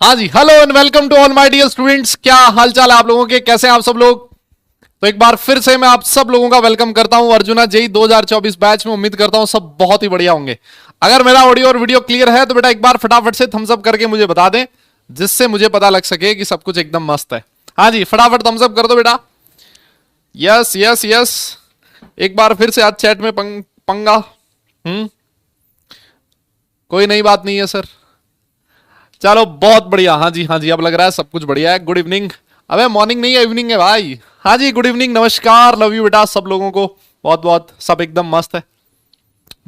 हाँ जी, hello and welcome to all my dear students. क्या हालचाल है आप लोगों के, कैसे हैं आप सब लोग। तो एक बार फिर से मैं आप सब लोगों का वेलकम करता हूं अर्जुना जेई 2024 बैच में। उम्मीद करता हूं सब बहुत ही बढ़िया होंगे। अगर मेरा ऑडियो और वीडियो क्लियर है तो बेटा एक बार फटाफट से थम्स अप करके मुझे बता दें, जिससे मुझे पता लग सके कि सब कुछ एकदम मस्त है। हाँ जी, फटाफट थम्स अप कर दो बेटा। Yes yes yes. एक बार फिर से आज चैट में पंगा। कोई नई बात नहीं है सर। चलो बहुत बढ़िया। हाँ जी हाँ जी, अब लग रहा है सब कुछ बढ़िया है। Good evening. अबे मॉर्निंग नहीं है, इवनिंग है भाई। हाँ जी, गुड इवनिंग, नमस्कार, लव यू बेटा सब लोगों को बहुत बहुत। सब एकदम मस्त है,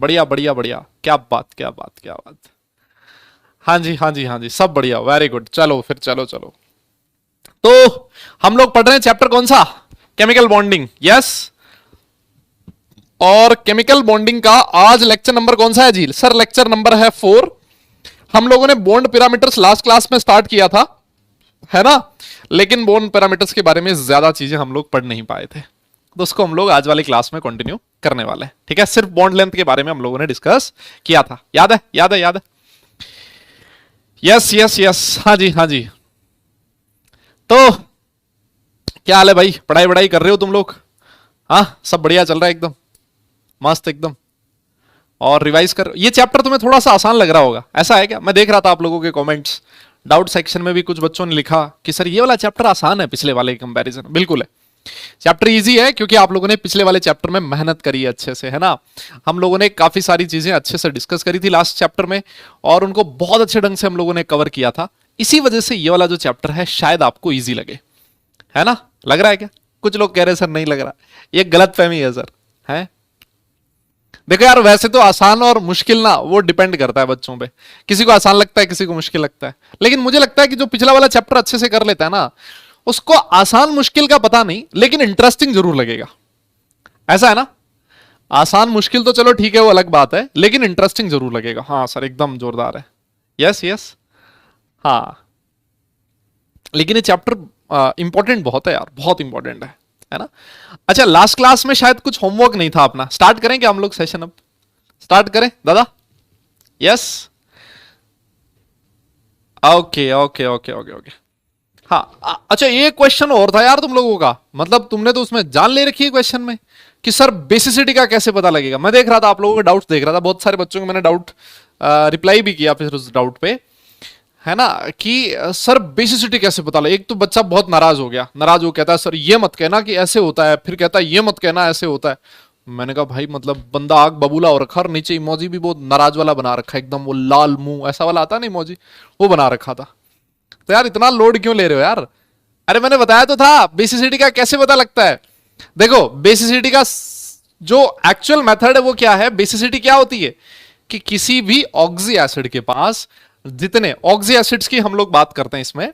बढ़िया बढ़िया बढ़िया। क्या बात क्या बात क्या बात। हाँ जी हाँ जी हाँ जी, सब बढ़िया, वेरी गुड। चलो फिर, चलो चलो। तो हम लोग पढ़ रहे हैं चैप्टर कौन सा, केमिकल बॉन्डिंग। यस। और केमिकल बॉन्डिंग का आज लेक्चर नंबर कौन सा है जी सर? लेक्चर नंबर है 4। हम लोगों ने बॉन्ड पैरामीटर्स लास्ट क्लास में स्टार्ट किया था, है ना, लेकिन बॉन्ड पैरामीटर्स के बारे में ज्यादा चीजें हम लोग पढ़ नहीं पाए थे, तो उसको हम लोग आज वाली क्लास में कंटिन्यू करने वाले हैं। ठीक है, सिर्फ बॉन्ड लेंथ के बारे में हम लोगों ने डिस्कस किया था। याद है याद है याद है। यस यस यस, हाँ जी हाँ जी। तो क्या हाल है भाई, पढ़ाई वढ़ाई कर रहे हो तुम लोग? हाँ, सब बढ़िया चल रहा है एकदम मस्त एकदम। और रिवाइज कर, ये चैप्टर तुम्हें थोड़ा सा आसान लग रहा होगा, ऐसा है क्या? मैं देख रहा था आप लोगों के कमेंट्स, डाउट सेक्शन में भी कुछ बच्चों ने लिखा कि सर ये वाला चैप्टर आसान है पिछले वाले कंपैरिजन। बिल्कुल है, चैप्टर इजी है क्योंकि आप लोगों ने पिछले वाले चैप्टर में मेहनत करी है अच्छे से, है ना। हम लोगों ने काफी सारी चीजें अच्छे से डिस्कस करी थी लास्ट चैप्टर में, और उनको बहुत अच्छे ढंग से हम लोगों ने कवर किया था। इसी वजह से ये वाला जो चैप्टर है शायद आपको ईजी लगे, है ना। लग रहा है क्या? कुछ लोग कह रहे हैं सर नहीं लग रहा, ये गलत फहमी है सर, है। देखो यार, वैसे तो आसान और मुश्किल ना वो डिपेंड करता है बच्चों पे। किसी को आसान लगता है, किसी को मुश्किल लगता है, लेकिन मुझे लगता है कि जो पिछला वाला चैप्टर अच्छे से कर लेता है ना, उसको आसान मुश्किल का पता नहीं, लेकिन इंटरेस्टिंग जरूर लगेगा। ऐसा है ना। आसान मुश्किल तो चलो ठीक है, वो अलग बात है, लेकिन इंटरेस्टिंग जरूर लगेगा। हाँ सर, एकदम जोरदार है। Yes yes. हाँ, लेकिन ये चैप्टर इंपॉर्टेंट बहुत है यार, बहुत इंपॉर्टेंट है ना। अच्छा, लास्ट क्लास में शायद कुछ होमवर्क नहीं था अपना। स्टार्ट करें क्या हम लोग सेशन? अब स्टार्ट करें दादा? Yes. Okay okay okay okay okay. हाँ, अच्छा ये क्वेश्चन और था यार तुम लोगों का, मतलब तुमने तो उसमें जान ले रखी है क्वेश्चन में कि सर बेसिसिटी का कैसे पता लगेगा। मैं देख रहा था आप लोगों के डाउट्स देख रहा था, बहुत सारे बच्चों को मैंने डाउट रिप्लाई भी किया फिर उस डाउट पे, है ना, कि सर बेसिसिटी कैसे पता लगे। एक तो बच्चा बहुत नाराज हो गया, नाराज हो कहता है सर ये मत कहना कि ऐसे होता है, फिर कहता है ये मत कहना ऐसे होता है। मैंने कहा भाई मतलब बंदा आग बबूला हो रखा, और नीचे इमोजी भी बहुत नाराज वाला बना रखा है, एकदम वो लाल मुंह ऐसा वाला आता है ना इमोजी, वो बना रखा था। तो यार इतना लोड क्यों ले रहे हो यार? अरे मैंने बताया तो था बेसिसिटी का कैसे पता लगता है। देखो बेसिसिटी का जो एक्चुअल मेथड है वो क्या है, बेसिसिटी क्या होती है कि किसी भी ऑक्सी एसिड के पास जितने ऑक्सी एसिड्स की हम लोग बात करते हैं इसमें,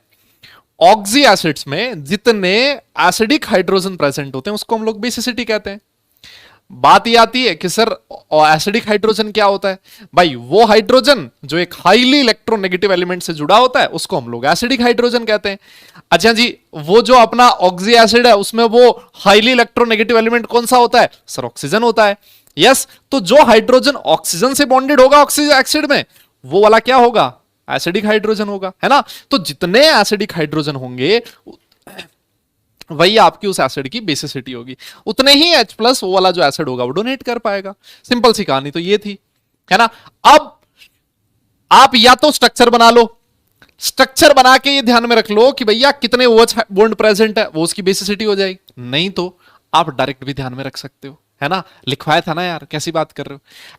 ऑक्सी एसिड्स में जितने एसिडिक हाइड्रोजन प्रेजेंट होते हैं उसको हम लोग बेसिसिटी कहते हैं। बात ये आती है कि सर एसिडिक हाइड्रोजन क्या होता है? भाई वो हाइड्रोजन जो एक हाईली इलेक्ट्रोनेगेटिव एलिमेंट से जुड़ा होता है उसको हम लोग एसिडिक हाइड्रोजन कहते हैं। अच्छा जी, वो जो अपना ऑक्सी एसिड है उसमें वो हाईली इलेक्ट्रोनेगेटिव एलिमेंट कौन सा होता है सर? ऑक्सीजन होता है। यस, तो जो हाइड्रोजन ऑक्सीजन से बॉन्डेड होगा ऑक्सीजन एसिड में, वो वाला क्या होगा? एसिडिक हाइड्रोजन होगा, है ना। तो जितने एसिडिक हाइड्रोजन होंगे वही आपकी उस एसिड की बेसिसिटी होगी, उतने ही H प्लस वो वाला जो एसिड होगा वो डोनेट कर पाएगा। सिंपल सी कहानी तो ये थी, है ना। अब आप या तो स्ट्रक्चर बना लो, स्ट्रक्चर बना के ये ध्यान में रख लो कि भैया कितने OH बॉन्ड प्रेजेंट है, वो उसकी बेसिसिटी हो जाएगी। नहीं तो आप डायरेक्ट भी ध्यान में रख सकते हो, है ना। लिखवाया था ना यार, कैसी बात कर रहे हो।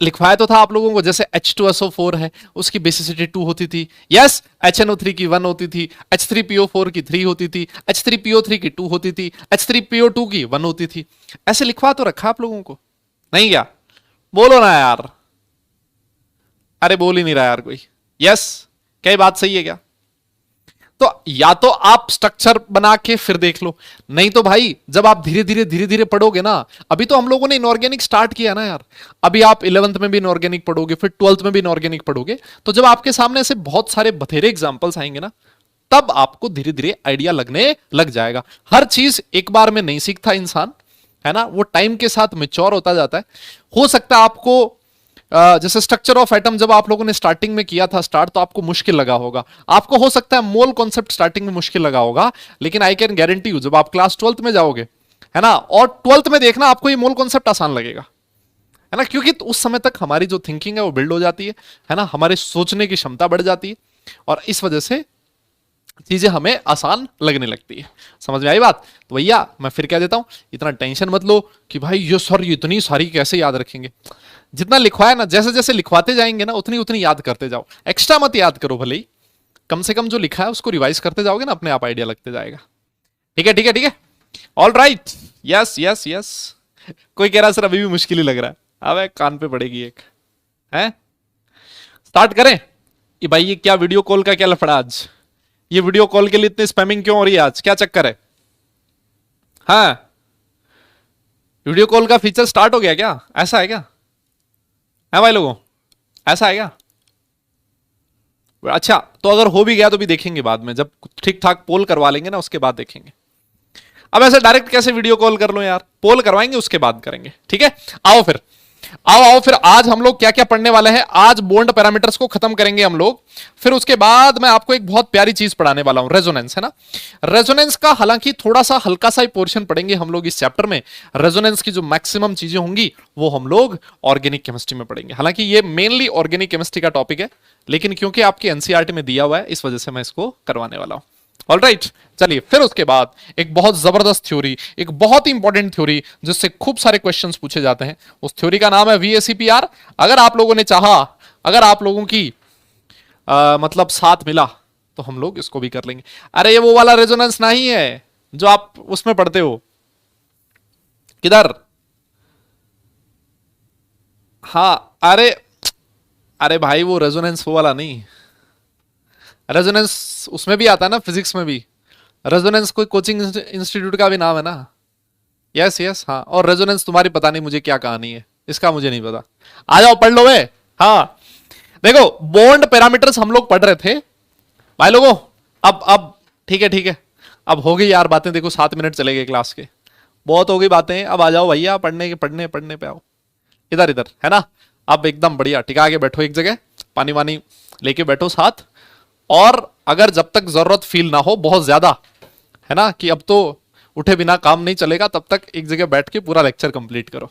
लिखवाया तो था आप लोगों को, जैसे H2SO4 है उसकी बेसिसिटी 2 होती थी। यस, HNO3 की 1 होती थी, H3PO4 की 3 होती थी, H3PO3 की 2 होती थी, H3PO2 की 1 होती थी। ऐसे लिखवा तो रखा आप लोगों को, नहीं क्या? बोलो ना यार। अरे बोल ही नहीं रहा यार कोई। यस, क्या ये बात सही है क्या? तो या तो आप स्ट्रक्चर बना के फिर देख लो, नहीं तो भाई जब आप धीरे धीरे पढ़ोगे ना, अभी तो हम लोगों ने इनऑर्गेनिक स्टार्ट किया ना यार, अभी आप 11th में भी इनऑर्गेनिक पढ़ोगे, फिर 12th में भी इनऑर्गेनिक पढ़ोगे, तो जब आपके सामने से बहुत सारे बथेरे एग्जांपल्स आएंगे ना, तब आपको धीरे धीरे आइडिया लगने लग जाएगा। हर चीज एक बार में नहीं सीखता इंसान, है ना, वो टाइम के साथ मेच्योर होता जाता है। हो सकता है आपको जैसे स्ट्रक्चर ऑफ एटम जब आप लोगों ने स्टार्टिंग में किया था स्टार्ट, तो आपको मुश्किल लगा होगा। आपको हो सकता है मोल कॉन्सेप्ट स्टार्टिंग में मुश्किल लगा होगा, लेकिन आई कैन गारंटी यू जब आप क्लास 12th में जाओगे, है ना, और 12th में देखना आपको ये मोल कॉन्सेप्ट आसान लगेगा, है ना, क्योंकि उस समय तक हमारी जो थिंकिंग है वो बिल्ड हो जाती है ना, हमारे सोचने की क्षमता बढ़ जाती है, और इस वजह से चीजें हमें आसान लगने लगती है। समझ में आई बात? तो भैया मैं फिर कह देता हूं, इतना टेंशन मत लो कि भाई ये सर ये इतनी सारी कैसे याद रखेंगे। जितना लिखवाया ना, जैसे जैसे लिखवाते जाएंगे ना उतनी उतनी याद करते जाओ, एक्स्ट्रा मत याद करो, भले ही कम से कम जो लिखा है उसको रिवाइज करते जाओगे ना, अपने आप आइडिया लगते जाएगा। ठीक है ठीक है ठीक है, all right, yes yes yes. कोई कह रहा सर अभी भी मुश्किल ही लग रहा है, अब कान पे पड़ेगी एक है। स्टार्ट करें कि भाई ये क्या वीडियो कॉल का क्या लफड़ा आज, ये वीडियो कॉल के लिए इतनी स्पैमिंग क्यों हो रही है आज, क्या चक्कर है? हाँ, वीडियो कॉल का फीचर स्टार्ट हो गया क्या? ऐसा है क्या? है भाई लोगों, ऐसा है क्या? अच्छा, तो अगर हो भी गया तो भी देखेंगे बाद में, जब ठीक ठाक पोल करवा लेंगे ना उसके बाद देखेंगे। अब ऐसे डायरेक्ट कैसे वीडियो कॉल कर लो यार, पोल करवाएंगे उसके बाद करेंगे, ठीक है। आओ फिर, आओ फिर, आज हम लोग क्या क्या पढ़ने वाले हैं। आज बॉन्ड पैरामीटर्स को खत्म करेंगे हम लोग, फिर उसके बाद मैं आपको एक बहुत प्यारी चीज पढ़ाने वाला हूं, रेजोनेंस, है ना। रेजोनेंस का हालांकि थोड़ा सा हल्का सा ही पोर्शन पढ़ेंगे हम लोग इस चैप्टर में। रेजोनेंस की जो मैक्सिमम चीजें होंगी वो हम लोग ऑर्गेनिक केमिस्ट्री में पढ़ेंगे। हालांकि ये मेनली ऑर्गेनिक केमिस्ट्री का टॉपिक है, लेकिन क्योंकि आपके एनसीईआरटी में दिया हुआ है इस वजह से मैं इसको करवाने वाला हूं। ऑलराइट, चलिए फिर उसके बाद एक बहुत जबरदस्त थ्योरी, एक बहुत ही इंपॉर्टेंट थ्योरी जिससे खूब सारे क्वेश्चंस पूछे जाते हैं, उस थ्योरी का नाम है वीएसीपीआर। अगर आप लोगों ने चाहा, अगर आप लोगों की मतलब साथ मिला तो हम लोग इसको भी कर लेंगे। अरे ये वो वाला रेजोनेंस नहीं है जो आप उसमें पढ़ते हो, किधर? हाँ, अरे अरे भाई वो रेजोनेंस वो वाला नहीं, रेजोनेंस उसमें भी आता है ना, फिजिक्स में भी। रेजोनेंस कोई कोचिंग इंस्टीट्यूट का भी नाम है ना। यस यस, हाँ, और रेजोनेंस तुम्हारी पता नहीं मुझे क्या कहानी है, इसका मुझे नहीं पता। आ जाओ पढ़ लो वे। हाँ देखो, बॉन्ड पैरामीटर्स हम लोग पढ़ रहे थे भाई लोगों। अब ठीक है ठीक है, अब हो गई यार बातें, देखो 7 मिनट चले गए क्लास के, बहुत हो गई बातें। अब आ जाओ भैया पढ़ने के, पढ़ने पे आओ, इधर इधर, है ना। अब एकदम बढ़िया टिका के बैठो एक जगह, पानी वानी लेके बैठो साथ, और अगर जब तक जरूरत फील ना हो बहुत ज्यादा, है ना, कि अब तो उठे बिना काम नहीं चलेगा, तब तक एक जगह बैठ के पूरा लेक्चर कंप्लीट करो।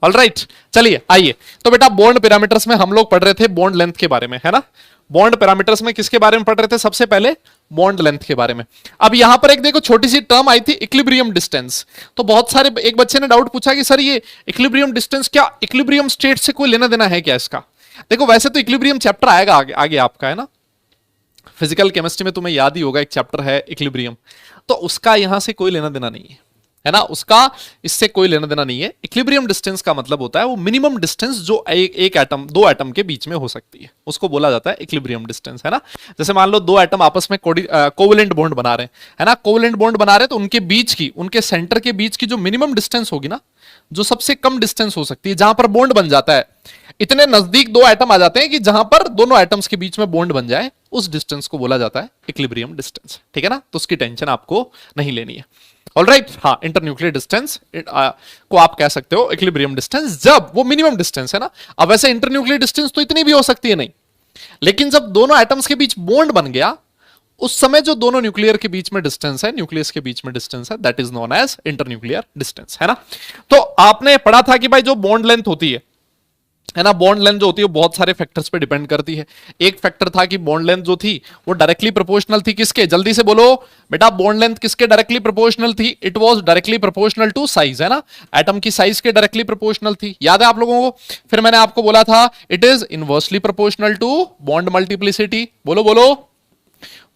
ऑलराइट, चलिए आइए। तो बेटा बॉन्ड पैरामीटर्स में हम लोग पढ़ रहे थे बॉन्ड लेंथ के बारे में, है ना। बॉन्ड पैरामीटर्स में किसके बारे में पढ़ रहे थे? सबसे पहले बॉन्ड लेंथ के बारे में। अब यहां पर एक देखो छोटी सी टर्म आई थी, इक्विलिब्रियम डिस्टेंस। तो बहुत सारे, एक बच्चे ने डाउट पूछा कि सर ये इक्विलिब्रियम डिस्टेंस क्या इक्विलिब्रियम स्टेट से कोई लेना देना है क्या इसका? देखो वैसे तो इक्विलिब्रियम चैप्टर आएगा आगे, आगे आपका, है ना। फिजिकल केमिस्ट्री में तुम्हें याद ही होगा एक चैप्टर है इक्विलिब्रियम, तो उसका यहां से कोई लेना देना नहीं है ना, उसका इससे कोई लेना देना नहीं है। इक्विलिब्रियम डिस्टेंस का मतलब होता है वो मिनिमम डिस्टेंस जो एक एटम, दो एटम के बीच में हो सकती है, उसको बोला जाता है इक्विलिब्रियम डिस्टेंस, है ना। जैसे मान लो दो एटम आपस में कोवेलेंट बॉन्ड बना रहे हैं, है ना, कोवेलेंट बॉन्ड बना रहे हैं, तो उनके बीच की, उनके सेंटर के बीच की जो मिनिमम डिस्टेंस होगी ना, जो सबसे कम डिस्टेंस हो सकती है जहां पर बॉन्ड बन जाता है, इतने नजदीक दो एटम आ जाते हैं कि जहां पर दोनों एटम्स के बीच में बॉन्ड बन जाए, उस डिस्टेंस को बोला जाता है इक्विलिब्रियम डिस्टेंस, ठीक है ना। तो उसकी टेंशन आपको नहीं लेनी है। ऑलराइट, हाँ, इंटरन्यूक्लियर डिस्टेंस को आप कह सकते हो इक्विलिब्रियम डिस्टेंस, जब वो मिनिमम डिस्टेंस है ना। अब वैसे इंटरन्यूक्लियर डिस्टेंस तो इतनी भी हो सकती है नहीं, लेकिन जब दोनों एटम्स के बीच बॉन्ड बन गया, उस समय जो दोनों न्यूक्लियर के बीच में डिस्टेंस है, न्यूक्लियस के बीच में डिस्टेंस है, that is known as internuclear distance, है ना। तो आपने पढ़ा था कि भाई जो बॉन्ड लेंथ होती है ना, बॉन्ड लेंथ जो होती है बहुत सारे फैक्टर्स पे डिपेंड करती है। एक फैक्टर था कि बॉन्ड लेंथ जो थी वो डायरेक्टली प्रोपोर्शनल थी किसके? जल्दी से बोलो बेटा, बॉन्ड लेंथ किसके डायरेक्टली प्रोपोर्शनल थी? It was directly proportional to size, है ना, एटम की साइज के डायरेक्टली प्रोपोर्शनल थी, याद है आप लोगों को। फिर मैंने आपको बोला था it is inversely proportional to bond multiplicity, बोलो बोलो,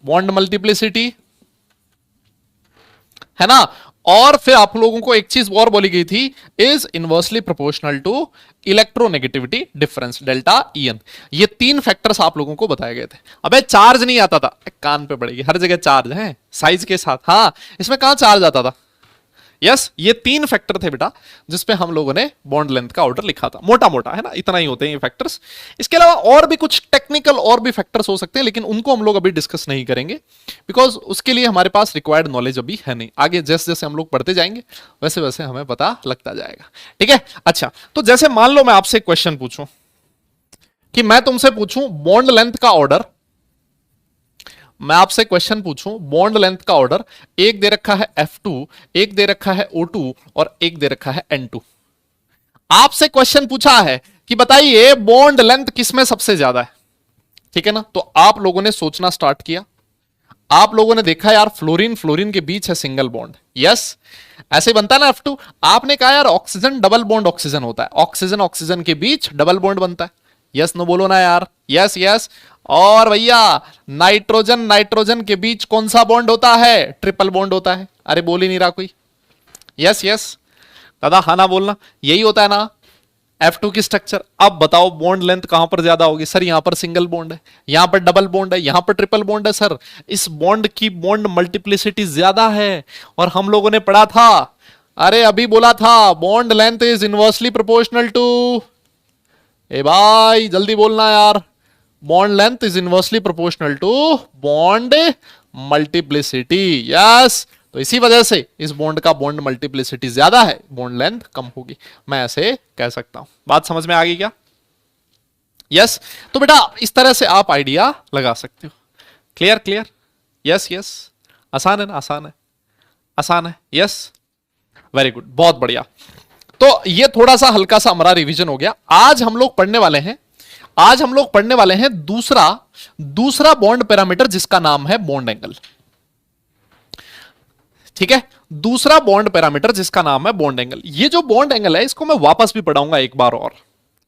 बॉन्ड मल्टीप्लिसिटी, है ना। और फिर आप लोगों को एक चीज और बोली गई थी, is inversely proportional to electronegativity difference delta EN. ये तीन फैक्टर्स आप लोगों को बताए गए थे। अबे चार्ज नहीं आता था, कान पे पड़ेगी, हर जगह चार्ज है साइज के साथ, हाँ, इसमें कहां चार्ज आता था? यस, ये तीन फैक्टर थे बेटा जिसपे हम लोगों ने बॉन्ड लेंथ का ऑर्डर लिखा था, मोटा मोटा, है ना, इतना ही होते हैं ये फैक्टर्स। इसके अलावा और भी कुछ टेक्निकल और भी फैक्टर्स हो सकते हैं, लेकिन उनको हम लोग अभी डिस्कस नहीं करेंगे, बिकॉज उसके लिए हमारे पास रिक्वायर्ड नॉलेज अभी है नहीं। आगे जैसे जैसे हम लोग पढ़ते जाएंगे वैसे वैसे हमें पता लगता जाएगा, ठीक है। अच्छा, तो जैसे मान लो मैं आपसे क्वेश्चन पूछूं, कि मैं तुमसे पूछूं बॉन्ड लेंथ का ऑर्डर, मैं आपसे क्वेश्चन पूछूं बॉन्ड लेंथ का ऑर्डर, एक दे रखा है F2, एक दे रखा है O2 और एक दे रखा है N2। आपसे क्वेश्चन पूछा है कि बताइए बॉन्ड लेंथ किसमें सबसे ज्यादा है, ठीक है ना। तो आप लोगों ने सोचना स्टार्ट किया, आप लोगों ने देखा यार फ्लोरीन फ्लोरीन के बीच है सिंगल बॉन्ड, यस ऐसे बनता है ना F2। आपने कहा यार ऑक्सीजन डबल बॉन्ड ऑक्सीजन होता है, ऑक्सीजन ऑक्सीजन के बीच डबल बॉन्ड बनता है, यस नो बोलो ना यार, यस यस। और भैया नाइट्रोजन नाइट्रोजन के बीच कौन सा बॉन्ड होता है, ट्रिपल बॉन्ड होता है। अरे बोल ही नहीं रहा कोई, यस यस दादा हाँ ना बोलना, यही होता है ना F2 की स्ट्रक्चर। अब बताओ बॉन्ड लेंथ कहां पर ज्यादा होगी, सर यहां पर सिंगल बॉन्ड है, यहां पर डबल बॉन्ड है, यहां पर ट्रिपल बॉन्ड है, सर इस बॉन्ड की बॉन्ड मल्टीप्लिसिटी ज्यादा है। और हम लोगों ने पढ़ा था, अरे अभी बोला था bond length is inversely proportional to, ए भाई जल्दी बोलना यार, bond length is inversely proportional to bond multiplicity, yes. तो इसी वजह से इस बॉन्ड का बॉन्ड मल्टीप्लिसिटी ज्यादा है, बॉन्ड लेंथ कम होगी, मैं ऐसे कह सकता हूं। बात समझ में आ गई क्या, यस। तो बेटा इस तरह से आप आइडिया लगा सकते हो, क्लियर क्लियर, यस यस, आसान है ना, आसान है, आसान है, यस वेरी गुड, बहुत बढ़िया। तो ये थोड़ा सा हल्का सा हमारा रिवीजन हो गया। आज हम लोग पढ़ने वाले हैं, आज हम लोग पढ़ने वाले हैं दूसरा बॉन्ड पैरामीटर जिसका नाम है बॉन्ड एंगल, ठीक है। दूसरा बॉन्ड पैरामीटर जिसका नाम है बॉन्ड एंगल। ये जो बॉन्ड एंगल है इसको मैं वापस भी पढ़ाऊंगा एक बार और,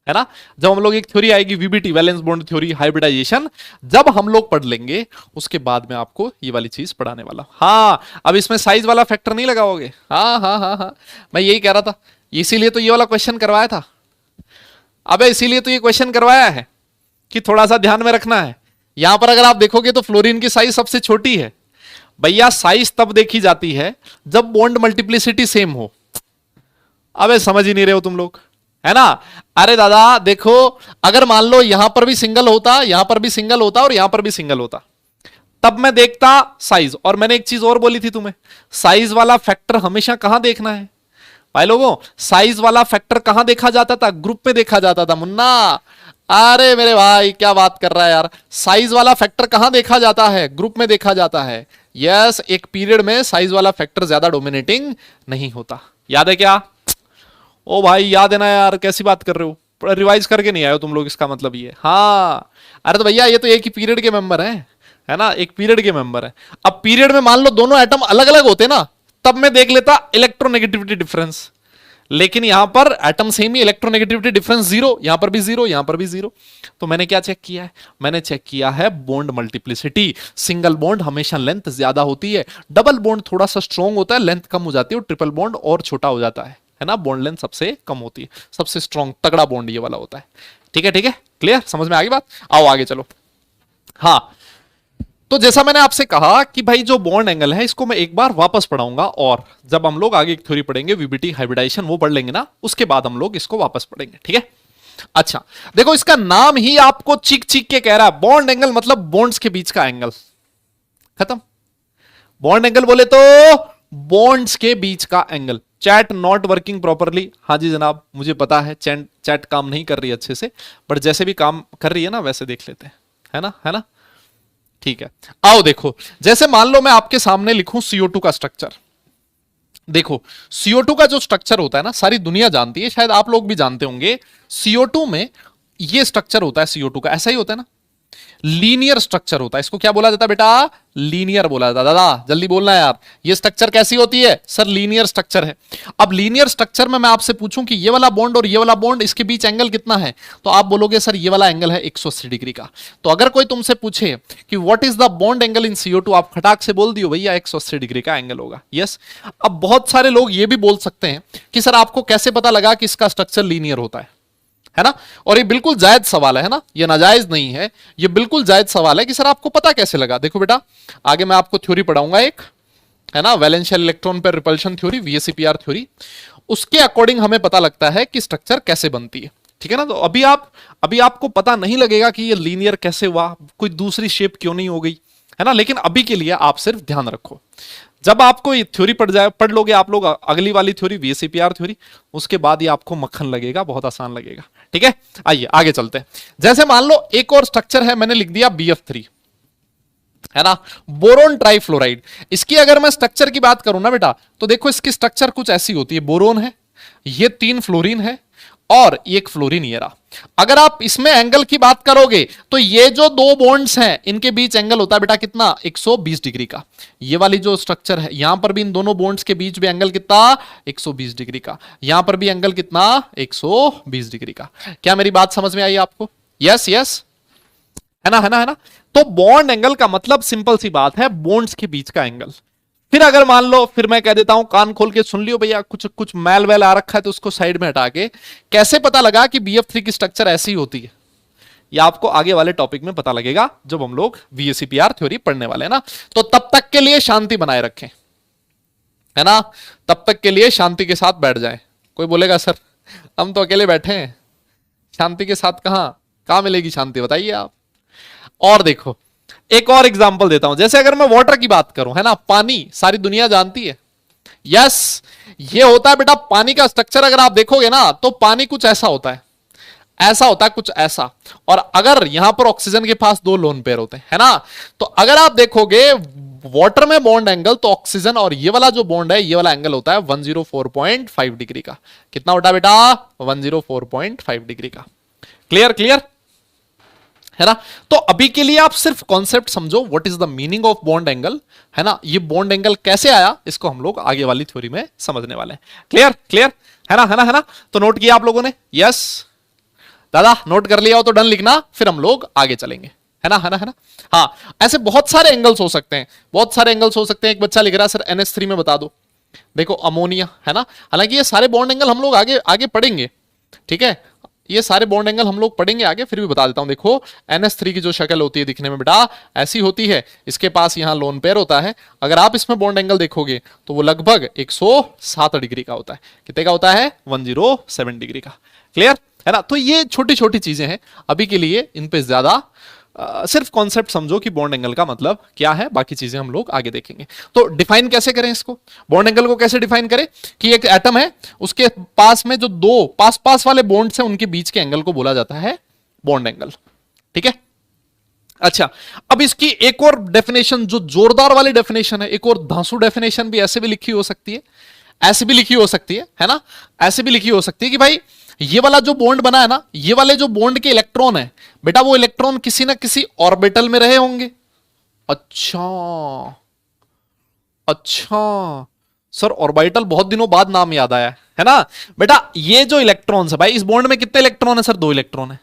है ना। जब हम लोग एक थ्योरी आएगी VBT, valence bond theory, hybridization, जब हम लोग पढ़ लेंगे उसके बाद में आपको ये वाली चीज पढ़ाने वाला। हाँ अब इसमें साइज वाला फैक्टर नहीं लगाओगे, हाँ हाँ हाँ हाँ, मैं यही कह रहा था, इसीलिए तो ये वाला क्वेश्चन करवाया था। अबे इसीलिए तो ये क्वेश्चन करवाया है कि थोड़ा सा ध्यान में रखना है। यहां पर अगर आप देखोगे तो फ्लोरीन की साइज सबसे छोटी है। भैया साइज तब देखी जाती है जब बॉन्ड मल्टीप्लिसिटी सेम हो। अबे समझ ही नहीं रहे हो तुम लोग, है ना। अरे दादा देखो, अगर मान लो यहां पर भी सिंगल होता, यहां पर भी सिंगल होता और यहां पर भी सिंगल होता, तब मैं देखता साइज। और मैंने एक चीज और बोली थी तुम्हें, साइज वाला फैक्टर हमेशा कहां देखना है भाई लोगों, साइज वाला फैक्टर कहां देखा जाता था, ग्रुप में देखा जाता था मुन्ना। अरे मेरे भाई क्या बात कर रहा है यार, साइज वाला फैक्टर कहां देखा जाता है, ग्रुप में देखा जाता है, यस। एक पीरियड में साइज वाला फैक्टर ज्यादा डोमिनेटिंग नहीं होता, याद है क्या। ओ भाई याद है ना यार, कैसी बात कर रहे हो, रिवाइज करके नहीं आए हो तुम लोग, इसका मतलब ये। हाँ अरे तो भैया ये तो एक ही पीरियड के मेंबर है ना, एक पीरियड के मेंबर है। अब पीरियड में मान लो दोनों एटम अलग अलग होते ना, तब मैं देख लेता इलेक्ट्रोनेगेटिविटी डिफरेंस, लेकिन यहां पर एटम सेम ही, इलेक्ट्रोनेगेटिविटी डिफरेंस जीरो, यहां पर भी जीरो, यहां पर भी जीरो। तो मैंने क्या चेक किया है, मैंने चेक किया है बॉन्ड मल्टीप्लिसिटी। सिंगल बॉन्ड हमेशा लेंथ ज्यादा होती है, डबल बॉन्ड थोड़ा सा स्ट्रॉन्ग होता है, लेंथ कम हो जाती है, और ट्रिपल बॉन्ड और छोटा हो जाता है ना, बॉन्ड लेंथ सबसे कम होती है। सबसे स्ट्रॉन्ग तगड़ा बॉन्ड ये वाला होता है, ठीक है ठीक है, क्लियर, समझ में आ गई बात। आओ आगे चलो। हाँ तो जैसा मैंने आपसे कहा कि भाई जो बॉन्ड एंगल है इसको मैं एक बार वापस पढ़ाऊंगा, और जब हम लोग आगे एक थ्योरी पढ़ेंगे वीबीटी हाइब्रिडाइजेशन, वो पढ़ लेंगे ना, उसके बाद हम लोग इसको वापस पढ़ेंगे, ठीक है। अच्छा देखो इसका नाम ही आपको चीख चीख के कह रहा है, बॉन्ड एंगल मतलब बॉन्ड्स के बीच का एंगल, खत्म। बॉन्ड एंगल बोले तो बॉन्ड्स के बीच का angle. Chat not working properly, हाँ जी जनाब मुझे पता है, चैट काम नहीं कर रही अच्छे से, बट जैसे भी काम कर रही है ना वैसे देख लेते हैं, है ना, है ना, ठीक है। आओ देखो, जैसे मान लो मैं आपके सामने लिखूं CO2 का स्ट्रक्चर। देखो CO2 का जो स्ट्रक्चर होता है ना, सारी दुनिया जानती है, शायद आप लोग भी जानते होंगे। CO2 में ये स्ट्रक्चर होता है CO2 का, ऐसा ही होता है ना, लीनियर स्ट्रक्चर होता है। इसको क्या बोला जाता है बेटा, लीनियर बोला जाता है। दादा जल्दी बोलना यार, ये स्ट्रक्चर कैसी होती है, सर लीनियर स्ट्रक्चर है। अब लीनियर स्ट्रक्चर में मैं आपसे पूछूं कि ये वाला बॉन्ड और ये वाला बॉन्ड, इसके बीच एंगल कितना है, तो आप बोलोगे सर ये वाला एंगल है 180 डिग्री का। तो अगर कोई तुमसे पूछे कि what is the bond angle in CO2, आप खटाक से बोल दियो भैया 180 डिग्री का एंगल होगा, यस। अब बहुत सारे लोग ये भी बोल सकते हैं कि सर आपको कैसे पता लगा कि इसका स्ट्रक्चर लीनियर होता है ना। और ये बिल्कुल जायज सवाल है ना, ये नाजायज नहीं है, ये बिल्कुल जायज सवाल है कि सर आपको पता कैसे लगा। देखो बेटा आगे मैं आपको थ्योरी पढ़ाऊंगा एक, है ना, वैलेंशियल इलेक्ट्रॉन पर रिपल्शन थ्योरी, VSEPR थ्योरी, उसके अकॉर्डिंग हमें पता लगता है कि स्ट्रक्चर कैसे बनती है, ठीक है ना। तो अभी आपको पता नहीं लगेगा कि ये लीनियर कैसे हुआ, कोई दूसरी शेप क्यों नहीं हो गई, है ना, लेकिन अभी के लिए आप सिर्फ ध्यान रखो। जब आपको ये थ्योरी पढ़ लोगे आप लोग अगली वाली थ्योरी वीएसईपीआर थ्योरी, उसके बाद ये आपको मक्खन लगेगा, बहुत आसान लगेगा। ठीक है, आइए आगे चलते हैं। जैसे मान लो एक और स्ट्रक्चर है, मैंने लिख दिया BF3, है ना, बोरोन ट्राइफ्लोराइड। इसकी अगर मैं स्ट्रक्चर की बात करूं ना बेटा, तो देखो इसकी स्ट्रक्चर कुछ ऐसी होती है, बोरोन है, ये 3 फ्लोरीन है और एक फ्लोरीन ये रहा। अगर आप इसमें एंगल की बात करोगे तो ये जो 2 बॉन्ड्स हैं इनके बीच एंगल होता है बेटा कितना, 120 डिग्री का। ये वाली जो स्ट्रक्चर है यहां पर भी इन दोनों बॉन्ड्स के बीच भी एंगल कितना, 120 डिग्री का। यहां पर भी एंगल कितना, 120 डिग्री का। क्या मेरी बात समझ में आई आपको? यस यस, है ना, है ना, है ना। तो बॉन्ड एंगल का मतलब सिंपल सी बात है, बॉन्ड्स के बीच का एंगल। फिर अगर मान लो, फिर मैं कह देता हूं, कान खोल के सुन लियो भैया, कुछ कुछ मैल वैल आ रखा है तो उसको साइड में हटा के, कैसे पता लगा कि BF3 की स्ट्रक्चर ऐसी होती है, ये आपको आगे वाले टॉपिक में पता लगेगा जब हम लोग VSEPR थ्योरी पढ़ने वाले हैं ना। तो तब तक के लिए शांति बनाए रखें, है ना, तब तक के लिए शांति के साथ बैठ जाए। कोई बोलेगा सर हम तो अकेले बैठे हैं, शांति के साथ कहां मिलेगी शांति, बताइए आप। और देखो एक और एग्जांपल देता हूं, जैसे अगर मैं वाटर की बात करूं, है ना, पानी सारी दुनिया जानती है। यस, ये होता है बेटा पानी का स्ट्रक्चर। अगर आप देखोगे ना तो पानी कुछ ऐसा होता है, ऐसा होता है कुछ ऐसा। और अगर यहां पर ऑक्सीजन के पास 2 लोन पेयर होते हैं, है ना, तो अगर आप देखोगे वाटर में बॉन्ड एंगल, तो ऑक्सीजन और ये वाला जो बॉन्ड है, ये वाला एंगल होता है 104.5 डिग्री का। कितना होता है बेटा, 104.5 डिग्री का। क्लियर क्लियर, है ना। तो अभी के लिए आप सिर्फ कॉन्सेप्ट समझो, what is the meaning of bond angle, है ना। ये बॉन्ड एंगल कैसे आया, इसको हम लोग आगे वाली थ्योरी में समझने वाले हैं। क्लियर क्लियर, है ना, है ना, है ना। तो नोट किया आप लोगों ने? यस दादा, नोट कर लिया हो तो डन लिखना, फिर हम लोग आगे चलेंगे, है ना, है ना, है ना। हाँ, ऐसे बहुत सारे एंगल्स हो सकते हैं, बहुत सारे एंगल्स हो सकते हैं। एक बच्चा लिख रहा है सर NH3 में बता दो, देखो अमोनिया, है ना। हालांकि ये सारे बॉन्ड एंगल हम लोग आगे आगे पढ़ेंगे, ठीक है, ये सारे बॉन्ड एंगल हम लोग पढ़ेंगे आगे, फिर भी बता देता हूं। देखो NH3 की जो शक्ल होती है दिखने में बेटा ऐसी होती है, इसके पास यहां लोन पेयर होता है। अगर आप इसमें बॉन्ड एंगल देखोगे तो वो लगभग 107 डिग्री का होता है। कितने का होता है, 107 डिग्री का। क्लियर, है ना। तो ये छोटी छोटी चीजें हैं, अभी के लिए इन पे ज्यादा सिर्फ कॉन्सेप्ट समझो कि बॉन्ड एंगल का मतलब क्या है, बाकी चीजें हम लोग आगे देखेंगे। तो डिफाइन कैसे करें इसको, बॉन्ड एंगल को कैसे डिफाइन करें, कि एक एटम है, उसके पास में जो 2 पास पास वाले बॉन्ड्स हैं उनके बीच के एंगल को बोला जाता है बॉन्ड एंगल। ठीक है, अच्छा, अब इसकी एक और डेफिनेशन, जो जोरदार वाली डेफिनेशन है, एक और धांसू डेफिनेशन भी ऐसे भी लिखी हो सकती है, ऐसे भी लिखी हो सकती है ना, ऐसे भी लिखी हो सकती है कि भाई ये वाला जो बॉन्ड बना है ना, ये वाले जो बॉन्ड के इलेक्ट्रॉन है बेटा, वो इलेक्ट्रॉन किसी ना किसी ऑर्बिटल में रहे होंगे। अच्छा अच्छा सर, ऑर्बिटल बहुत दिनों बाद नाम याद आया, है ना बेटा। ये जो इलेक्ट्रॉन्स है भाई, इस बॉन्ड में कितने इलेक्ट्रॉन है सर, 2 इलेक्ट्रॉन है।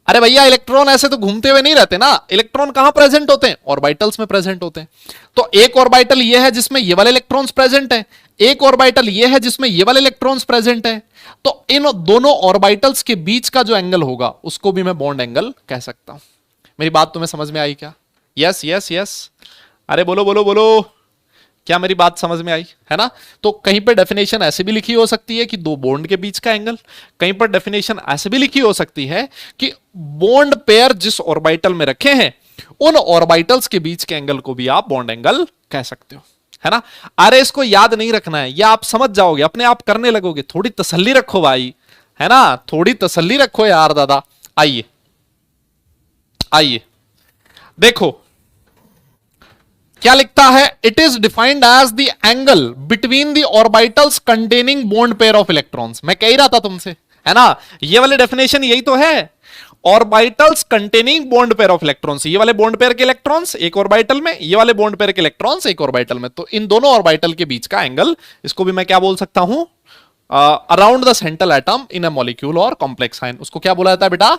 अरे भैया इलेक्ट्रॉन ऐसे तो घूमते हुए नहीं रहते ना, इलेक्ट्रॉन कहां प्रेजेंट होते हैं, ऑर्बिटल्स में प्रेजेंट होते हैं। तो एक ऑर्बिटल ये है जिसमें ये वाले इलेक्ट्रॉन्स प्रेजेंट है, एक ऑर्बिटल ये है जिसमें ये वाले इलेक्ट्रॉन्स प्रेजेंट है। तो इन दोनों ऑर्बिटल्स के बीच का जो एंगल होगा उसको भी मैं बॉन्ड एंगल कह सकता हूं। मेरी बात तुम्हें समझ में आई क्या? यस यस यस, अरे बोलो बोलो बोलो, क्या मेरी बात समझ में आई, है ना। तो कहीं पर डेफिनेशन ऐसे भी लिखी हो सकती है कि 2 बॉन्ड के बीच का एंगल, कहीं पर डेफिनेशन ऐसे भी लिखी हो सकती है कि बॉन्ड पेयर जिस ऑर्बिटल में रखे हैं उन ऑर्बिटल्स के बीच के एंगल को भी आप बॉन्ड एंगल कह सकते हो, है ना। अरे इसको याद नहीं रखना है, या आप समझ जाओगे, अपने आप करने लगोगे। थोड़ी तसल्ली रखो भाई, है ना, थोड़ी तसल्ली रखो यार दादा। आइए आइए देखो क्या लिखता है, it is defined as the angle between the orbitals containing bond pair of electrons. मैं कह ही रहा था तुमसे, है ना, ये वाले डेफिनेशन यही तो है, orbitals containing bond pair of electrons. ये वाले बॉन्ड पेयर के इलेक्ट्रॉन्स एक ऑर्बिटल में, ये वाले बॉन्ड पेयर के इलेक्ट्रॉन्स एक ऑर्बिटल में। तो इन दोनों ऑर्बिटल के बीच का एंगल, इसको भी मैं क्या बोल सकता हूं, around the central atom in a molecule और कॉम्प्लेक्स आयन, उसको क्या बोला जाता है बेटा,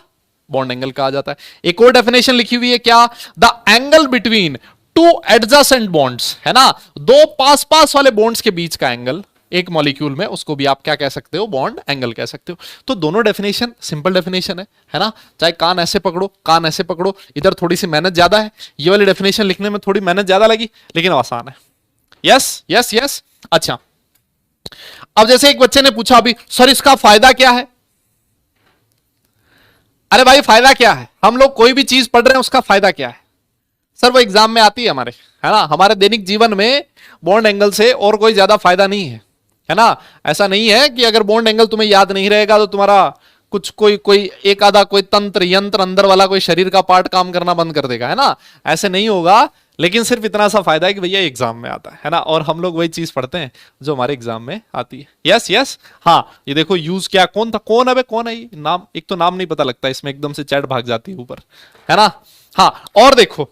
बॉन्ड एंगल कहा जाता है। एक और डेफिनेशन लिखी हुई है क्या, the angle between 2 adjacent bonds, है ना, 2 पास पास वाले बॉन्ड्स के बीच का एंगल एक मॉलिक्यूल में, उसको भी आप क्या कह सकते हो, बॉन्ड एंगल कह सकते हो। तो दोनों डेफिनेशन सिंपल डेफिनेशन है ना। चाहे कान ऐसे पकड़ो, कान ऐसे पकड़ो, इधर थोड़ी सी मेहनत ज्यादा है, ये वाली डेफिनेशन लिखने में थोड़ी मेहनत ज्यादा लगी, लेकिन आसान है। यस यस यस, अच्छा, अब जैसे एक बच्चे ने पूछा अभी, सर इसका फायदा क्या है। अरे भाई फायदा क्या है, हम लोग कोई भी चीज पढ़ रहे हैं उसका फायदा क्या है, सर वो एग्जाम में आती है हमारे, है ना, हमारे दैनिक जीवन में बॉन्ड एंगल से और कोई ज्यादा फायदा नहीं है ना। ऐसा नहीं है कि अगर बॉन्ड एंगल तुम्हें याद नहीं रहेगा तो तुम्हारा कुछ कोई कोई एक आधा कोई तंत्र यंत्र अंदर वाला कोई शरीर का पार्ट काम करना बंद कर देगा, है ना, ऐसे नहीं होगा। लेकिन सिर्फ इतना सा फायदा है कि भैया एग्जाम में आता है ना, और हम लोग वही चीज पढ़ते हैं जो हमारे एग्जाम में आती है। यस यस, हाँ ये देखो यूज क्या, कौन था, कौन है बे, कौन है ये नाम, एक तो नाम नहीं पता लगता इसमें, एकदम से चैट भाग जाती है ऊपर, है ना। हाँ और देखो,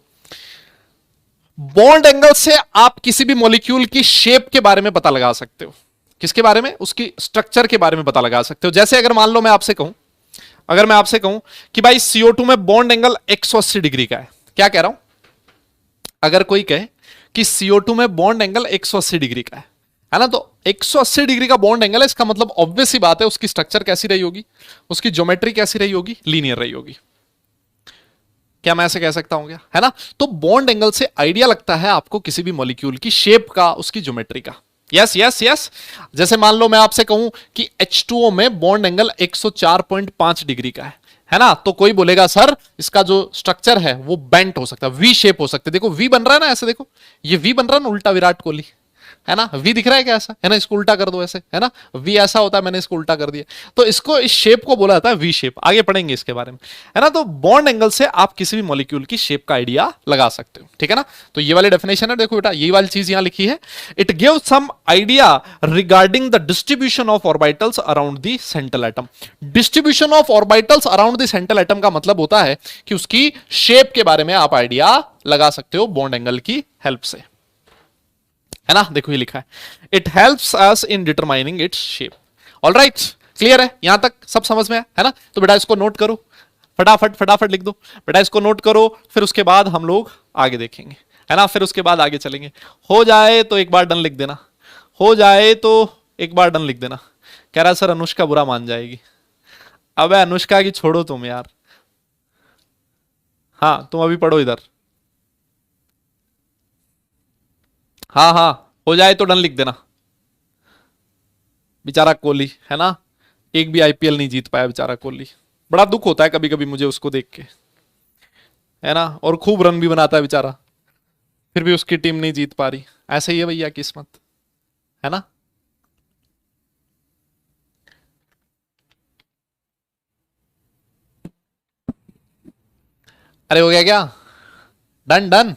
बॉन्ड एंगल से आप किसी भी मॉलिक्यूल की शेप के बारे में पता लगा सकते हो। किसके बारे में? उसकी स्ट्रक्चर के बारे में पता लगा सकते हो। जैसे अगर मान लो मैं आपसे कहूं, अगर मैं आपसे कहूं कि भाई CO2 में बॉन्ड एंगल 180 डिग्री का है, क्या कह रहा हूं? अगर कोई कहे कि CO2 में बॉन्ड एंगल 180 डिग्री का है ना, तो 180 डिग्री का बॉन्ड एंगल है, इसका मतलब ऑब्वियस सी बात है उसकी स्ट्रक्चर कैसी रही होगी, उसकी ज्योमेट्री कैसी रही होगी, लीनियर रही होगी। क्या मैं ऐसे कह सकता हूं क्या, है ना? तो बॉन्ड एंगल से आइडिया लगता है आपको किसी भी मॉलिक्यूल की शेप का, उसकी ज्योमेट्री का। यस यस यस, जैसे मान लो मैं आपसे कहूं कि H2O में बॉन्ड एंगल 104.5 डिग्री का है ना, तो कोई बोलेगा सर इसका जो स्ट्रक्चर है वो बेंट हो सकता है, वी शेप हो सकता है। देखो वी बन रहा है ना, ऐसे देखो ये वी बन रहा है ना, उल्टा विराट कोहली, है ना, वी दिख रहा है क्या ऐसा, है ना, इसको उल्टा कर दो ऐसे, है ना, वी ऐसा होता है, मैंने इसको उल्टा कर दिया, तो इसको, इस शेप को बोला जाता है वी शेप। आगे पढ़ेंगे इसके बारे में, है ना। तो बॉन्ड एंगल से आप किसी भी मॉलिक्यूल की शेप का आइडिया लगा सकते हो, ठीक है ना। तो ये वाली डेफिनेशन है, देखो बेटा ये वाली चीज यहां लिखी है, it gives some idea regarding the distribution of orbitals around the central atom. Distribution of orbitals around the central atom का मतलब होता है कि उसकी शेप के बारे में आप आइडिया लगा सकते हो बॉन्ड एंगल की हेल्प से, है ना। देखो ये लिखा है, it helps us in determining its shape. Alright, clear है यहां तक, सब समझ में है ना। तो बेटा इसको नोट करो, फटाफट फटाफट लिख दो बेटा, इसको नोट करो, फिर उसके बाद हम लोग आगे देखेंगे, है ना, फिर उसके बाद आगे चलेंगे। हो जाए तो एक बार डन लिख देना, हो जाए तो एक बार डन लिख देना। कह रहा सर अनुष्का बुरा मान जाएगी। अब अनुष्का की छोड़ो तुम यार, हाँ तुम अभी पढ़ो इधर, हाँ हाँ हो जाए तो डन लिख देना। बेचारा कोहली, है ना, एक भी IPL नहीं जीत पाया बेचारा कोहली, बड़ा दुख होता है कभी कभी मुझे उसको देख के, है ना, और खूब रन भी बनाता है बेचारा, फिर भी उसकी टीम नहीं जीत पा रही। ऐसे ही है भैया किस्मत, है ना। अरे हो गया क्या, डन डन,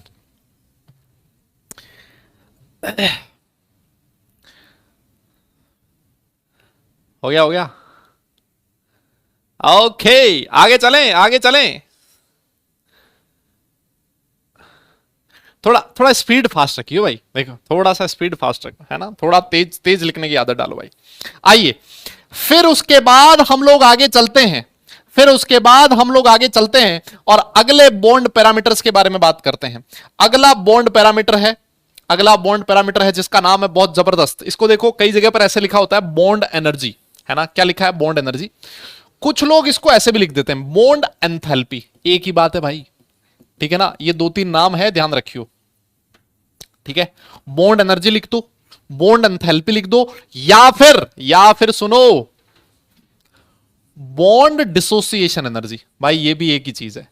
हो गया हो गया, ओके आगे चलें आगे चलें। थोड़ा थोड़ा स्पीड फास्ट रखिए भाई, देखो थोड़ा सा स्पीड फास्ट रखो, है ना, थोड़ा तेज तेज लिखने की आदत डालो भाई। आइए फिर उसके बाद हम लोग आगे चलते हैं, फिर उसके बाद हम लोग आगे चलते हैं और अगले बॉन्ड पैरामीटर्स के बारे में बात करते हैं। अगला बॉन्ड पैरामीटर है, अगला बॉन्ड पैरामीटर है जिसका नाम है बहुत जबरदस्त, इसको देखो कई जगह पर ऐसे लिखा होता है बॉन्ड एनर्जी, है ना, क्या लिखा है बॉन्ड एनर्जी। कुछ लोग इसको ऐसे भी लिख देते हैं बॉन्ड एंथैल्पी, एक ही बात है भाई, ठीक है ना, ये 2-3 नाम है ध्यान रखियो, ठीक है। बॉन्ड एनर्जी लिख दो, बॉन्ड एंथैल्पी लिख दो, या फिर सुनो बॉन्ड डिसोसिएशन एनर्जी, भाई ये भी एक ही चीज है,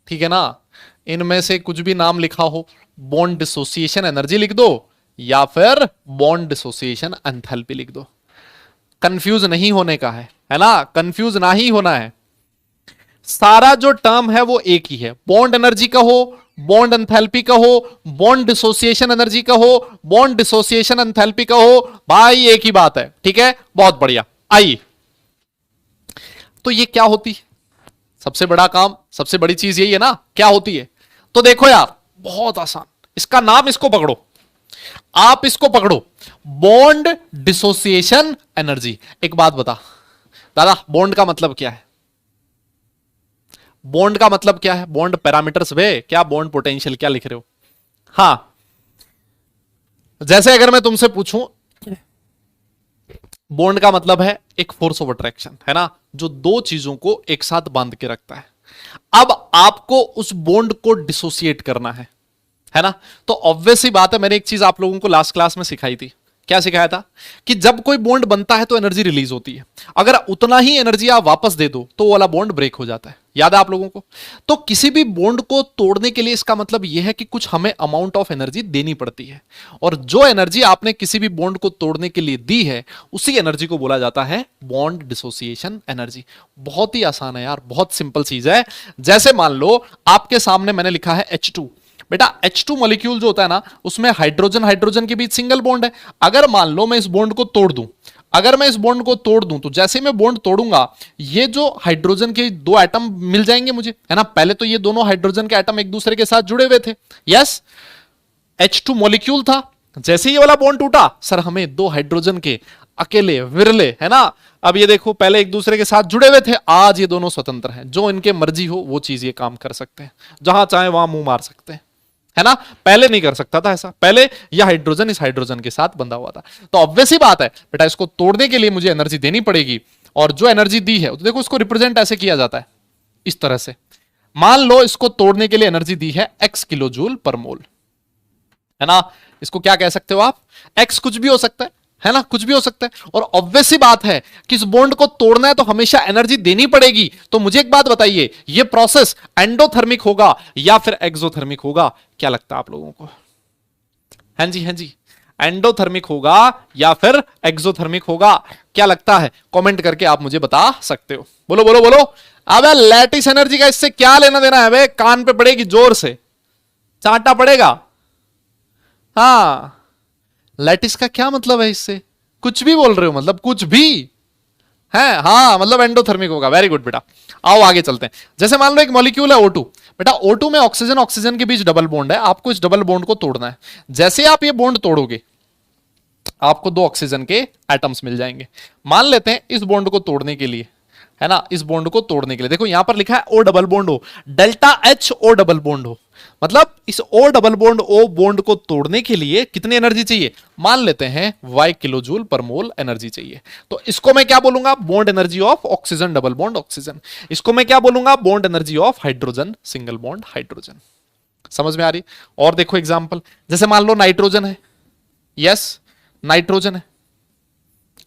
ठीक है ना। इनमें से कुछ भी नाम लिखा हो, बॉन्ड डिसोसिएशन एनर्जी लिख दो या फिर बॉन्ड डिसोसिएशन एंथैल्पी लिख दो, कंफ्यूज नहीं होने का है ना, कंफ्यूज ना ही होना है। सारा जो टर्म है वो एक ही है, बॉन्ड एनर्जी का हो, बॉन्ड एंथैल्पी का हो, बॉन्ड डिसोसिएशन एनर्जी का हो, बॉन्ड डिसोसिएशन एंथैल्पी का हो, भाई एक ही बात है, ठीक है, बहुत बढ़िया। आइए तो ये क्या होती है, सबसे बड़ा काम, सबसे बड़ी चीज यही है ना, क्या होती है। तो देखो यार बहुत आसान, इसका नाम, इसको पकड़ो, आप इसको पकड़ो, बॉन्ड डिसोसिएशन एनर्जी। एक बात बता दादा, बॉन्ड का मतलब क्या है, बॉन्ड का मतलब क्या है, बॉन्ड पैरामीटर्स वे क्या, बॉन्ड पोटेंशियल क्या लिख रहे हो। हां जैसे अगर मैं तुमसे पूछूं, बॉन्ड का मतलब है एक फोर्स ऑफ अट्रैक्शन, है ना, जो दो चीजों को एक साथ बांध के रखता है। अब आपको उस बॉन्ड को डिसोसिएट करना है ना, तो ऑब्वियस ही बात है, मैंने एक चीज आप लोगों को लास्ट क्लास में सिखाई थी, क्या सिखाया था कि जब कोई बॉन्ड बनता है तो एनर्जी रिलीज होती है, अगर उतना ही एनर्जी आप वापस दे दो तो वो वाला बॉन्ड ब्रेक हो जाता है। याद है आप लोगों को? तो किसी भी बॉन्ड को तोड़ने के लिए इसका मतलब यह है कि कुछ हमें अमाउंट ऑफ एनर्जी देनी पड़ती है, और जो एनर्जी आपने किसी भी बॉन्ड को तोड़ने के लिए दी है उसी एनर्जी को बोला जाता है बॉन्ड डिसोसिएशन एनर्जी। बहुत ही आसान है यार, बहुत सिंपल चीज है। जैसे मान लो आपके सामने मैंने लिखा है H2। बेटा H2 मॉलिक्यूल जो होता है ना, उसमें हाइड्रोजन हाइड्रोजन के बीच सिंगल बॉन्ड है। अगर मान लो मैं इस बॉन्ड को तोड़ दूं, अगर मैं इस बॉन्ड को तोड़ दूं तो जैसे मैं बॉन्ड तोड़ूंगा ये जो हाइड्रोजन के दो एटम मिल जाएंगे मुझे, है ना। पहले तो ये दोनों हाइड्रोजन के एटम एक दूसरे के साथ जुड़े हुए थे, यस, H2 मॉलिक्यूल था। जैसे ही ये वाला बॉन्ड टूटा, सर हमें दो हाइड्रोजन के अकेले विरले, है ना। अब ये देखो पहले एक दूसरे के साथ जुड़े हुए थे, आज ये दोनों स्वतंत्र हैं, जो इनके मर्जी हो वो चीज ये काम कर सकते हैं, जहां चाहे वहां मुंह मार सकते हैं, है ना। पहले नहीं कर सकता था ऐसा, पहले यह हाइड्रोजन इस हाइड्रोजन के साथ बंधा हुआ था। तो ऑब्वियस ही बात है बेटा, इसको तोड़ने के लिए मुझे एनर्जी देनी पड़ेगी, और जो एनर्जी दी है तो देखो इसको रिप्रेजेंट ऐसे किया जाता है, इस तरह से। मान लो इसको तोड़ने के लिए एनर्जी दी है x किलो जूल पर मोल, है ना। इसको क्या कह सकते हो आप? x कुछ भी हो सकता है ना, कुछ भी हो सकता है। और ऑब्वियस सी बात है कि इस बॉन्ड को तोड़ना है तो हमेशा एनर्जी देनी पड़ेगी। तो मुझे एक बात बताइए, यह प्रोसेस एंडोथर्मिक होगा या फिर एक्सोथर्मिक होगा? क्या लगता है आप लोगों को? हाँ जी, हाँ जी, एंडोथर्मिक होगा या फिर एक्सोथर्मिक होगा? क्या लगता है? कमेंट करके आप मुझे बता सकते हो। बोलो बोलो बोलो। अबे लैटिस एनर्जी का इससे क्या लेना देना है? बे कान पे पड़ेगी, जोर से चांटा पड़ेगा। हाँ, लैटिस का क्या मतलब है इससे? कुछ भी बोल रहे हो, मतलब कुछ भी है। हाँ, मतलब एंडोथर्मिक होगा। वेरी गुड बेटा। आओ आगे चलते हैं। जैसे मान लो एक मॉलिक्यूल है O2। बेटा O2 में ऑक्सीजन ऑक्सीजन के बीच डबल बॉन्ड है, आपको इस डबल बॉन्ड को तोड़ना है। जैसे आप ये बॉन्ड तोड़ोगे आपको दो ऑक्सीजन के एटम्स मिल जाएंगे। मान लेते हैं इस बॉन्ड को तोड़ने के लिए, है ना, इस बॉन्ड को तोड़ने के लिए देखो यहां पर लिखा है O डबल बॉन्ड हो, delta H O double bond हो, मतलब इस O double bond O bond को तोड़ने के लिए कितनी एनर्जी चाहिए? मान लेते हैं y किलो जूल पर मोल एनर्जी चाहिए। तो इसको मैं क्या बोलूंगा? Bond energy of oxygen double bond oxygen. इसको मैं क्या बोलूंगा? Bond energy of hydrogen single bond hydrogen. समझ में आ रही? और देखो एग्जांपल, जैसे मान लो नाइट्रोजन है, यस नाइट्रोजन है,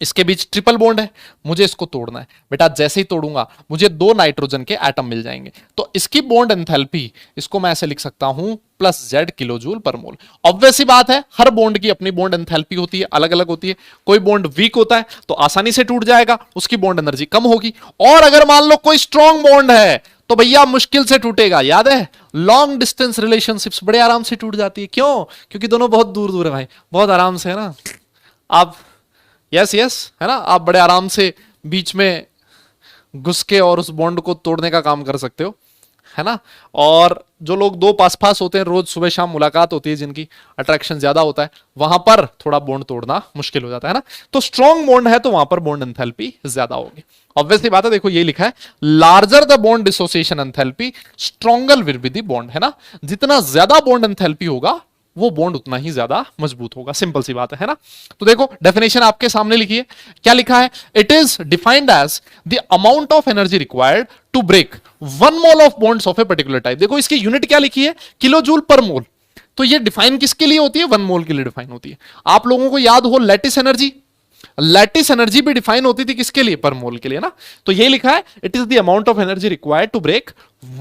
इसके बीच ट्रिपल बॉन्ड है, मुझे इसको तोड़ना है। बेटा जैसे ही तोड़ूंगा मुझे दो नाइट्रोजन के एटम मिल जाएंगे। तो इसकी बॉन्ड एंथैल्पी, इसको मैं ऐसे लिख सकता हूं +Z किलो जूल पर मोल। ऑब्वियस सी बात है, हर बॉन्ड की अपनी बॉन्ड एंथैल्पी होती है, अलग अलग होती है। कोई बॉन्ड वीक होता है तो आसानी से टूट जाएगा, उसकी बॉन्ड एनर्जी कम होगी। और अगर मान लो कोई स्ट्रॉन्ग बॉन्ड है तो भैया मुश्किल से टूटेगा। याद है, लॉन्ग डिस्टेंस रिलेशनशिप्स बड़े आराम से टूट जाती है। क्यों? क्योंकि दोनों बहुत दूर दूर है भाई, बहुत आराम से, है ना। आप यस यस, है ना, आप बड़े आराम से बीच में घुस के और उस बॉन्ड को तोड़ने का काम कर सकते हो, है ना। और जो लोग दो पास पास होते हैं, रोज सुबह शाम मुलाकात होती है, जिनकी अट्रैक्शन ज्यादा होता है, वहां पर थोड़ा बॉन्ड तोड़ना मुश्किल हो जाता है ना। तो स्ट्रॉन्ग बॉन्ड है तो वहां पर बॉन्ड एंथैल्पी ज्यादा होगी। ऑब्वियसली बात है, देखो ये लिखा है larger the bond dissociation enthalpy stronger will be the bond, है ना। जितना ज्यादा बॉन्ड एंथैल्पी होगा वो बॉन्ड उतना ही ज्यादा मजबूत होगा। सिंपल सी बात है ना। तो देखो डेफिनेशन आपके सामने लिखी है, क्या लिखा है? It is defined as the amount of energy required to break 1 mole of bonds of a particular type. देखो इसकी यूनिट क्या लिखी है? किलो जूल पर मोल। तो ये डिफाइन किसके लिए होती है? 1 मोल के लिए डिफाइन होती है। आप लोगों को याद हो लैटिस एनर्जी, लैटिस एनर्जी भी डिफाइन होती थी किसके लिए? पर मोल के लिए ना। तो ये लिखा है it is the amount of energy required to break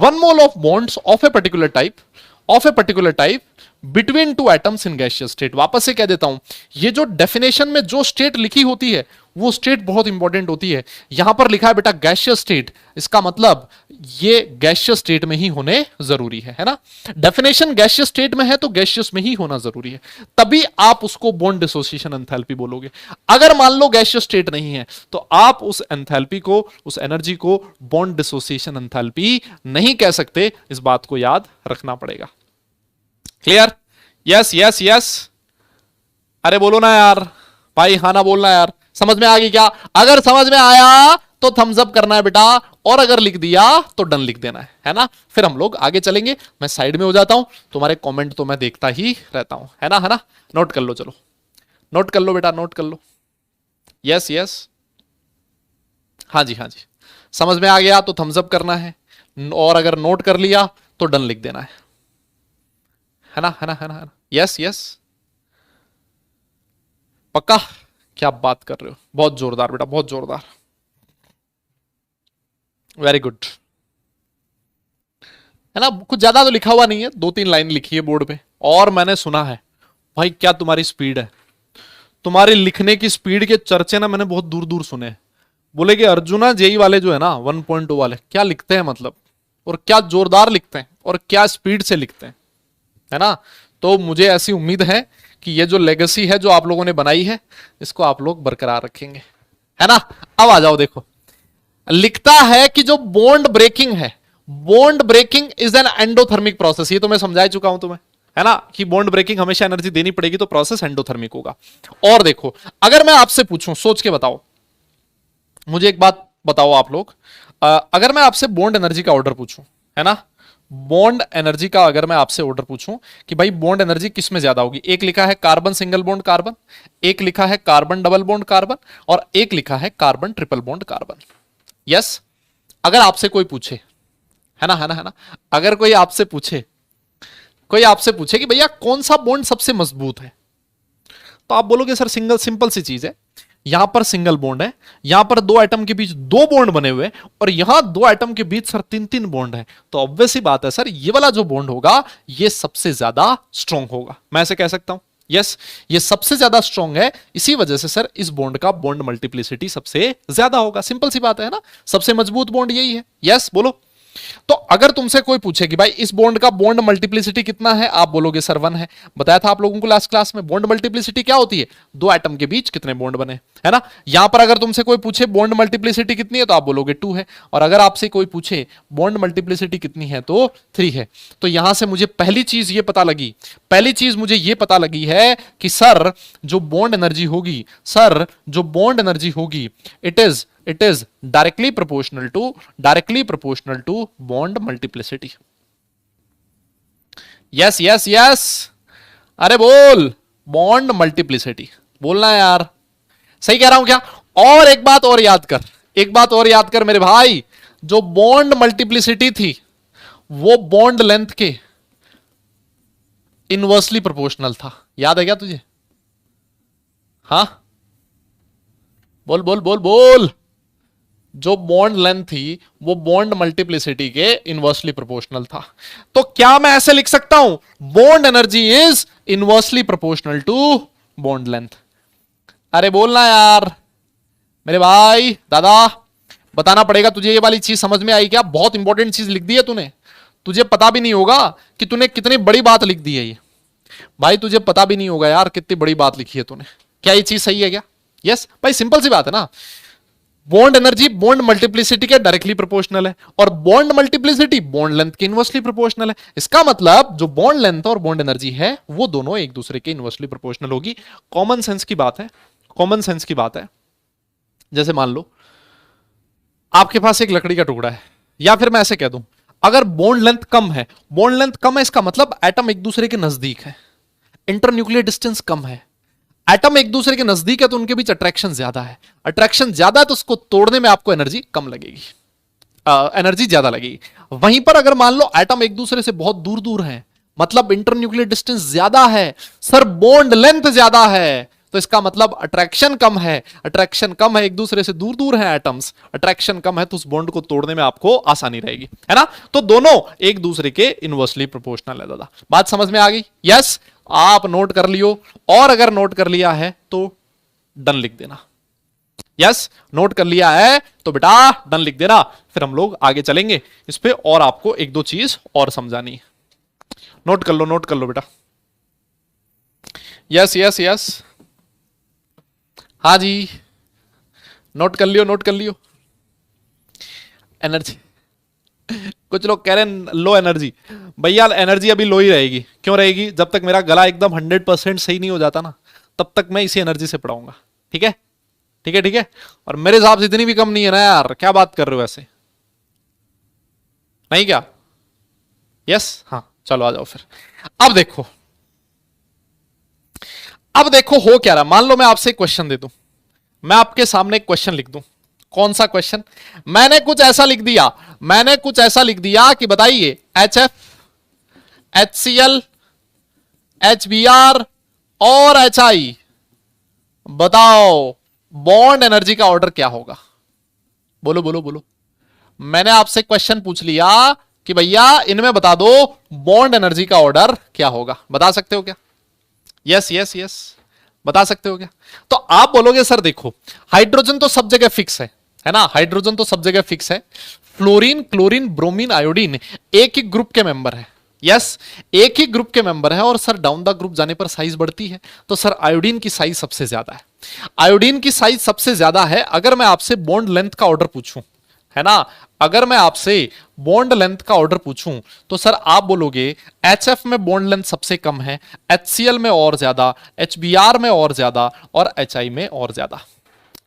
1 mole of bonds of a particular type between two atoms in gaseous state. वापस से कह देता हूं, ये जो डेफिनेशन में जो स्टेट लिखी होती है वो स्टेट बहुत इंपॉर्टेंट होती है। यहां पर लिखा है बेटा गैसियस स्टेट, इसका मतलब ये गैसियस स्टेट में ही होने जरूरी है ना। डेफिनेशन गैसियस स्टेट में है तो गैसियस में ही होना जरूरी है, तभी आप उसको बॉन्ड डिसोसिएशन एंथैल्पी बोलोगे। अगर मान लो गैसियस स्टेट नहीं है तो आप उस एंथैल्पी को, उस एनर्जी को बॉन्ड डिसोसिएशन एंथैल्पी नहीं कह सकते। इस बात को याद रखना पड़ेगा। क्लियर? यस यस यस, अरे बोलो ना यार भाई, हाँ ना बोलना यार। समझ में आ गई क्या? अगर समझ में आया तो थम्स अप करना है बेटा, और अगर लिख दिया तो डन लिख देना है ना। फिर हम लोग आगे चलेंगे। मैं साइड में हो जाता हूं, तुम्हारे कमेंट तो मैं देखता ही रहता हूं, है ना। नोट कर लो, चलो नोट कर लो बेटा, नोट कर लो। यस यस, हाँ जी हाँ जी, समझ में आ गया तो थम्स अप करना है, और अगर नोट कर लिया तो डन लिख देना है ना। यस यस पक्का? क्या बात कर रहे हो, बहुत जोरदार बेटा, बहुत जोरदार, वेरी गुड। है ना, कुछ ज्यादा तो लिखा हुआ नहीं है, 2-3 लाइन लिखी है बोर्ड पे। और मैंने सुना है भाई, क्या तुम्हारी स्पीड है, तुम्हारी लिखने की स्पीड के चर्चे ना मैंने बहुत दूर दूर सुने हैं। बोले कि अर्जुना जेई वाले जो है ना 1.2 वाले, क्या लिखते हैं मतलब, और क्या जोरदार लिखते हैं, और क्या स्पीड से लिखते हैं, है ना। तो मुझे ऐसी उम्मीद है कि ये जो लेगेसी है जो आप लोगों ने बनाई है, इसको आप लोग बरकरार रखेंगे, है ना। अब आ जाओ, देखो लिखता है कि जो बॉन्ड ब्रेकिंग है, bond breaking is an endothermic process. ये तो मैं समझा चुका हूं तुम्हें, है ना, कि बॉन्ड ब्रेकिंग हमेशा एनर्जी देनी पड़ेगी, तो प्रोसेस एंडोथर्मिक होगा। और देखो, अगर मैं आपसे पूछूं, सोच के बताओ, मुझे एक बात बताओ आप लोग, अगर मैं आपसे बॉन्ड एनर्जी का ऑर्डर पूछूं, है ना, बॉन्ड एनर्जी का अगर मैं आपसे ऑर्डर पूछूं कि भाई बॉन्ड एनर्जी किस में ज्यादा होगी, एक लिखा है कार्बन सिंगल बॉन्ड कार्बन, एक लिखा है कार्बन डबल बॉन्ड कार्बन, और एक लिखा है carbon triple bond carbon. Yes, अगर आपसे कोई पूछे, है ना, है ना, है ना, अगर कोई आपसे पूछे, कोई आपसे पूछे कि भैया कौन सा बॉन्ड सबसे मजबूत है, तो आप बोलोगे सर सिंगल, सिंपल सी चीज है, यहां पर सिंगल बॉन्ड है, यहां पर 2 एटम के बीच 2 बॉन्ड बने हुए, और यहां 2 एटम के बीच सर 3-3 बॉन्ड है, तो ऑब्वियस सी बात है सर, ये वाला जो बॉन्ड होगा ये सबसे ज्यादा स्ट्रॉन्ग होगा। मैं ऐसे कह सकता हूं, यस, ये सबसे ज्यादा स्ट्रॉन्ग है, इसी वजह से सर इस बॉन्ड का बॉन्ड मल्टीप्लिसिटी सबसे ज्यादा होगा। सिंपल सी बात है ना, सबसे मजबूत बॉन्ड यही है। यस बोलो। तो अगर तुमसे कोई पूछे कि भाई इस बॉन्ड का बॉन्ड मल्टीप्लिसिटी कितना है, आप बोलोगे सर 1 है। बताया था आप लोगों को लास्ट क्लास में, बॉन्ड मल्टीप्लिसिटी क्या होती है, 2 एटम के बीच कितने बॉन्ड बने, है ना। यहां पर अगर तुमसे कोई पूछे बॉन्ड मल्टीप्लिसिटी कितनी है, तो आप बोलोगे 2 है, और अगर आपसे कोई पूछे बॉन्ड मल्टीप्लिसिटी कितनी है, तो 3 है। तो यहां से मुझे पहली चीज ये पता लगी, पहली चीज मुझे ये पता लगी है कि सर जो बॉन्ड एनर्जी होगी, सर जो बॉन्ड एनर्जी होगी, it is directly proportional to bond multiplicity। yes yes yes, अरे बोल, बॉन्ड मल्टीप्लिसिटी बोलना है यार, सही कह रहा हूं क्या। और एक बात और याद कर, एक बात और याद कर मेरे भाई, जो बॉन्ड मल्टीप्लिसिटी थी वो बॉन्ड लेंथ के इनवर्सली प्रोपोर्शनल था, याद है क्या तुझे। हाँ बोल बोल बोल बोल, जो बॉन्ड लेंथ थी वो बॉन्ड मल्टीप्लिसिटी के इनवर्सली प्रोपोर्शनल था। तो क्या मैं ऐसे लिख सकता हूं, bond energy is inversely proportional to bond length. अरे बोलना यार मेरे भाई, दादा बताना पड़ेगा तुझे, ये वाली चीज समझ में आई क्या, बहुत इंपॉर्टेंट चीज लिख दी है तूने, तुझे पता भी नहीं होगा कि तूने कितनी बड़ी बात लिख दी है ये, भाई तुझे पता भी नहीं होगा यार कितनी बड़ी बात लिखी है तूने। क्या ये चीज सही है क्या। यस भाई, सिंपल सी बात है ना, बॉन्ड एनर्जी बॉन्ड मल्टीप्लिसिटी के डायरेक्टली प्रोपोर्शनल है, और बॉन्ड मल्टीप्लिसिटी बॉन्ड लेंथ के इनवर्सली प्रोपोर्शनल है। इसका मतलब जो बॉन्ड लेंथ और बॉन्ड एनर्जी है वो दोनों एक दूसरे के इनवर्सली प्रोपोर्शनल होगी। कॉमन सेंस की बात है, कॉमन सेंस की बात है। जैसे मान लो आपके पास एक लकड़ी का टुकड़ा है, या फिर मैं ऐसे कह दूं, अगर बॉन्ड लेंथ कम है, बॉन्ड लेंथ कम है इसका मतलब एटम एक दूसरे के नजदीक है, इंटरन्यूक्लियर डिस्टेंस कम है, एटम एक दूसरे के नजदीक है, तो उनके बीच अट्रैक्शन ज्यादा है, अट्रैक्शन ज्यादा है तो उसको तोड़ने में आपको एनर्जी कम लगेगी, एनर्जी ज्यादा लगेगी। वहीं पर अगर मान लो एटम एक दूसरे से बहुत दूर दूर है, मतलब इंटरन्यूक्लियर डिस्टेंस ज्यादा है, सर बॉन्ड लेंथ ज्यादा है, तो इसका मतलब अट्रैक्शन कम है, अट्रैक्शन कम है, एक दूसरे से दूर दूर है एटम्स, अट्रैक्शन कम है, तो उस बॉन्ड को तोड़ने में आपको आसानी रहेगी, है ना। तो दोनों एक दूसरे के इनवर्सली प्रोपोर्शनल है दादा, बात समझ में आ गई। यस, आप नोट कर लियो, और अगर नोट कर लिया है तो डन लिख देना। यस, नोट कर लिया है तो बेटा डन लिख देना, फिर हम लोग आगे चलेंगे इस पे, और आपको 1-2 चीज और समझानी है। नोट कर लो, नोट कर लो बेटा। यस यस यस, हाँ जी, नोट कर लियो, नोट कर लियो। एनर्जी, कुछ लोग कह रहे हैं लो एनर्जी, भैया एनर्जी अभी लो ही रहेगी। क्यों रहेगी, जब तक मेरा गला एकदम 100% सही नहीं हो जाता ना, तब तक मैं इसी एनर्जी से पढ़ाऊंगा। ठीक है, ठीक है, ठीक है। और मेरे हिसाब से इतनी भी कम नहीं है ना यार, क्या बात कर रहे हो ऐसे, नहीं क्या। यस, हाँ चलो आ जाओ फिर। अब देखो, अब देखो हो क्या रहा, मान लो मैं आपसे एक क्वेश्चन दे दूं, मैं आपके सामने एक क्वेश्चन लिख दूं। कौन सा क्वेश्चन, मैंने कुछ ऐसा लिख दिया, मैंने कुछ ऐसा लिख दिया कि बताइए HF, HCl, HBr और HI बताओ बॉन्ड एनर्जी का ऑर्डर क्या होगा? बोलो बोलो बोलो। मैंने आपसे क्वेश्चन पूछ लिया कि भैया इनमें बता दो बॉन्ड एनर्जी का ऑर्डर क्या होगा, बता सकते हो क्या? यस यस यस, बता सकते हो क्या? तो आप बोलोगे सर देखो हाइड्रोजन तो सब जगह फिक्स है ना, हाइड्रोजन तो सब जगह फिक्स है। फ्लोरीन, क्लोरीन, ब्रोमीन, आयोडीन एक ही ग्रुप के मेंबर है। यस, एक ही ग्रुप के मेंबर है और सर डाउन द ग्रुप जाने पर साइज बढ़ती है। तो सर आयोडीन की साइज सबसे ज्यादा है, आयोडीन की साइज सबसे ज्यादा है। अगर मैं आपसे बॉन्ड लेंथ का ऑर्डर पूछूं, है ना, अगर मैं आपसे बॉन्ड लेंथ का ऑर्डर पूछूं तो सर आप बोलोगे HF में बॉन्ड लेंथ सबसे कम है, HCl में और ज्यादा, HBr में और ज्यादा और HI में और ज्यादा।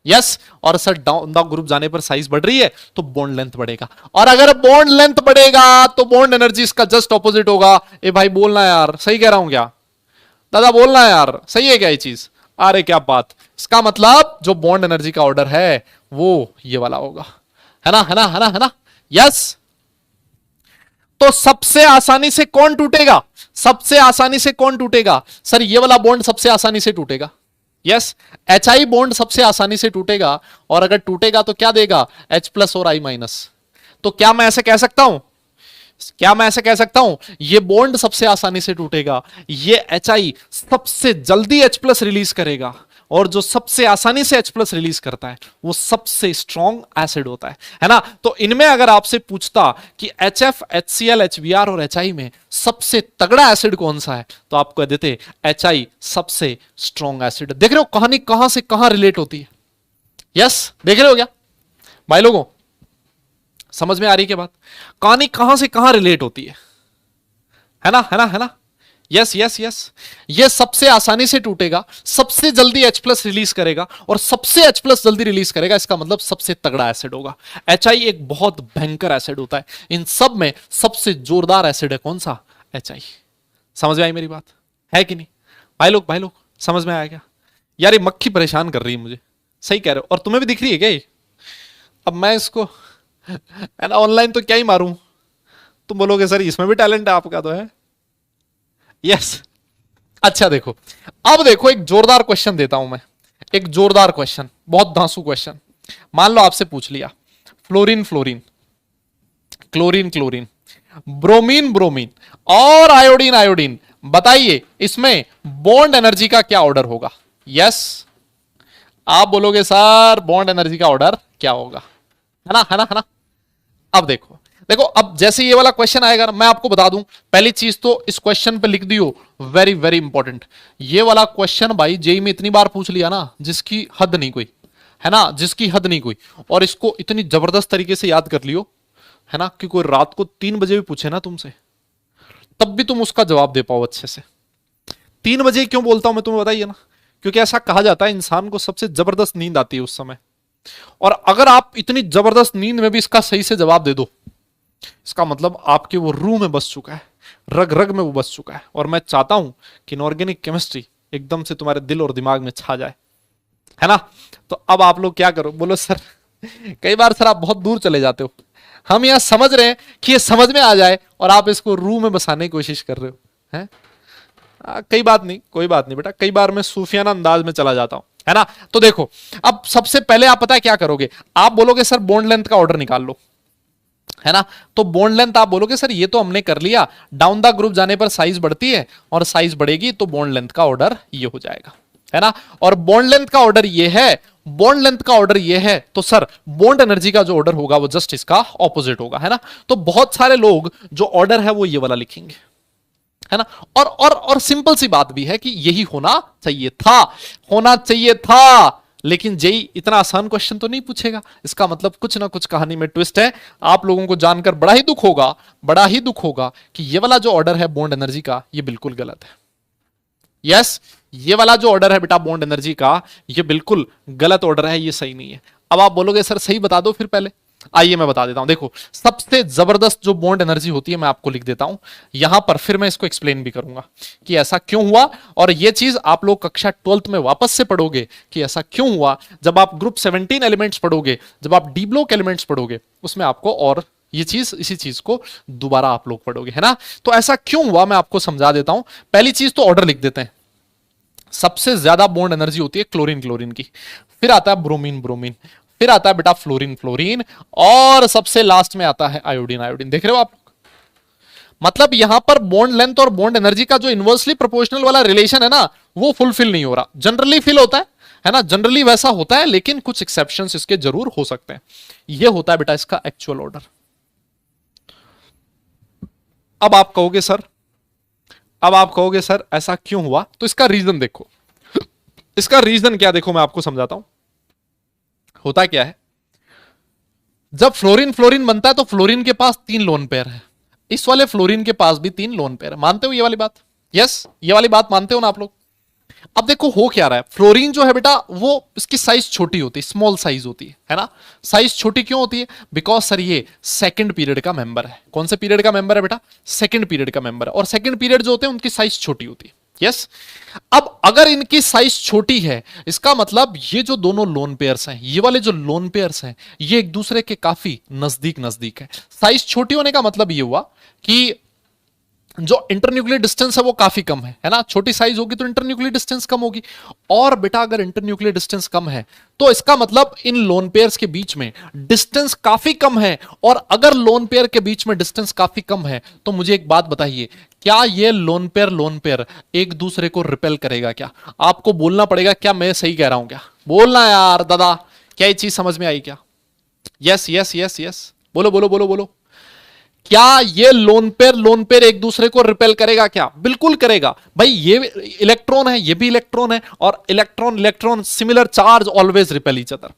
यस, और सर डाउन द ग्रुप जाने पर साइज बढ़ रही है तो बॉन्ड लेंथ बढ़ेगा, और अगर बॉन्ड लेंथ बढ़ेगा तो बॉन्ड एनर्जी इसका जस्ट ऑपोजिट होगा। ए भाई बोलना यार, सही कह रहा हूं क्या दादा? बोलना यार, सही है क्या ये चीज? अरे क्या बात, इसका मतलब जो बॉन्ड एनर्जी का ऑर्डर है वो ये वाला होगा, है ना, है ना, है ना, है ना। यस, तो सबसे आसानी से कौन टूटेगा? सबसे आसानी से कौन टूटेगा? सर ये वाला बॉन्ड सबसे आसानी से टूटेगा। यस, HI बॉन्ड सबसे आसानी से टूटेगा, और अगर टूटेगा तो क्या देगा? H+ और I-। तो क्या मैं ऐसे कह सकता हूं, क्या मैं ऐसे कह सकता हूं ये बॉन्ड सबसे आसानी से टूटेगा, ये HI सबसे जल्दी H+ रिलीज करेगा, और जो सबसे आसानी से H+ रिलीज करता है वो सबसे स्ट्रॉन्ग एसिड होता है ना। तो इनमें अगर आपसे पूछता कि HF, HCl, HBr और HI में सबसे तगड़ा एसिड कौन सा है, तो आप कह देते HI सबसे स्ट्रॉन्ग एसिड। देख रहे हो कहानी कहां से कहां रिलेट होती है? यस, देख रहे हो क्या भाई लोगों? समझ में आ रही है क्या बात? कहानी कहां से कहां रिलेट होती है ना, है ना, है ना। यस यस यस, ये सबसे आसानी से टूटेगा, सबसे जल्दी H+ रिलीज करेगा, और सबसे H+ जल्दी रिलीज करेगा, इसका मतलब सबसे तगड़ा एसिड होगा। HI एक बहुत भयंकर एसिड होता है, इन सब में सबसे जोरदार एसिड है कौन सा? HI। समझ में आई मेरी बात, है कि नहीं भाई लोग? भाई लोग समझ में आया क्या? यार ये मक्खी परेशान कर रही है मुझे, सही कह रहे हो, और तुम्हें भी दिख रही है क्या ये? अब मैं इसको है ना ऑनलाइन तो क्या ही मारूं, तुम बोलोगे सर इसमें भी टैलेंट है आपका, तो है। यस, अच्छा देखो, अब देखो एक जोरदार क्वेश्चन देता हूं मैं, एक जोरदार क्वेश्चन, बहुत धांसू क्वेश्चन। मान लो आपसे पूछ लिया fluorine fluorine, chlorine chlorine, bromine bromine और आयोडीन आयोडीन, बताइए इसमें बॉन्ड एनर्जी का क्या ऑर्डर होगा? यस, आप बोलोगे सर बॉन्ड एनर्जी का ऑर्डर क्या होगा, है ना, है ना, है ना। अब देखो देखो, अब जैसे ये वाला क्वेश्चन आएगा ना, मैं आपको बता दूं पहली चीज तो इस क्वेश्चन पे लिख दियो, वेरी वेरी इंपॉर्टेंट। ये वाला क्वेश्चन भाई जेई में इतनी बार पूछ लिया ना, जिसकी हद नहीं कोई, है ना, जिसकी हद नहीं कोई, और इसको इतनी जबरदस्त तरीके से याद कर लियो, है ना, कि कोई रात को 3 बजे भी पूछे ना तुमसे, तब भी तुम उसका जवाब दे पाओ अच्छे से। 3 बजे क्यों बोलता हूं मैं तुम्हें बताइए ना, क्योंकि ऐसा कहा जाता है इंसान को सबसे जबरदस्त नींद आती है उस समय, और अगर आप इतनी जबरदस्त नींद में भी इसका सही से जवाब दे दो, इसका मतलब आपके वो रूह में बस चुका है, रग रग में वो बस चुका है, और मैं चाहता हूं कि इनऑर्गेनिक केमिस्ट्री एकदम से तुम्हारे दिल और दिमाग में छा जाए, है ना। तो अब आप लोग क्या करो, बोलो सर कई बार सर आप बहुत दूर चले जाते हो, हम यहां समझ रहे हैं कि ये समझ में आ जाए, और आप इसको रूह में बसाने की कोशिश कर रहे हो, हैं? कई बात नहीं, कोई बात नहीं बेटा, कई बार मैं सूफियाना अंदाज में चला जाता हूं, है ना। तो देखो, अब सबसे पहले आप पता है क्या करोगे, आप बोलोगे सर बॉन्ड लेंथ का ऑर्डर निकाल लो, है ना। तो बॉन्ड लेंथ आप बोलोगे सर ये तो हमने कर लिया, डाउन द ग्रुप जाने पर साइज बढ़ती है, और साइज बढ़ेगी तो बॉन्ड लेंथ का ऑर्डर ये हो जाएगा, है ना। और बॉन्ड लेंथ का ऑर्डर ये है, बॉन्ड लेंथ का ऑर्डर ये है, तो सर बॉन्ड एनर्जी का जो ऑर्डर होगा वो जस्ट इसका ऑपोजिट होगा, है ना। तो बहुत सारे लोग जो ऑर्डर है वो ये वाला लिखेंगे, है ना। और सिंपल सी बात भी है कि यही होना चाहिए था, होना चाहिए था, लेकिन जेई इतना आसान क्वेश्चन तो नहीं पूछेगा, इसका मतलब कुछ ना कुछ कहानी में ट्विस्ट है। आप लोगों को जानकर बड़ा ही दुख होगा, बड़ा ही दुख होगा कि ये वाला जो ऑर्डर है बॉन्ड एनर्जी का ये बिल्कुल गलत है। यस, ये वाला जो ऑर्डर है बेटा बॉन्ड एनर्जी का ये बिल्कुल गलत ऑर्डर है, ये सही नहीं है। अब आप बोलोगे सर सही बता दो फिर पहले, आइए मैं बता देता हूं। देखो सबसे जबरदस्त जो बॉन्ड एनर्जी होती है मैं आपको लिख देता हूं यहां पर, फिर मैं इसको एक्सप्लेन भी करूंगा कि ऐसा क्यों हुआ, और ये चीज आप लोग कक्षा 12th में वापस से पढ़ोगे कि ऐसा क्यों हुआ। जब आप ग्रुप 17 एलिमेंट्स पढ़ोगे, जब आप डी ब्लॉक एलिमेंट्स पढ़ोगे, उसमें आपको और ये चीज, इसी चीज को दोबारा आप लोग पढ़ोगे, है ना। तो ऐसा क्यों हुआ मैं आपको समझा देता हूं। पहली चीज तो ऑर्डर लिख देते हैं, सबसे ज्यादा बॉन्ड एनर्जी होती है क्लोरीन क्लोरीन की, फिर आता है ब्रोमीन ब्रोमीन, फिर आता है बेटा फ्लोरीन फ्लोरीन, और सबसे लास्ट में आता है आयोडीन आयोडीन। देख रहे हो आप? मतलब यहां पर बॉन्ड लेंथ और बॉन्ड एनर्जी का जो इनवर्सली प्रोपोर्शनल वाला रिलेशन है ना, वो फुलफिल नहीं हो रहा। जनरली फील होता है ना, जनरली वैसा होता है, लेकिन कुछ एक्सेप्शंस इसके जरूर हो सकते हैं। ये होता है बेटा इसका एक्चुअल ऑर्डर। अब आप कहोगे सर, अब आप कहोगे सर ऐसा क्यों हुआ, तो इसका रीजन देखो। इसका रीजन क्या, देखो मैं आपको समझाता हूं। होता क्या है, जब फ्लोरीन फ्लोरीन बनता है तो फ्लोरीन के पास 3 लोन पेयर है, इस वाले फ्लोरीन के पास भी 3 लोन पेयर है। मानते हो ये वाली बात? यस, ये वाली बात मानते हो ना आप लोग? अब देखो हो क्या रहा है, फ्लोरीन जो है बेटा वो इसकी साइज छोटी होती है, स्मॉल साइज होती है ना। साइज छोटी क्यों होती है? बिकॉज सर ये सेकंड पीरियड का मेंबर है। कौन से पीरियड का मेंबर है बेटा? सेकंड पीरियड का मेंबर है, और सेकंड पीरियड जो होते हैं उनकी साइज छोटी होती है। यस, अब अगर इनकी साइज छोटी है, इसका मतलब ये जो दोनों लोन पेयर्स हैं, ये वाले जो लोन पेयर्स हैं, ये एक दूसरे के काफी नजदीक नजदीक है। साइज छोटी होने का मतलब ये हुआ कि जो इंटरन्यूक्लियर डिस्टेंस है वो काफी कम है ना। छोटी साइज होगी तो इंटरन्यूक्लियर डिस्टेंस कम होगी, और बेटा अगर इंटरन्यूक्लियर डिस्टेंस कम है तो इसका मतलब इन लोन पेयर्स के बीच में डिस्टेंस काफी कम है। और अगर लोन पेयर के बीच में डिस्टेंस काफी कम है तो मुझे एक बात बताइए, क्या ये लोन पेयर एक दूसरे को रिपेल करेगा? क्या आपको बोलना पड़ेगा, क्या मैं सही कह रहा हूं? क्या बोलना यार दादा, क्या ये चीज समझ में आई क्या? यस यस यस यस, बोलो बोलो बोलो बोलो। क्या ये लोन पेयर एक दूसरे को रिपेल करेगा? क्या बिल्कुल करेगा भाई। ये इलेक्ट्रॉन है, ये भी इलेक्ट्रॉन है, और electron electron similar charge always repel each other.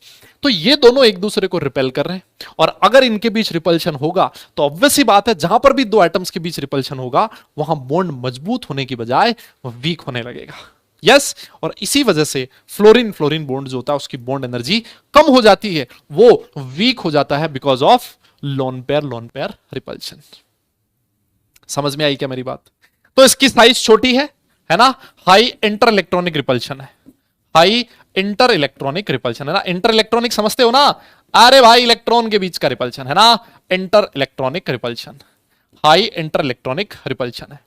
तो ये दोनों एक दूसरे को रिपेल कर रहे हैं, और अगर इनके बीच रिपल्शन होगा तो ऑब्वियस ही बात है, जहां पर भी दो एटम्स के बीच रिपल्शन होगा वहां बॉन्ड मजबूत होने की बजाय वीक होने लगेगा। यस, और इसी वजह से फ्लोरीन फ्लोरीन बॉन्ड जो होता है उसकी बॉन्ड एनर्जी कम हो जाती है, वो वीक हो जाता है because of lone pair repulsion. समझ में आई क्या मेरी बात? तो इसकी साइज छोटी है ना, हाई इंटर इलेक्ट्रॉनिक रिपल्शन है, हाई इंटर इलेक्ट्रॉनिक रिपल्शन है ना। इंटर इलेक्ट्रॉनिक समझते हो ना? अरे भाई इलेक्ट्रॉन के बीच का रिपल्शन है ना, inter electronic repulsion, high inter electronic repulsion है।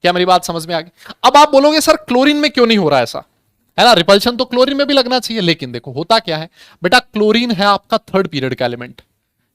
क्या मेरी बात समझ में आ गई? अब आप बोलोगे सर क्लोरीन में क्यों नहीं हो रहा ऐसा, है ना? रिपल्शन तो क्लोरीन में भी लगना चाहिए, लेकिन देखो होता क्या है बेटा, क्लोरीन है आपका थर्ड पीरियड का एलिमेंट।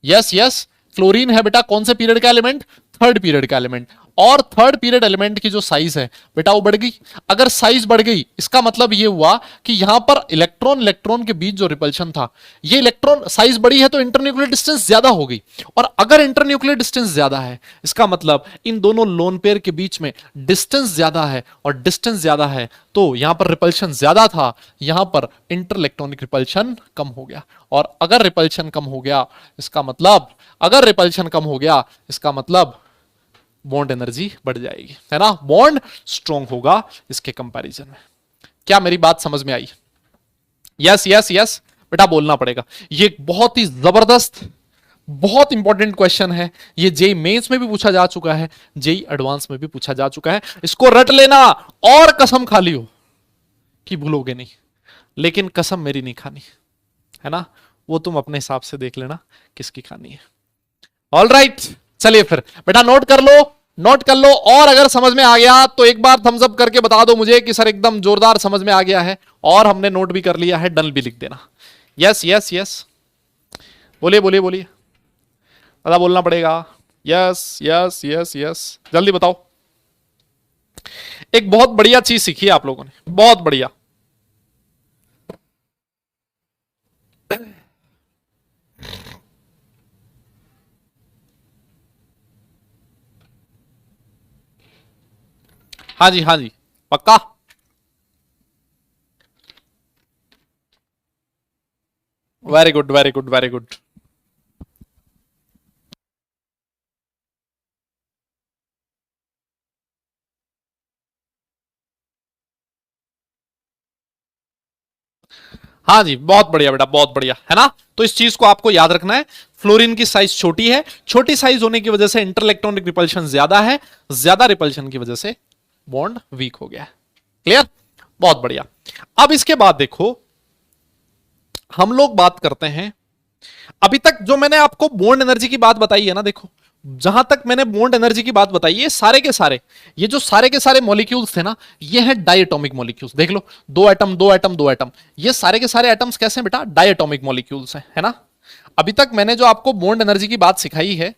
यस यस, फ्लोरीन है बेटा कौन से पीरियड का एलिमेंट? थर्ड पीरियड का एलिमेंट। और थर्ड पीरियड एलिमेंट की जो साइज है बेटा वो बढ़ गई। अगर साइज बढ़ गई इसका मतलब ये हुआ कि यहां पर इलेक्ट्रॉन इलेक्ट्रॉन के बीच जो रिपल्शन था, ये इलेक्ट्रॉन साइज बड़ी है तो इंटरन्यूक्लियर डिस्टेंस ज्यादा हो गई। और अगर इंटरन्यूक्लियर डिस्टेंस ज्यादा है इसका मतलब इन दोनों लोन पेयर के बीच में डिस्टेंस ज्यादा है, और डिस्टेंस ज्यादा है तो यहां पर रिपल्शन ज्यादा था, यहां पर इंटर इलेक्ट्रॉनिक रिपल्शन कम हो गया। और अगर रिपल्शन कम हो गया इसका मतलब, अगर रिपल्शन कम हो गया इसका मतलब बॉन्ड एनर्जी बढ़ जाएगी, है ना, बॉन्ड स्ट्रॉन्ग होगा इसके कंपैरिजन में। क्या मेरी बात समझ में आई? यस यस यस बेटा बोलना पड़ेगा। ये बहुत ही जबरदस्त, बहुत इंपॉर्टेंट क्वेश्चन है। ये जेई मेंस में भी पूछा जा चुका है, जेई एडवांस में भी पूछा जा चुका है। इसको रट लेना, और कसम खा लियो कि भूलोगे नहीं, लेकिन कसम मेरी नहीं खानी, है ना, वो तुम अपने हिसाब से देख लेना किसकी खानी है। ऑल राइट, चलिए फिर बेटा नोट कर लो, नोट कर लो, और अगर समझ में आ गया तो एक बार थम्स अप करके बता दो मुझे कि सर एकदम जोरदार समझ में आ गया है, और हमने नोट भी कर लिया है, डन भी लिख देना। यस यस यस, बोलिए बोलिए बोलिए, पता बोलना पड़ेगा। यस यस यस यस, जल्दी बताओ। एक बहुत बढ़िया चीज सीखी है आप लोगों ने, बहुत बढ़िया। हाँ जी हाँ जी, पक्का। Very good very good very good. हाँ जी, बहुत बढ़िया बेटा, बहुत बढ़िया, है ना। तो इस चीज को आपको याद रखना है, फ्लोरीन की साइज छोटी है, छोटी साइज होने की वजह से इंटरइलेक्ट्रॉनिक रिपल्शन ज्यादा है, ज्यादा रिपल्शन की वजह से बॉन्ड वीक हो गया है। क्लियर? बहुत बढ़िया। अब इसके बाद देखो, हम लोग बात करते हैं, अभी तक जो मैंने आपको बॉन्ड एनर्जी की बात बताई है ना, देखो जहां तक मैंने बॉन्ड एनर्जी की बात बताई, ये सारे के सारे, ये जो सारे के सारे मॉलिक्यूल्स थे ना, ये हैं डायटोमिक मॉलिक्यूल्स। देख लो, दो एटम दो एटम दो एटम, ये सारे के सारे एटम्स कैसे हैं बेटा? डायटोमिक मॉलिक्यूल्स हैं, है ना। अभी तक मैंने जो आपको बॉन्ड एनर्जी की बात सिखाई है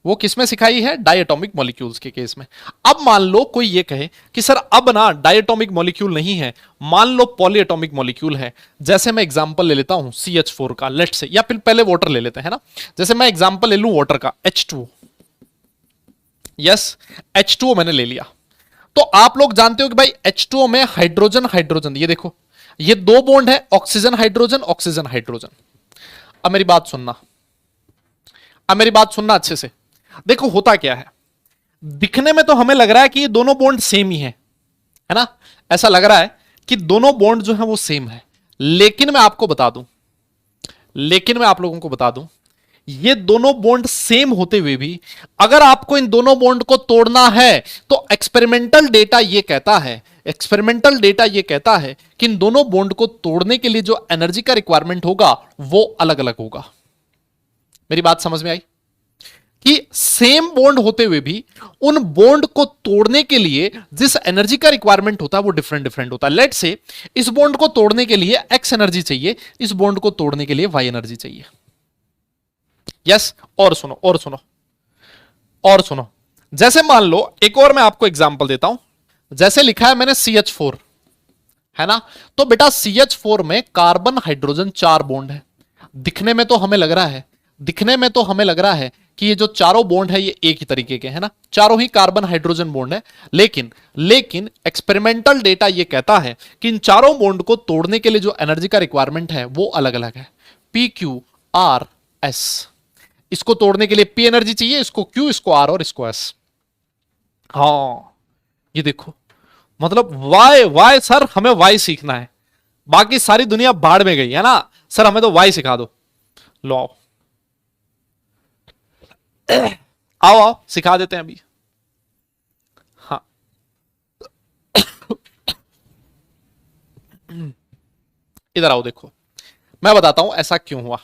वो किसमें सिखाई है? डायटोमिक मॉलिक्यूल्स के केस में। अब मान लो कोई ये कहे कि सर अब ना डायटोमिक मॉलिक्यूल नहीं है, मान लो पॉलीएटॉमिक मॉलिक्यूल है। जैसे मैं एग्जांपल ले लेता हूं CH4 का, लेट से, या फिर पहले वाटर ले लेते हैं ना। जैसे मैं एग्जांपल ले लूं वाटर का, H2O। यस, H2O मैंने ले लिया। तो आप लोग जानते हो कि भाई H2O में हाइड्रोजन हाइड्रोजन, ये देखो, ये दो बॉन्ड है, ऑक्सीजन हाइड्रोजन ऑक्सीजन हाइड्रोजन। अब मेरी बात सुनना, अब मेरी बात सुनना अच्छे से। देखो होता क्या है, दिखने में तो हमें लग रहा है कि ये दोनों बॉन्ड सेम ही है ना, ऐसा लग रहा है कि दोनों बॉन्ड जो है वो सेम है। लेकिन मैं आपको बता दूं, लेकिन मैं आप लोगों को बता दूं, ये दोनों बॉन्ड सेम होते हुए भी अगर आपको इन दोनों बॉन्ड को तोड़ना है तो एक्सपेरिमेंटल डेटा ये कहता है, एक्सपेरिमेंटल डेटा ये कहता है कि इन दोनों बॉन्ड को तोड़ने के लिए जो एनर्जी का रिक्वायरमेंट होगा वो अलग अलग होगा। मेरी बात समझ में आई? कि सेम बॉन्ड होते हुए भी उन बॉन्ड को तोड़ने के लिए जिस एनर्जी का रिक्वायरमेंट होता है वो डिफरेंट डिफरेंट होता है। लेट से इस बॉन्ड को तोड़ने के लिए एक्स एनर्जी चाहिए, इस बॉन्ड को तोड़ने के लिए वाई एनर्जी चाहिए। यस, और सुनो और सुनो और सुनो, जैसे मान लो एक और मैं आपको एग्जांपल देता हूं। जैसे लिखा है मैंने CH4, है ना, तो बेटा CH4 में कार्बन हाइड्रोजन 4 बॉन्ड है। दिखने में तो हमें लग रहा है, दिखने में तो हमें लग रहा है कि ये जो चारों बॉन्ड है ये एक ही तरीके के, है ना, चारों ही कार्बन हाइड्रोजन बॉन्ड है। लेकिन एक्सपेरिमेंटल डेटा ये कहता है कि इन चारों बॉन्ड को तोड़ने के लिए जो एनर्जी का रिक्वायरमेंट है वो अलग अलग है, PQRS। इसको तोड़ने के लिए P एनर्जी चाहिए, इसको Q, इसको R और इसको S। हाँ, ये देखो, मतलब वाई वाई सर, हमें वाई सीखना है, बाकी सारी दुनिया बाढ़ में गई है ना, सर हमें तो वाई सिखा दो। लो आओ आओ आओ, सिखा देते हैं अभी। हाँ इधर आओ, देखो मैं बताता हूं ऐसा क्यों हुआ।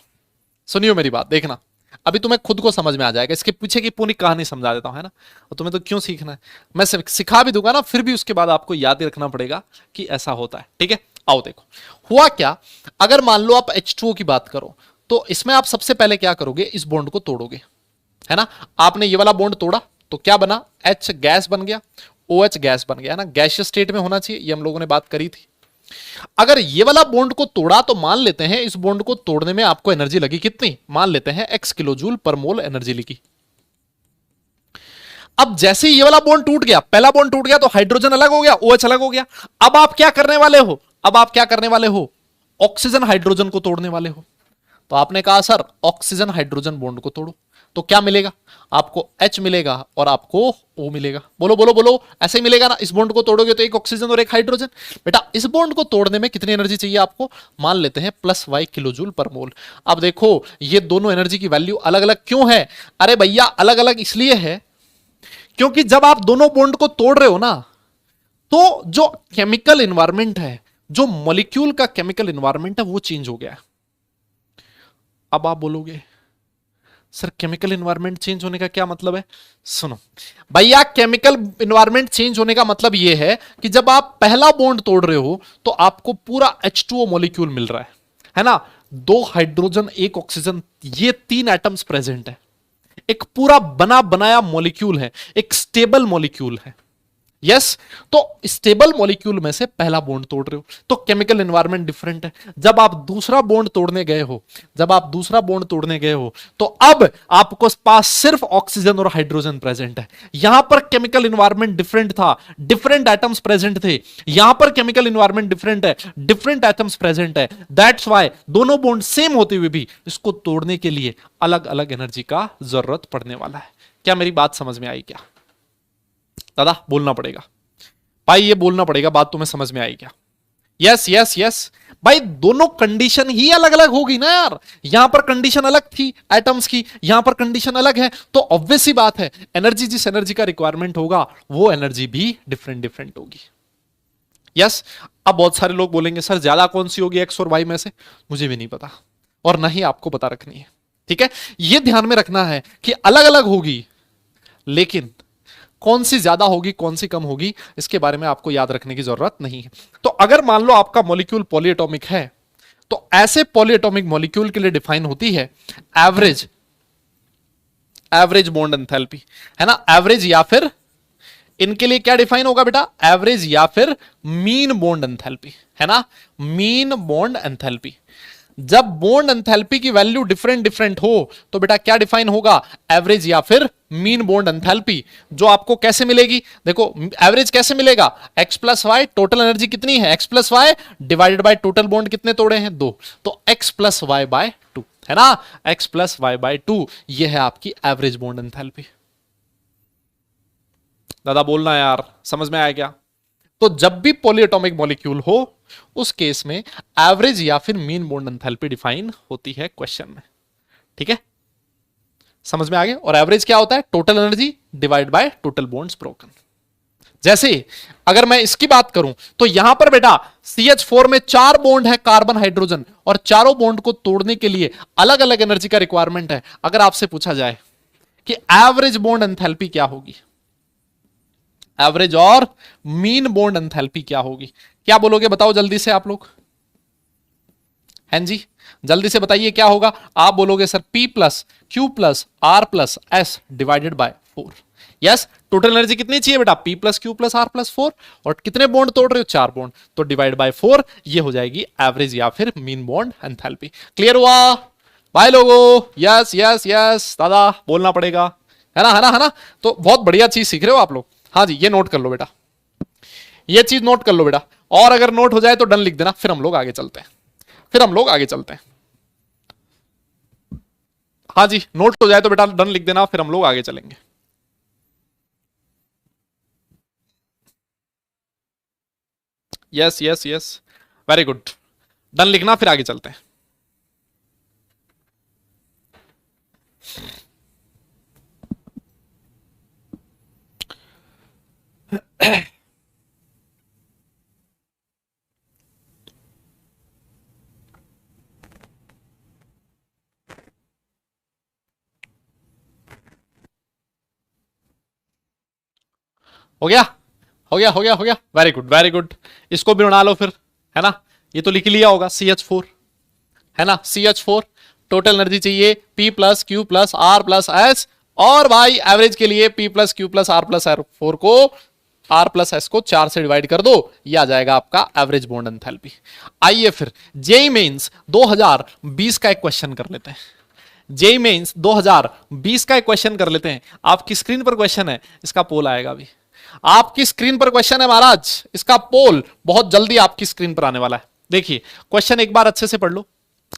सुनियो मेरी बात, देखना अभी तुम्हें खुद को समझ में आ जाएगा, इसके पीछे की पूरी कहानी समझा देता हूं, है ना। और तुम्हें तो क्यों सीखना है, मैं सिखा भी दूंगा ना, फिर भी उसके बाद आपको याद रखना पड़ेगा कि ऐसा होता है, ठीक है। आओ देखो हुआ क्या, अगर मान लो आप H2O की बात करो तो इसमें आप सबसे पहले क्या करोगे, इस बॉन्ड को तोड़ोगे, है ना। आपने ये वाला बॉन्ड तोड़ा तो क्या बना, H गैस बन गया, OH गैस बन गया, है ना, गैसियस स्टेट में होना चाहिए, ये हम लोगों ने बात करी थी। अगर ये वाला बॉन्ड को तोड़ा तो मान लेते हैं इस बॉन्ड को तोड़ने में आपको एनर्जी लगी कितनी, मान लेते हैं x किलो जूल पर मोल एनर्जी लगी। अब जैसे ही ये वाला बॉन्ड टूट गया, पहला बॉन्ड टूट गया तो हाइड्रोजन अलग हो गया, OH अलग हो गया। अब आप क्या करने वाले हो, अब आप क्या करने वाले हो, ऑक्सीजन हाइड्रोजन को तोड़ने वाले हो। तो आपने कहा सर ऑक्सीजन हाइड्रोजन बॉन्ड को तोड़ो, तो क्या मिलेगा आपको, H मिलेगा और आपको O मिलेगा। बोलो बोलो बोलो, ऐसे ही मिलेगा ना। इस बॉन्ड को तोड़ोगे तो एक ऑक्सीजन और एक हाइड्रोजन। बेटा इस बॉन्ड को तोड़ने में कितनी एनर्जी चाहिए आपको, मान लेते हैं +y किलो जूल पर मोल। अब देखो ये दोनों एनर्जी की वैल्यू अलग अलग क्यों है, अरे भैया अलग अलग इसलिए है क्योंकि जब आप दोनों बॉन्ड को तोड़ रहे हो ना, तो जो केमिकल एनवायरमेंट है, जो मॉलिक्यूल का केमिकल एनवायरमेंट है वो चेंज हो गया है। अब आप बोलोगे सर केमिकल एनवायरनमेंट चेंज होने का क्या मतलब है, सुनो भैया, केमिकल एनवायरनमेंट चेंज होने का मतलब यह है कि जब आप पहला बॉन्ड तोड़ रहे हो तो आपको पूरा H2O मॉलिक्यूल मिल रहा है ना, 2 हाइड्रोजन 1 ऑक्सीजन, ये 3 एटम्स प्रेजेंट है, एक पूरा बना बनाया मॉलिक्यूल है, एक स्टेबल मॉलिक्यूल है। यस, तो स्टेबल मॉलिक्यूल में से पहला बॉन्ड तोड़ रहे हो तो केमिकल एनवायरनमेंट डिफरेंट है। जब आप दूसरा बॉन्ड तोड़ने गए हो, जब आप दूसरा बॉन्ड तोड़ने गए हो तो अब आपको पास सिर्फ ऑक्सीजन और हाइड्रोजन प्रेजेंट है। यहां पर केमिकल एनवायरनमेंट डिफरेंट था, डिफरेंट एटम्स प्रेजेंट थे। यहां पर केमिकल एनवायरनमेंट डिफरेंट है, डिफरेंट एटम्स प्रेजेंट है। दैट्स व्हाई दोनों बॉन्ड सेम होते हुए भी इसको तोड़ने के लिए अलग अलग एनर्जी का जरूरत पड़ने वाला है। क्या मेरी बात समझ में आई क्या दादा, बोलना पड़ेगा भाई, ये बोलना पड़ेगा, बात तुम्हें समझ में आई क्या। यस यस यस भाई, दोनों कंडीशन ही अलग अलग होगी ना यार। यहां पर कंडीशन अलग थी एटम्स की, यहां पर कंडीशन अलग है, तो ऑब्वियस सी बात है एनर्जी, जिस एनर्जी का रिक्वायरमेंट होगा वो एनर्जी भी डिफरेंट डिफरेंट होगी। यस, अब बहुत सारे लोग बोलेंगे सर ज्यादा कौन सी होगी एक्स और वाई में से, मुझे भी नहीं पता और ना ही आपको पता रखनी है, ठीक है। ये ध्यान में रखना है कि अलग अलग होगी लेकिन कौन सी ज्यादा होगी कौन सी कम होगी इसके बारे में आपको याद रखने की जरूरत नहीं है। तो अगर मान लो आपका मॉलिक्यूल पॉलीएटॉमिक है तो ऐसे पॉलीएटॉमिक मॉलिक्यूल के लिए डिफाइन होती है एवरेज बॉन्ड एंथैल्पी, है ना। एवरेज या फिर इनके लिए क्या डिफाइन होगा बेटा, एवरेज या फिर मीन बॉन्ड एंथैल्पी, है ना, मीन बॉन्ड एंथैल्पी। जब बॉन्ड एंथैल्पी की वैल्यू डिफरेंट डिफरेंट हो तो बेटा क्या डिफाइन होगा, एवरेज या फिर मीन बॉन्ड एंथैल्पी। जो आपको कैसे मिलेगी, देखो एवरेज कैसे मिलेगा, x plus y, total energy कितनी है, x plus y divided by total bond कितने तोड़े हैं, 2, तो x प्लस वाई बाय 2, है ना, x प्लस वाई बाय 2, ये है आपकी एवरेज बॉन्ड एंथैल्पी। दादा बोलना यार, समझ में आया क्या। तो जब भी पॉलीएटॉमिक मॉलिक्यूल हो उस केस में एवरेज या फिर मीन बॉन्ड एंथैल्पी डिफाइन होती है क्वेश्चन में, ठीक है, समझ में आ गया। और एवरेज क्या होता है, total energy divide by total bonds broken. जैसे अगर मैं इसकी बात करूं तो यहां पर बेटा CH4 में 4 बॉन्ड है कार्बन हाइड्रोजन, और चारों बॉन्ड को तोड़ने के लिए अलग अलग एनर्जी का रिक्वायरमेंट है। अगर आपसे पूछा जाए कि एवरेज बॉन्ड एंथैल्पी क्या होगी, एवरेज और मीन बॉन्ड एंथैल्पी क्या होगी, क्या बोलोगे बताओ जल्दी से आप लोग, हैं जी, जल्दी से बताइए क्या होगा। आप बोलोगे sir P plus Q plus R plus S divided by 4। Yes, total energy कितनी चाहिए बेटा, P plus Q plus R plus 4, और कितने बॉन्ड तोड़ रहे हो, 4 बॉन्ड, तो डिवाइड बाय 4, ये हो जाएगी एवरेज या फिर मीन बॉन्ड एंथैल्पी। क्लियर हुआ भाई लोगों, यस यस यस दादा बोलना पड़ेगा, है ना, है ना, है ना। तो बहुत बढ़िया चीज सीख रहे हो आप लोग। हाँ जी, ये नोट कर लो बेटा, ये चीज नोट कर लो बेटा, और अगर नोट हो जाए तो डन लिख देना, फिर हम लोग आगे चलते हैं, फिर हम लोग आगे चलते हैं। हाँ जी, नोट हो जाए तो बेटा डन लिख देना, फिर हम लोग आगे चलेंगे। Yes yes yes, very good, done लिखना, फिर आगे चलते हैं। हो गया, हो गया, हो गया, हो गया, वेरी गुड वेरी गुड। इसको भी बना लो फिर, है ना, ये तो लिख लिया होगा CH4, है ना, CH4 टोटल एनर्जी चाहिए P plus Q plus R plus S, और भाई एवरेज के लिए P plus Q plus R plus R4 को R प्लस S को 4 से डिवाइड कर दो, ये आ जाएगा आपका एवरेज बॉन्ड एंथैल्पी। आइए फिर जेईई मेंस 2020 का एक क्वेश्चन कर लेते हैं, जेईई मेंस 2020 का एक क्वेश्चन कर लेते हैं। आपकी स्क्रीन पर क्वेश्चन है, इसका पोल आएगा अभी, आपकी स्क्रीन पर क्वेश्चन है महाराज, इसका पोल बहुत जल्दी आपकी स्क्रीन पर आने वाला है। देखिए क्वेश्चन एक बार अच्छे से पढ़ लो,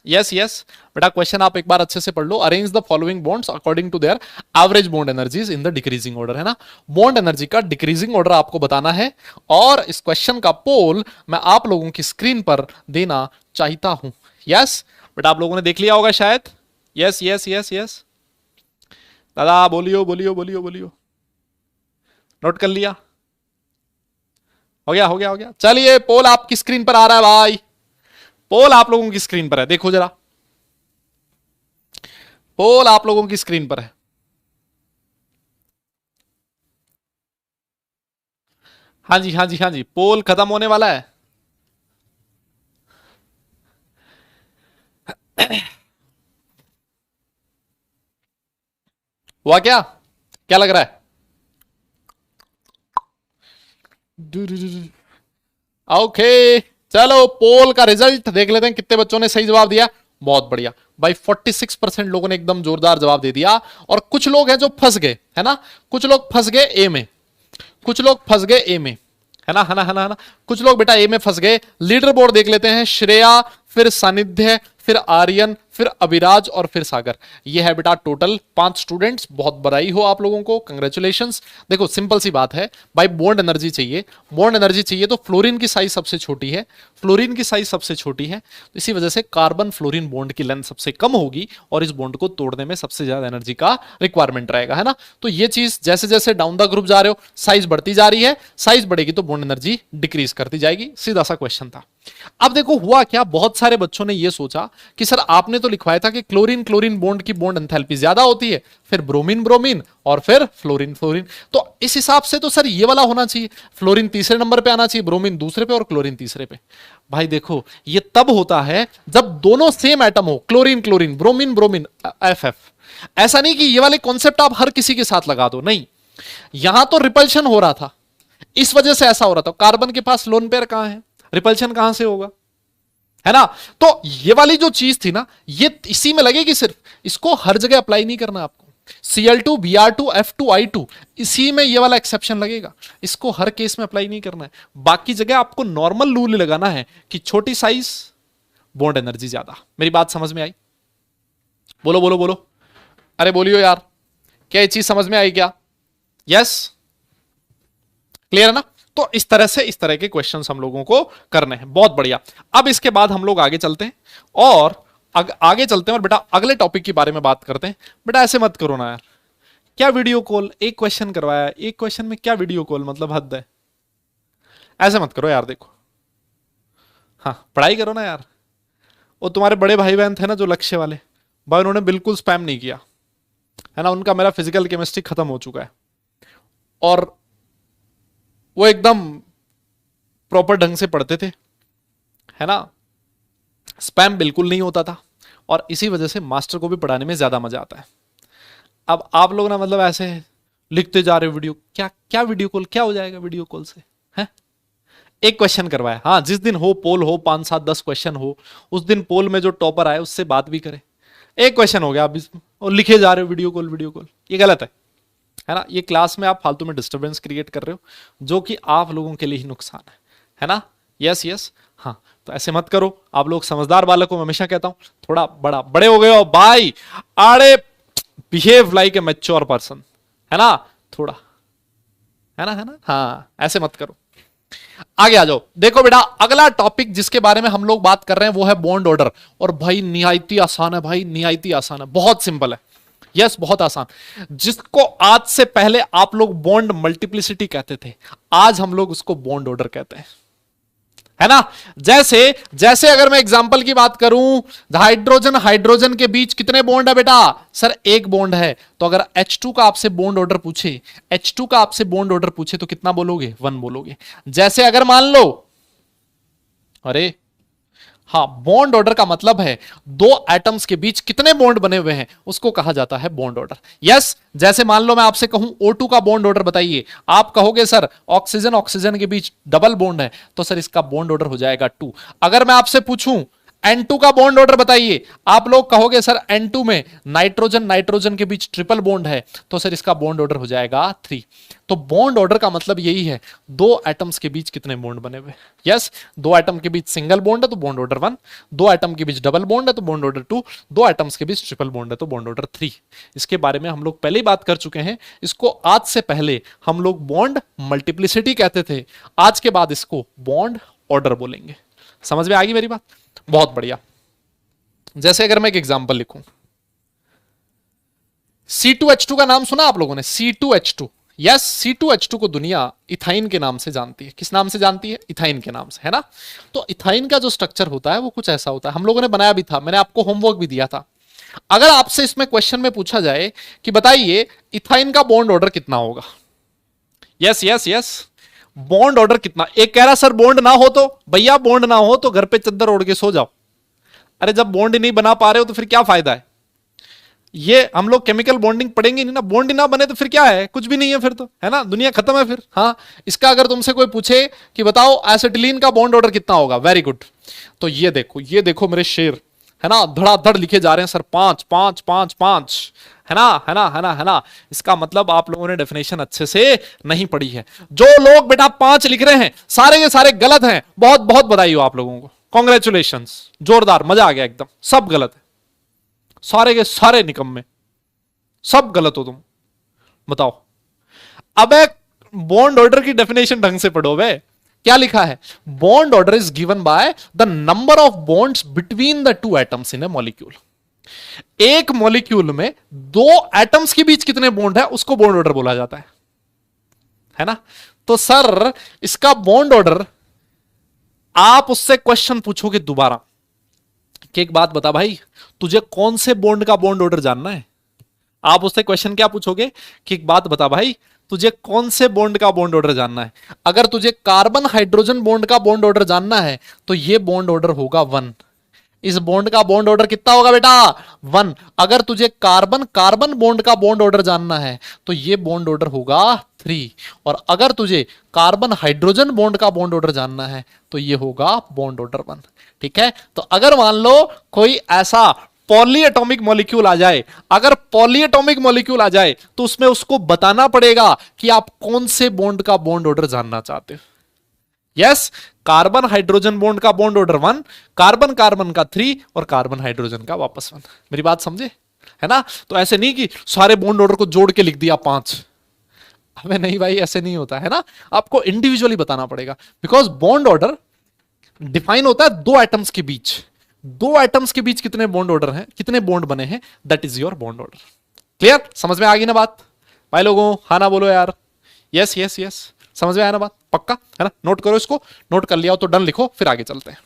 यस यस बेटा, क्वेश्चन आप एक बार अच्छे से पढ़ लो। Arrange the following bonds according to their average bond energies in the decreasing order, है ना, बॉन्ड एनर्जी का डिक्रीजिंग ऑर्डर आपको बताना है, और इस क्वेश्चन का पोल मैं आप लोगों की स्क्रीन पर देना चाहता हूं। यस बेटा, आप लोगों ने देख लिया होगा शायद, यस यस यस यस दादा बोलियो बोलियो बोलियो बोलियो, नोट कर लिया, हो गया, हो गया, हो गया। चलिए पोल आपकी स्क्रीन पर आ रहा है भाई, पोल आप लोगों की स्क्रीन पर है, देखो जरा, पोल आप लोगों की स्क्रीन पर है। हाँ जी, हाँ जी, हाँ जी, पोल खत्म होने वाला है। हुआ क्या, क्या लग रहा है, ओके चलो पोल का रिजल्ट देख लेते हैं, कितने बच्चों ने सही जवाब दिया। बहुत बढ़िया भाई, 46% लोगों ने एकदम जोरदार जवाब दे दिया, और कुछ लोग हैं जो फंस गए, है ना, कुछ लोग फंस गए ए में, कुछ लोग फंस गए ए में, है ना, है ना, है ना, है ना, कुछ लोग बेटा ए में फंस गए। लीडर बोर्ड देख लेते हैं, श्रेया, फिर सानिध्य, फिर आर्यन, फिर अभिराज, और फिर सागर। ये है बेटा टोटल 5 स्टूडेंट्स। बहुत बधाई हो आप लोगों को, कंग्रेचुलेशंस। देखो सिंपल सी बात है भाई, बॉन्ड एनर्जी चाहिए, बॉन्ड एनर्जी चाहिए, तो फ्लोरीन की साइज सबसे छोटी है, फ्लोरीन की साइज सबसे छोटी है, तो इसी वजह से कार्बन फ्लोरीन बॉन्ड की लेंथ सबसे कम होगी, और इस बॉन्ड को तोड़ने में सबसे ज्यादा एनर्जी का रिक्वायरमेंट रहेगा, है ना। तो ये चीज जैसे जैसे डाउन द ग्रुप जा रहे हो, साइज बढ़ती जा रही है, साइज बढ़ेगी तो बॉन्ड एनर्जी डिक्रीज करती जाएगी, सीधा सा क्वेश्चन था। अब देखो हुआ क्या, बहुत सारे बच्चों ने यह सोचा कि सर आपने तो लिखवाया था कि क्लोरीन क्लोरीन बॉन्ड की बॉन्ड एंथैल्पी ज्यादा होती है, फिर ब्रोमीन ब्रोमीन और फिर फ्लोरीन फ्लोरीन, तो इस हिसाब से तो सर ये वाला होना चाहिए, फ्लोरीन तीसरे नंबर पे आना चाहिए, ब्रोमीन दूसरे पे और क्लोरीन तीसरे पे। भाई देखो ये तब होता है जब दोनों सेम एटम हो, chlorine chlorine bromine bromine F F. ऐसा नहीं कि ये वाले कॉन्सेप्ट आप हर किसी के साथ लगा दो, नहीं, यहां तो रिपल्शन हो रहा था, इस वजह से ऐसा हो रहा था। कार्बन के पास लोन पेयर कहां है, रिपल्शन कहां से होगा, है ना। तो ये वाली जो चीज थी ना, ये इसी में लगेगी सिर्फ, इसको हर जगह अप्लाई नहीं करना आपको। Cl2 Br2 F2 I2 इसी में ये वाला एक्सेप्शन लगेगा, इसको हर केस में अप्लाई नहीं करना है। बाकी जगह आपको नॉर्मल रूल लगाना है कि छोटी साइज बॉन्ड एनर्जी ज्यादा। मेरी बात समझ में आई? बोलो बोलो बोलो, अरे बोलियो यार, क्या ये चीज समझ में आई क्या? यस, क्लियर है ना। तो इस तरह से इस तरह के क्वेश्चंस हम लोगों को करने हैं। बहुत बढ़िया। अब इसके बाद हम लोग आगे चलते हैं और आगे चलते हैं और बेटा अगले टॉपिक के बारे में बात करते हैं। बेटा ऐसे मत करो ना यार, क्या वीडियो कॉल, एक क्वेश्चन करवाया, एक क्वेश्चन में क्या वीडियो कॉल, मतलब हद है। ऐसे मत करो यार, देखो हाँ पढ़ाई करो ना यार। वो तुम्हारे बड़े भाई बहन थे ना जो लक्ष्य वाले, भाई उन्होंने बिल्कुल स्पैम नहीं किया, है ना। उनका मेरा फिजिकल केमिस्ट्री खत्म हो चुका है और वो एकदम प्रॉपर ढंग से पढ़ते थे, है ना। स्पैम बिल्कुल नहीं होता था और इसी वजह से मास्टर को भी पढ़ाने में ज्यादा मजा आता है। अब आप लोग ना मतलब ऐसे लिखते जा रहे हो वीडियो, क्या क्या वीडियो कॉल, क्या हो जाएगा वीडियो कॉल से, है। एक क्वेश्चन करवाया, हाँ जिस दिन हो पोल हो 5 7 10 क्वेश्चन हो, उस दिन पोल में जो टॉपर आए उससे बात भी करें। एक क्वेश्चन हो गया आप और लिखे जा रहे हो वीडियो कॉल वीडियो कॉल, ये गलत है ना। ये क्लास में आप फालतू में डिस्टरबेंस क्रिएट कर रहे हो जो कि आप लोगों के लिए ही नुकसान है ना। यस यस हाँ, तो ऐसे मत करो। आप लोग समझदार बालक को मैं हमेशा कहता हूं, थोड़ा बड़े हो गए हो भाई, आड़े behave like a mature person, है ना, थोड़ा, है ना हाँ, ऐसे मत करो। आगे आ जाओ। देखो बेटा अगला टॉपिक जिसके बारे में हम लोग बात कर रहे हैं वो है बॉन्ड ऑर्डर। और भाई निहायती आसान है, भाई निहायती आसान है, बहुत सिंपल है। यस बहुत आसान। जिसको आज से पहले आप लोग बॉन्ड मल्टीप्लिसिटी कहते थे, आज हम लोग उसको बॉन्ड ऑर्डर कहते हैं, है ना। जैसे जैसे अगर मैं एग्जांपल की बात करूं, हाइड्रोजन हाइड्रोजन के बीच कितने बॉन्ड है बेटा, सर एक बॉन्ड है। तो अगर H2 का आपसे बॉन्ड ऑर्डर पूछे, H2 का आपसे बॉन्ड ऑर्डर पूछे तो कितना बोलोगे, 1 बोलोगे। जैसे अगर मान लो, अरे हाँ, बॉन्ड ऑर्डर का मतलब है दो एटम्स के बीच कितने बॉन्ड बने हुए हैं उसको कहा जाता है बॉन्ड ऑर्डर। यस, जैसे मान लो मैं आपसे कहूं O2 का बॉन्ड ऑर्डर बताइए, आप कहोगे सर ऑक्सीजन ऑक्सीजन के बीच डबल बॉन्ड है, तो सर इसका बॉन्ड ऑर्डर हो जाएगा 2। अगर मैं आपसे पूछूं N2 का बॉन्ड ऑर्डर बताइए, आप लोग कहोगे सर N2 में नाइट्रोजन नाइट्रोजन के बीच ट्रिपल बॉन्ड है, तो सर इसका बॉन्ड ऑर्डर हो जाएगा 3। तो बॉन्ड ऑर्डर का मतलब यही है, दो एटम्स के बीच कितने बॉन्ड बने हुए। यस, दो एटम के बीच सिंगल बॉन्ड है तो बॉन्ड ऑर्डर 1, दो एटम के बीच डबल बॉन्ड है तो बॉन्ड ऑर्डर 2, दो एटम्स के बीच ट्रिपल बॉन्ड है तो बॉन्ड ऑर्डर 3। इसके बारे में हम लोग पहले ही बात कर चुके हैं। इसको आज से पहले हम लोग बॉन्ड मल्टीप्लिसिटी कहते थे, आज के बाद इसको बॉन्ड ऑर्डर बोलेंगे। समझ में आ गई मेरी बात? बहुत बढ़िया। जैसे अगर मैं एक एग्जांपल लिखूं, C2H2 का नाम सुना आप लोगों ने, C2H2। यस, C2H2 को दुनिया इथाइन के नाम से जानती है। किस नाम से जानती है? इथाइन के नाम से, है ना। तो इथाइन का जो स्ट्रक्चर होता है वो कुछ ऐसा होता है, हम लोगों ने बनाया भी था, मैंने आपको होमवर्क भी दिया था। अगर आपसे इसमें क्वेश्चन में पूछा जाए कि बताइए इथाइन का बॉन्ड ऑर्डर कितना होगा, yes yes yes, bond order कितना। एक कह रहा सर बॉन्ड ना हो तो, भैया बॉन्ड ना हो तो घर पे चद्दर ओढ़ के सो जाओ। अरे जब बॉन्ड नहीं बना पा रहे हो तो फिर क्या फायदा है। ये हम लोग केमिकल बॉन्डिंग पढ़ेंगे नहीं ना, बॉन्ड ना बने तो फिर क्या है, कुछ भी नहीं है फिर तो, है ना, दुनिया खत्म है फिर। हाँ, इसका अगर तुमसे कोई पूछे कि बताओ एसिटिलीन का बॉन्ड ऑर्डर कितना होगा, वेरी गुड, तो ये देखो मेरे शेर, है ना, धड़ाधड़ लिखे जा रहे हैं सर, 5 5 5 5, है ना है ना है ना है ना। इसका मतलब आप लोगों ने डेफिनेशन अच्छे से नहीं पढ़ी है। जो लोग बेटा 5 लिख रहे हैं सारे के सारे गलत हैं। बहुत बहुत बधाई हो आप लोगों को, कॉन्ग्रेचुलेशंस, जोरदार, मजा आ गया एकदम। सब गलत है, सारे के सारे निकम्मे, सब गलत हो तुम। बताओ, अबे बॉन्ड ऑर्डर की डेफिनेशन ढंग से पढ़ो बे। क्या लिखा है? Bond order is given by the number of bonds between the two atoms in A molecule. एक मॉलिक्यूल में दो एटम्स के बीच कितने बॉन्ड है उसको बॉन्ड ऑर्डर बोला जाता है ना। तो सर इसका बॉन्ड ऑर्डर आप उससे क्वेश्चन पूछोगे दोबारा कि एक बात बता भाई, तुझे कौन से बॉन्ड का बॉन्ड ऑर्डर जानना है। आप उससे क्वेश्चन क्या पूछोगे कि एक बात बता भाई, तुझे कौन से बॉन्ड का बॉन्ड ऑर्डर जानना है। अगर तुझे कार्बन हाइड्रोजन बॉन्ड का बॉन्ड ऑर्डर जानना है तो ये बॉन्ड ऑर्डर होगा 1। इस बॉन्ड का बॉन्ड ऑर्डर कितना होगा बेटा, 1। अगर तुझे कार्बन कार्बन बॉन्ड का बॉन्ड ऑर्डर जानना है तो ये बॉन्ड ऑर्डर होगा 3। और अगर तुझे कार्बन हाइड्रोजन बॉन्ड का बॉन्ड ऑर्डर जानना है तो ये होगा बॉन्ड ऑर्डर 1। ठीक है, तो अगर मान लो कोई ऐसा पॉलीएटॉमिक मॉलिक्यूल आ जाए, अगर पॉलीएटॉमिक मॉलिक्यूल आ जाए तो उसमें उसको बताना पड़ेगा कि आप कौन से बॉन्ड का बॉन्ड ऑर्डर जानना चाहते हो। यस, कार्बन हाइड्रोजन बॉन्ड का बॉन्ड ऑर्डर 1, कार्बन कार्बन का 3 और कार्बन हाइड्रोजन का वापस 1। मेरी बात समझे, है ना। तो ऐसे नहीं कि सारे बॉन्ड ऑर्डर को जोड़ के लिख दिया 5। हमें नहीं भाई, ऐसे नहीं होता है ना, आपको इंडिविजुअली बताना पड़ेगा। बिकॉज बॉन्ड ऑर्डर डिफाइन होता है दो एटम्स के बीच, दो एटम्स के बीच कितने बॉन्ड ऑर्डर हैं, कितने बॉन्ड बने हैं, that is your bond order. Clear, समझ में आ गई ना बात भाई लोगों, हाँ ना बोलो यार, यस यस यस, समझ में आया ना बात, पक्का है ना। नोट करो इसको, नोट कर लिया हो तो डन लिखो, फिर आगे चलते हैं।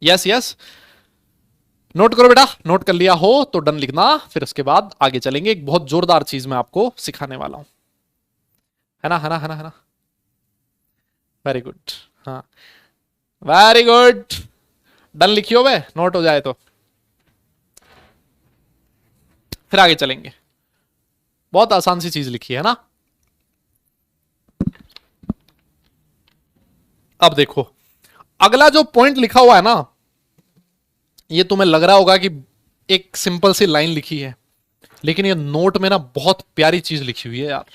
यस यस, नोट करो बेटा, नोट कर लिया हो तो डन लिखना, फिर उसके बाद आगे चलेंगे। एक बहुत जोरदार चीज मैं आपको सिखाने वाला हूं, है ना है ना है ना है ना। वेरी गुड, हाँ वेरी गुड, डन लिखियो वे, नोट हो जाए तो फिर आगे चलेंगे। बहुत आसान सी चीज लिखी है ना। अब देखो अगला जो पॉइंट लिखा हुआ है ना, ये तुम्हें लग रहा होगा कि एक सिंपल सी लाइन लिखी है, लेकिन ये नोट में ना बहुत प्यारी चीज लिखी हुई है यार,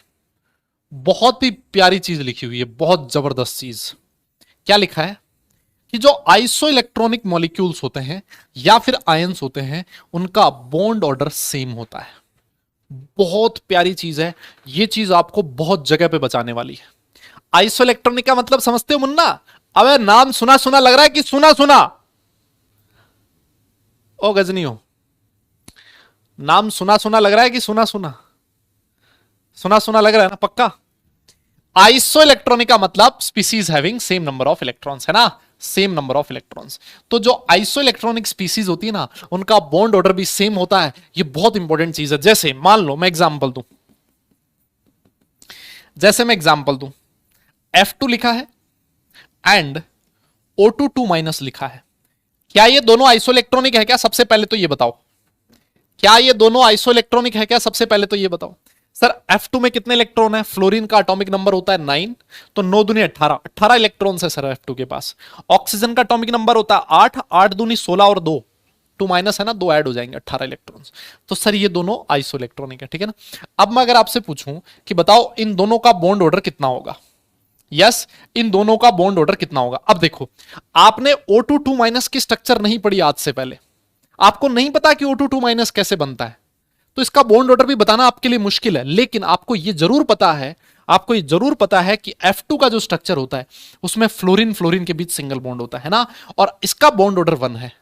बहुत ही प्यारी चीज लिखी हुई है, बहुत जबरदस्त चीज। क्या लिखा है कि जो आइसो इलेक्ट्रॉनिक मॉलिक्यूल्स होते हैं या फिर आयंस होते हैं, उनका बॉन्ड ऑर्डर सेम होता है। बहुत प्यारी चीज है ये, चीज आपको बहुत जगह पे बचाने वाली है। आइसो इलेक्ट्रॉनिक का मतलब समझते हो मुन्ना? अबे नाम सुना सुना लग रहा है कि सुना सुना? ओ गजनी हो, नाम सुना सुना लग रहा है कि सुना सुना? सुना सुना लग रहा है ना पक्का? आइसो इलेक्ट्रॉनिक का मतलब species having same number of electrons, है ना, सेम नंबर ऑफ इलेक्ट्रॉन्स। तो जो आइसो इलेक्ट्रॉनिक स्पीसीज होती है ना, उनका बॉन्ड ऑर्डर भी सेम होता है। ये बहुत इंपॉर्टेंट चीज है। जैसे मान लो मैं एग्जांपल दूं, जैसे मैं एग्जांपल दूं, F2 लिखा है एंड O2 2- लिखा है। क्या ये दोनों आइसो इलेक्ट्रॉनिक है क्या? सबसे पहले तो ये बताओ, क्या ये दोनों आइसो इलेक्ट्रॉनिक है क्या? सबसे पहले तो ये बताओ। सर F2 में कितने इलेक्ट्रॉन है? फ्लोरीन का एटॉमिक नंबर होता है 9, तो 9 दूनी 18, 18 इलेक्ट्रॉन है सर F2 के पास। ऑक्सीजन का एटॉमिक नंबर होता है 8, 8 दूनी 16 और 2 2- है ना, 2 ऐड हो जाएंगे, 18 इलेक्ट्रॉन्स। तो सर ये दोनों आइसो इलेक्ट्रॉनिक है, ठीक है ना। अब मैं अगर आपसे पूछूं कि बताओ इन दोनों का बॉन्ड ऑर्डर कितना होगा, यस इन दोनों का बॉन्ड ऑर्डर कितना होगा। अब देखो आपने O2 2- की स्ट्रक्चर नहीं पढ़ी आज से पहले, आपको नहीं पता कि O2 2- कैसे बनता है, तो इसका बॉन्ड ऑर्डर भी बताना आपके लिए मुश्किल है। लेकिन आपको यह जरूर पता है, आपको ये जरूर पता है कि F2 का जो स्ट्रक्चर होता है उसमें फ्लोरीन फ्लोरीन के बीच सिंगल बॉन्ड होता है ना, और इसका बॉन्ड ऑर्डर 1 है।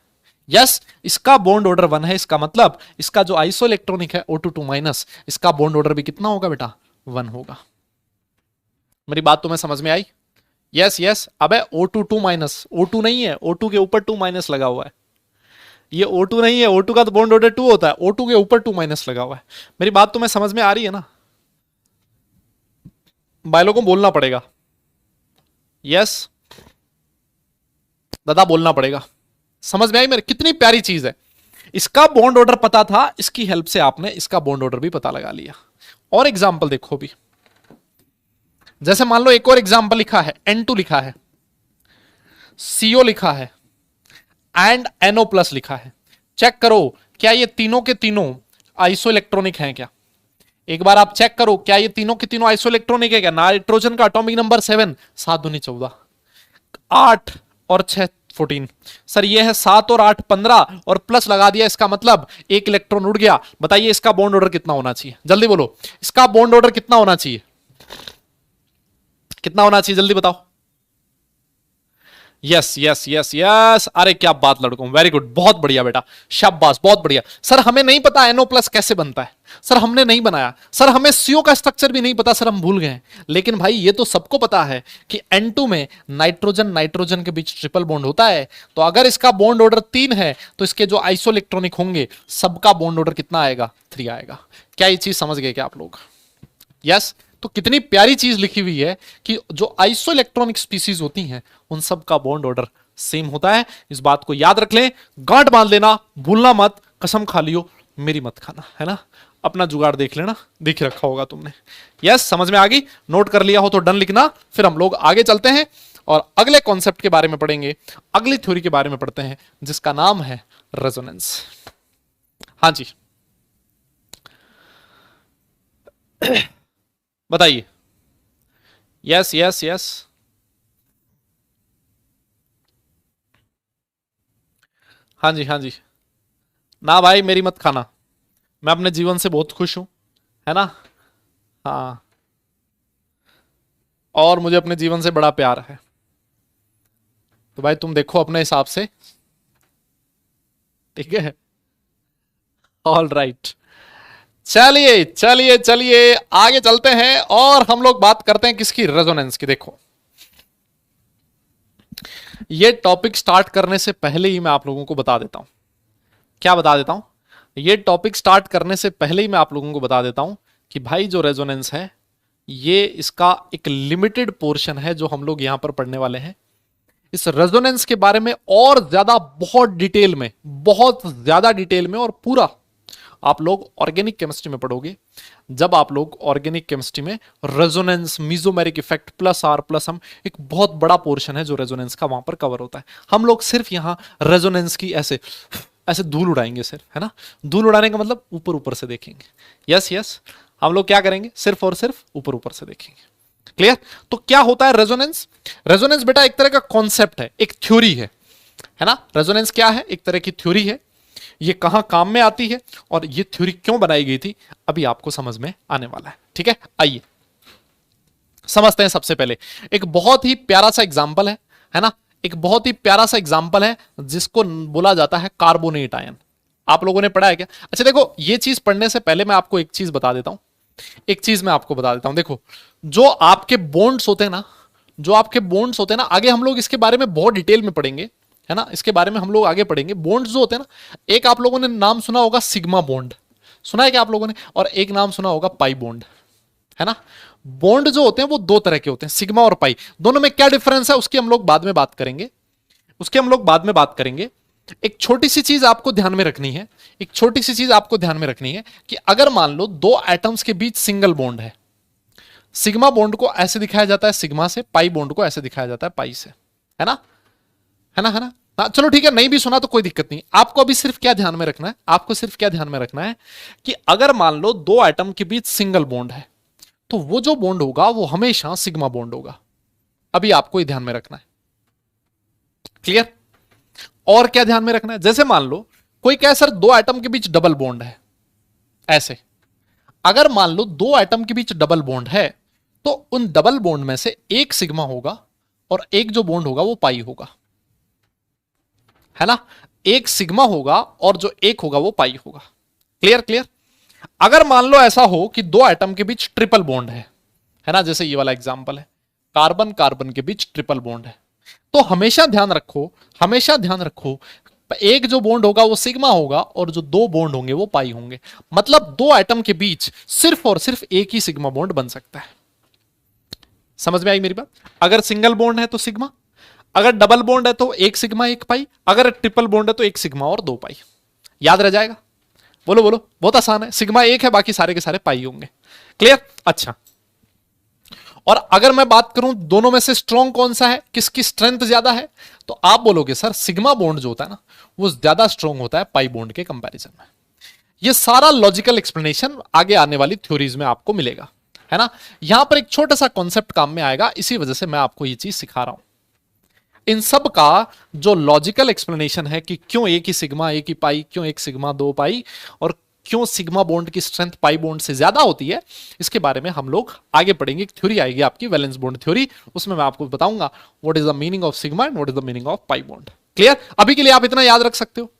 यस इसका बॉन्ड ऑर्डर 1 है, इसका मतलब इसका जो आइसो इलेक्ट्रॉनिक है O2 2- इसका बॉन्ड ऑर्डर भी कितना होगा बेटा? 1 होगा। मेरी बात तुम्हें समझ में आई? Yes yes. अबे O2 2- O2 नहीं है, O2 के ऊपर 2- लगा हुआ है। ये O2 नहीं है, O2 का तो बॉन्ड ऑर्डर 2 होता है, O2 के ऊपर 2- लगा हुआ है। मेरी बात तुम्हें समझ में आ रही है ना? बाइलों को बोलना पड़ेगा, यस दादा बोलना पड़ेगा। समझ में आई मेरे? कितनी प्यारी चीज है। इसका बॉन्ड ऑर्डर पता था, इसकी हेल्प से आपने इसका बॉन्ड ऑर्डर भी पता लगा लिया। और एग्जांपल देखो भी, जैसे मान लो एक और एग्जांपल लिखा है, N2 लिखा है, CO लिखा है एंड NO+ लिखा है। चेक करो क्या ये तीनों के तीनों आइसो इलेक्ट्रॉनिक हैं क्या? एक बार आप चेक करो क्या ये तीनों के तीनों आइसो इलेक्ट्रॉनिक है क्या? नाइट्रोजन का एटॉमिक नंबर 7, 7 दूनी 14, 8 और 6 14। सर ये है 7 और 8 15 और प्लस लगा दिया, इसका मतलब एक इलेक्ट्रॉन उड़ गया। बताइए इसका बॉन्ड ऑर्डर कितना होना चाहिए? जल्दी बोलो, इसका बॉन्ड ऑर्डर कितना होना चाहिए? कितना होना चाहिए जल्दी बताओ। यस यस यस यस, अरे क्या बात लड़कों, वेरी गुड, बहुत बढ़िया बेटा, शाबाश, बहुत बढ़िया। सर हमें नहीं पता NO+ कैसे बनता है, सर हमने नहीं बनाया, सर हमें CO का स्ट्रक्चर भी नहीं पता, सर हम भूल गए। लेकिन भाई ये तो सबको पता है कि N2 में नाइट्रोजन नाइट्रोजन के बीच ट्रिपल बॉन्ड होता है। तो अगर इसका बॉन्ड ऑर्डर 3 है तो इसके जो आइसोइलेक्ट्रॉनिक होंगे सबका बॉन्ड ऑर्डर कितना आएगा? 3 आएगा। क्या ये चीज समझ गए क्या आप लोग? यस। तो कितनी प्यारी चीज लिखी हुई है कि जो आइसोइलेक्ट्रॉनिक स्पीसीज होती हैं उन सब का बॉन्ड ऑर्डर सेम होता है। इस बात को याद रख लें, गांठ बांध लेना, भूलना मत, कसम खा लियो मेरी मत खाना, है ना? अपना जुगाड़ देख लेना, देख रखा होगा तुमने। यस, समझ में आ गई? नोट कर लिया हो तो डन लिखना। फिर हम लोग आगे चलते हैं और अगले कॉन्सेप्ट के बारे में पढ़ेंगे, अगली थ्योरी के बारे में पढ़ते हैं जिसका नाम है रेजोनेंस। हाँ जी बताइए। यस यस यस, हाँ जी हाँ जी। ना भाई मेरी मत खाना, मैं अपने जीवन से बहुत खुश हूं, है ना? हाँ, और मुझे अपने जीवन से बड़ा प्यार है। तो भाई तुम देखो अपने हिसाब से, ठीक है? ऑल राइट, चलिए चलिए चलिए आगे चलते हैं और हम लोग बात करते हैं किसकी? रेजोनेंस की। देखो, ये टॉपिक स्टार्ट करने से पहले ही मैं आप लोगों को बता देता हूं। क्या बता देता हूं? ये टॉपिक स्टार्ट करने से पहले ही मैं आप लोगों को बता देता हूं कि भाई जो रेजोनेंस है ये इसका एक लिमिटेड पोर्शन है जो हम लोग यहां पर पढ़ने वाले हैं। इस रेजोनेंस के बारे में और ज्यादा बहुत डिटेल में, बहुत ज्यादा डिटेल में और पूरा आप लोग ऑर्गेनिक केमिस्ट्री में पढ़ोगे। जब आप लोग ऑर्गेनिक केमिस्ट्री में resonance, mesomeric effect, plus R plus हम, एक बहुत बड़ा पोर्शन है जो रेजोनेंस का वहां पर कवर होता है। हम लोग सिर्फ यहां रेजोनेंस की ऐसे ऐसे धूल उड़ाएंगे सिर्फ, है ना? धूल उड़ाने का मतलब ऊपर ऊपर से देखेंगे। यस यस, हम लोग क्या करेंगे? सिर्फ और सिर्फ ऊपर ऊपर से देखेंगे। क्लियर? तो क्या होता है रेजोनेंस? रेजोनेंस बेटा एक तरह का कॉन्सेप्ट है, एक थ्योरी है ना? रेजोनेंस क्या है? एक तरह की थ्योरी है। ये कहां काम में आती है और ये थ्योरी क्यों बनाई गई थी अभी आपको समझ में आने वाला है। ठीक है, आइए समझते हैं। सबसे पहले एक बहुत ही प्यारा सा एग्जांपल है ना? एक बहुत ही प्यारा सा एग्जांपल है जिसको बोला जाता है कार्बोनेट आयन। आप लोगों ने पढ़ा है क्या? अच्छा देखो, ये चीज पढ़ने से पहले मैं आपको एक चीज बता देता हूं। एक चीज मैं आपको बता देता हूं। देखो, जो आपके बॉन्ड्स होते हैं ना, जो आपके बॉन्ड्स होते हैं ना, आगे हम लोग इसके बारे में बहुत डिटेल में पढ़ेंगे, है ना? इसके बारे में हम लोग आगे पढ़ेंगे। बॉन्ड्स जो होते हैं ना, एक आप लोगों ने नाम सुना होगा सिग्मा बॉन्ड, सुना है क्या आप लोगों ने? और एक नाम सुना होगा पाई बॉन्ड, है ना? बॉन्ड जो होते हैं वो दो तरह के होते हैं, सिग्मा और पाई। दोनों में क्या डिफरेंस है उसकी हम लोग बाद में बात करेंगे, उसके हम लोग बाद में बात करेंगे। एक छोटी सी चीज आपको ध्यान में रखनी है, एक छोटी सी चीज आपको ध्यान में रखनी है कि अगर मान लो दो एटम्स के बीच सिंगल बॉन्ड है, सिग्मा बॉन्ड को ऐसे दिखाया जाता है सिग्मा से, पाई बॉन्ड को ऐसे दिखाया जाता है पाई से, है ना? है ना? है ना? हाँ, चलो ठीक है, नहीं भी सुना तो कोई दिक्कत नहीं। आपको अभी सिर्फ क्या ध्यान में रखना है? आपको सिर्फ क्या ध्यान में रखना है कि अगर मान लो दो एटम के बीच सिंगल बॉन्ड है तो वो जो बॉन्ड होगा वो हमेशा सिग्मा बॉन्ड होगा। अभी आपको ही ध्यान में रखना है। क्लियर? और क्या ध्यान में रखना है? जैसे मान लो कोई कहे सर दो एटम के बीच डबल बॉन्ड है, ऐसे अगर मान लो दो एटम के बीच डबल बॉन्ड है तो उन डबल बॉन्ड में से एक सिग्मा होगा और एक जो बॉन्ड होगा वो पाई होगा, है ना? एक सिग्मा होगा और जो एक होगा वो पाई होगा। क्लियर? क्लियर? अगर मान लो ऐसा हो कि दो एटम के बीच ट्रिपल बॉन्ड है ना? जैसे ये वाला एग्जांपल है, कार्बन कार्बन के बीच ट्रिपल बॉन्ड है, तो हमेशा ध्यान रखो, हमेशा ध्यान रखो, एक जो बॉन्ड होगा वो सिग्मा होगा और जो दो बॉन्ड होंगे वो पाई होंगे। मतलब दो एटम के बीच सिर्फ और सिर्फ एक ही सिग्मा बॉन्ड बन सकता है। समझ में आई मेरी बात? अगर सिंगल बॉन्ड है तो सिग्मा, अगर डबल बॉन्ड है तो एक सिग्मा एक पाई, अगर ट्रिपल बॉन्ड है तो एक सिग्मा और दो पाई। याद रह जाएगा? बोलो बोलो, बहुत आसान है। सिग्मा एक है, बाकी सारे के सारे पाई होंगे। क्लियर? अच्छा, और अगर मैं बात करूं दोनों में से स्ट्रॉन्ग कौन सा है, किसकी स्ट्रेंथ ज्यादा है, तो आप बोलोगे सर सिग्मा बॉन्ड जो होता है ना वो ज्यादा स्ट्रॉन्ग होता है पाई बॉन्ड के कंपैरिजन में। ये सारा लॉजिकल एक्सप्लेनेशन आगे आने वाली थ्योरीज में आपको मिलेगा, है ना? यहां पर एक छोटा सा कॉन्सेप्ट काम में आएगा, इसी वजह से मैं आपको ये चीज सिखा रहा हूं। इन सब का जो लॉजिकल एक्सप्लेनेशन है कि क्यों एक ही सिग्मा एक ही पाई, क्यों एक सिग्मा दो पाई, और क्यों सिग्मा बॉन्ड की स्ट्रेंथ पाई बॉन्ड से ज्यादा होती है, इसके बारे में हम लोग आगे पढ़ेंगे। एक थ्योरी आएगी आपकी वैलेंस बॉन्ड थ्योरी, उसमें मैं आपको बताऊंगा what is the meaning of sigma and what is the meaning of pi bond. Clear? अभी के लिए आप इतना याद रख सकते हो।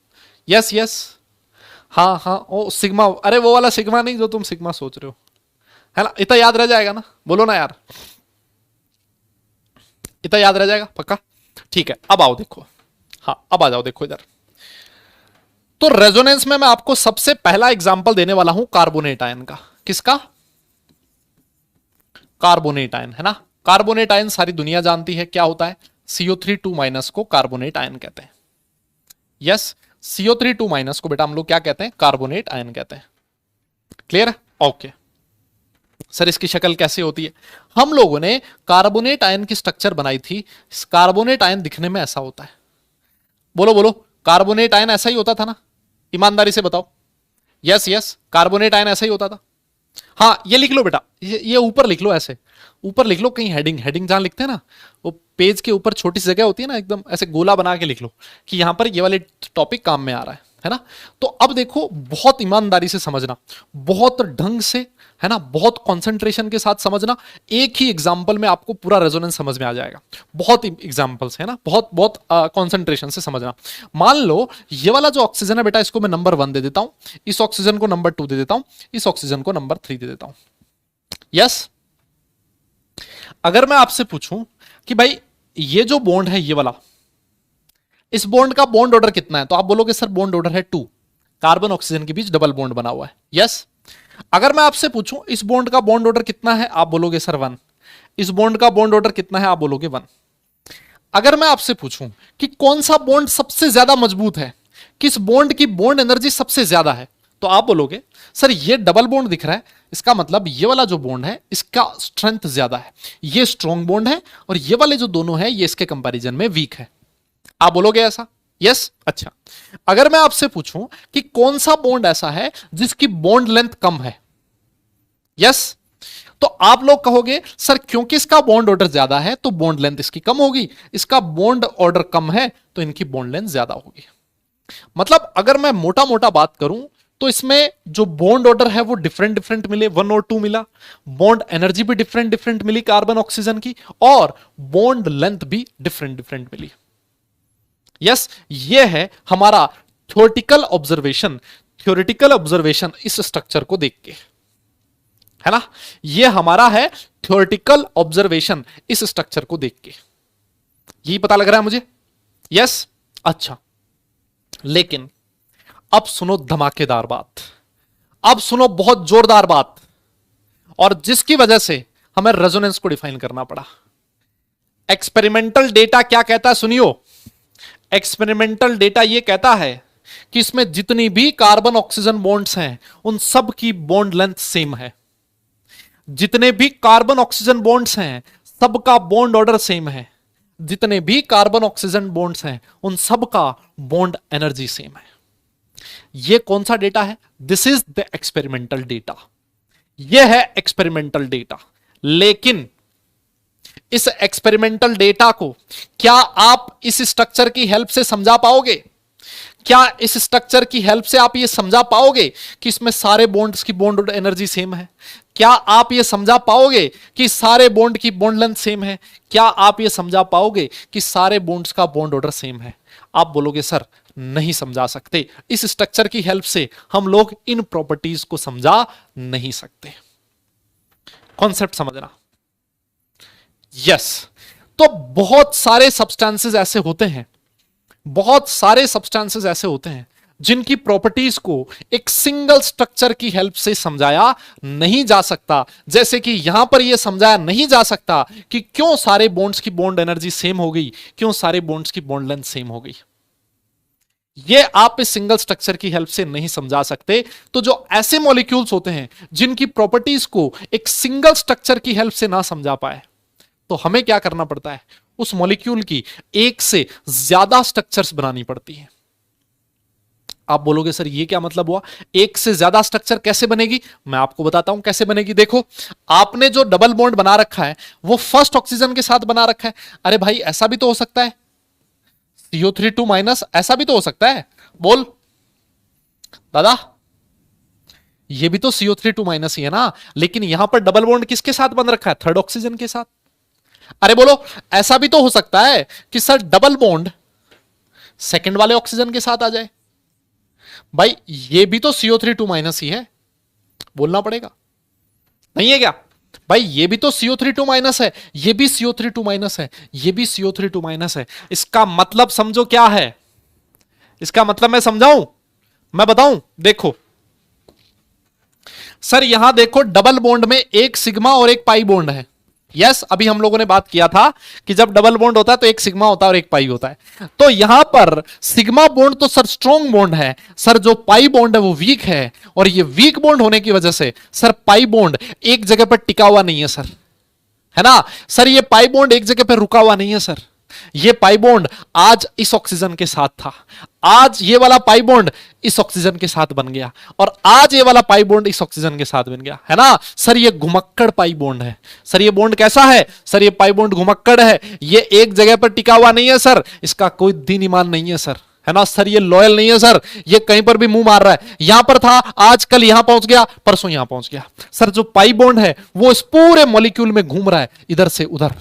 यस यस, हाँ हाँ, ओ सिग्मा, अरे वो वाला सिग्मा नहीं जो तुम सिग्मा सोच रहे हो, है ना? इतना याद रह जाएगा ना, बोलो ना यार, इतना याद रह जाएगा पक्का? ठीक है, अब आओ देखो, हाँ अब आ जाओ देखो इधर। तो रेजोनेंस में मैं आपको सबसे पहला एग्जांपल देने वाला हूं कार्बोनेट आयन का। किसका? कार्बोनेट आयन, है ना? कार्बोनेट आयन सारी दुनिया जानती है क्या होता है। CO3 2- को कार्बोनेट आयन कहते हैं। यस, CO3 2- को बेटा हम लोग क्या कहते हैं? कार्बोनेट आयन कहते हैं। क्लियर है? ओके सर, इसकी शक्ल कैसे होती है? हम लोगों ने कार्बोनेट आयन की स्ट्रक्चर बनाई थी। कार्बोनेट आयन दिखने में ऐसा होता है। बोलो बोलो, कार्बोनेट आयन ऐसा ही होता था ना? ईमानदारी से बताओ। यस यस, कार्बोनेट आयन ऐसा ही होता था। हाँ, ये लिख लो बेटा, ये ऊपर लिख लो, ऐसे ऊपर लिख लो कहीं, हेडिंग हेडिंग जहां लिखते हैं ना, वो पेज के ऊपर छोटी सी जगह होती है ना, एकदम ऐसे गोला बना के लिख लो कि यहां पर ये वाले टॉपिक काम में आ रहा है ना? तो अब देखो, बहुत ईमानदारी से समझना, बहुत ढंग से, है ना, बहुत कंसंट्रेशन के साथ समझना। एक ही एग्जांपल में आपको पूरा रेजोनेंस समझ में आ जाएगा। बहुत एग्जांपल्स है ना, बहुत बहुत कंसंट्रेशन से समझना। मान लो ये वाला जो ऑक्सीजन है बेटा, इसको मैं नंबर 1 दे देता हूं, इस ऑक्सीजन को नंबर 2 दे देता हूं, इस ऑक्सीजन को नंबर 3 दे देता हूं। यस, अगर मैं आपसे पूछूं कि भाई ये जो बॉन्ड है ये वाला, इस बॉन्ड का बॉन्ड ऑर्डर कितना है, तो आप बोलोगे सर बॉन्ड ऑर्डर है 2, कार्बन ऑक्सीजन के बीच डबल बॉन्ड बना हुआ है। यस, अगर मैं आपसे पूछूं इस बॉन्ड का बॉन्ड ऑर्डर कितना है, आप बोलोगे सर 1। इस बॉन्ड का बॉन्ड ऑर्डर कितना है, आप बोलोगे 1। अगर मैं आपसे पूछूं कि कौन सा बॉन्ड सबसे ज्यादा मजबूत है, किस बॉन्ड की बॉन्ड एनर्जी सबसे ज्यादा है, तो आप बोलोगे सर ये डबल बॉन्ड दिख रहा है, इसका मतलब ये वाला जो बॉन्ड है इसका स्ट्रेंथ ज्यादा है, ये स्ट्रॉन्ग बॉन्ड है, और ये वाले जो दोनों है ये इसके कंपैरिजन में वीक है। आप बोलोगे ऐसा? यस। अच्छा, अगर मैं आपसे पूछूं कि कौन सा बॉन्ड ऐसा है जिसकी बॉन्ड लेंथ कम है, यस, तो आप लोग कहोगे सर क्योंकि इसका बॉन्ड ऑर्डर ज्यादा है तो बॉन्ड लेंथ इसकी कम होगी, इसका बॉन्ड ऑर्डर कम है तो इनकी बॉन्ड लेंथ ज्यादा होगी। मतलब अगर मैं मोटा मोटा बात करूं तो इसमें जो बॉन्ड ऑर्डर है वो डिफरेंट डिफरेंट मिले, 1 और 2 मिला, बॉन्ड एनर्जी भी डिफरेंट डिफरेंट मिली कार्बन ऑक्सीजन की, और बॉन्ड लेंथ भी डिफरेंट डिफरेंट मिली। यस, ये है हमारा थ्योरेटिकल ऑब्जर्वेशन, थ्योरेटिकल ऑब्जर्वेशन इस स्ट्रक्चर को देख के, है ना? ये हमारा है थ्योरेटिकल ऑब्जर्वेशन इस स्ट्रक्चर को देख के। यही पता लग रहा है मुझे? यस। अच्छा, लेकिन अब सुनो धमाकेदार बात, अब सुनो बहुत जोरदार बात, और जिसकी वजह से हमें रेजोनेंस को डिफाइन करना पड़ा। एक्सपेरिमेंटल डेटा क्या कहता है, सुनियो। एक्सपेरिमेंटल डेटा यह कहता है कि इसमें जितनी भी कार्बन ऑक्सीजन बॉन्ड्स हैं उन सब की बॉन्ड लेंथ सेम है। जितने भी कार्बन ऑक्सीजन बॉन्ड्स हैं सबका बॉन्ड ऑर्डर सेम है। जितने भी कार्बन ऑक्सीजन बॉन्ड्स हैं उन सब का बॉन्ड एनर्जी सेम है। यह कौन सा डेटा है? This is the experimental data. यह है एक्सपेरिमेंटल डेटा। लेकिन इस एक्सपेरिमेंटल डेटा को क्या आप इस स्ट्रक्चर की हेल्प से समझा पाओगे? क्या इस स्ट्रक्चर की हेल्प से आप यह समझा पाओगे कि इसमें सारे बॉन्ड्स की बॉन्ड एनर्जी सेम है? क्या आप यह समझा पाओगे कि सारे बॉन्ड की बॉन्ड लेंथ सेम है? क्या आप यह समझा पाओगे कि सारे बॉन्ड्स का बॉन्ड ऑर्डर सेम है? आप बोलोगे सर नहीं समझा सकते, इस स्ट्रक्चर की हेल्प से हम लोग इन प्रॉपर्टीज को समझा नहीं सकते। कॉन्सेप्ट समझना। यस, तो बहुत सारे सब्सटेंसेस ऐसे होते हैं, बहुत सारे सब्सटेंसेस ऐसे होते हैं जिनकी प्रॉपर्टीज को एक सिंगल स्ट्रक्चर की हेल्प से समझाया नहीं जा सकता। जैसे कि यहां पर यह समझाया नहीं जा सकता कि क्यों सारे बॉन्ड्स की बॉन्ड एनर्जी सेम हो गई, क्यों सारे बॉन्ड्स की बॉन्ड लेंथ सेम हो गई। ये आप इस सिंगल स्ट्रक्चर की हेल्प से नहीं समझा सकते। तो जो ऐसे मॉलिक्यूल्स होते हैं जिनकी प्रॉपर्टीज को एक सिंगल स्ट्रक्चर की हेल्प से ना समझा पाए, तो हमें क्या करना पड़ता है? उस मॉलिक्यूल की एक से ज्यादा स्ट्रक्चर्स बनानी पड़ती हैं। आप बोलोगे सर ये क्या मतलब हुआ? एक से ज्यादा स्ट्रक्चर कैसे बनेगी? मैं आपको बताता हूं कैसे बनेगी। देखो, आपने जो डबल बॉन्ड बना रखा है वो फर्स्ट ऑक्सीजन के साथ बना रखा है। अरे भाई ऐसा भी तो हो सकता है, CO3 2-, ऐसा भी तो हो सकता है। बोल दादा, ये भी तो CO3 2- ही है ना, लेकिन यहां पर डबल बॉन्ड किसके साथ बन रखा है? थर्ड ऑक्सीजन के साथ। अरे बोलो, ऐसा भी तो हो सकता है कि सर डबल बॉन्ड सेकंड वाले ऑक्सीजन के साथ आ जाए। भाई ये भी तो CO3 2- ही है, बोलना पड़ेगा, नहीं है क्या भाई? ये भी तो CO3 2- है, ये भी CO3 2- है, ये भी CO3 2- है। इसका मतलब समझो क्या है, इसका मतलब मैं समझाऊं, मैं बताऊं, देखो सर यहां देखो डबल बॉन्ड में एक सिग्मा और एक पाई बॉन्ड है। यस अभी हम लोगों ने बात किया था कि जब डबल बॉन्ड होता है तो एक सिग्मा होता है और एक पाई होता है। तो यहां पर सिग्मा बॉन्ड तो सर स्ट्रॉन्ग बॉन्ड है सर, जो पाई बॉन्ड है वो वीक है, और ये वीक बॉन्ड होने की वजह से सर पाई बॉन्ड एक जगह पर टिका हुआ नहीं है सर, है ना सर? ये पाई बॉन्ड एक जगह पर रुका हुआ नहीं है सर, ये पाई बॉन्ड आज इस ऑक्सीजन के साथ था, आज ये वाला पाई बॉन्ड इस ऑक्सीजन के साथ बन गया, और आज ये वाला पाई बॉन्ड इस ऑक्सीजन के साथ बन गया, है ना सर? ये घुमक्कड़ पाई बॉन्ड है सर। ये बॉन्ड कैसा है सर? ये पाई बॉन्ड घुमक्कड़ है, ये एक जगह पर टिका हुआ नहीं है सर, इसका कोई दीन ईमान नहीं है सर, है ना सर? ये लॉयल नहीं है सर, ये कहीं पर भी मुंह मार रहा है, यहां पर था आज कल यहां पहुंच गया, परसों यहां पहुंच गया सर। जो पाई बॉन्ड है वो इस पूरे मॉलिक्यूल में घूम रहा है इधर से उधर,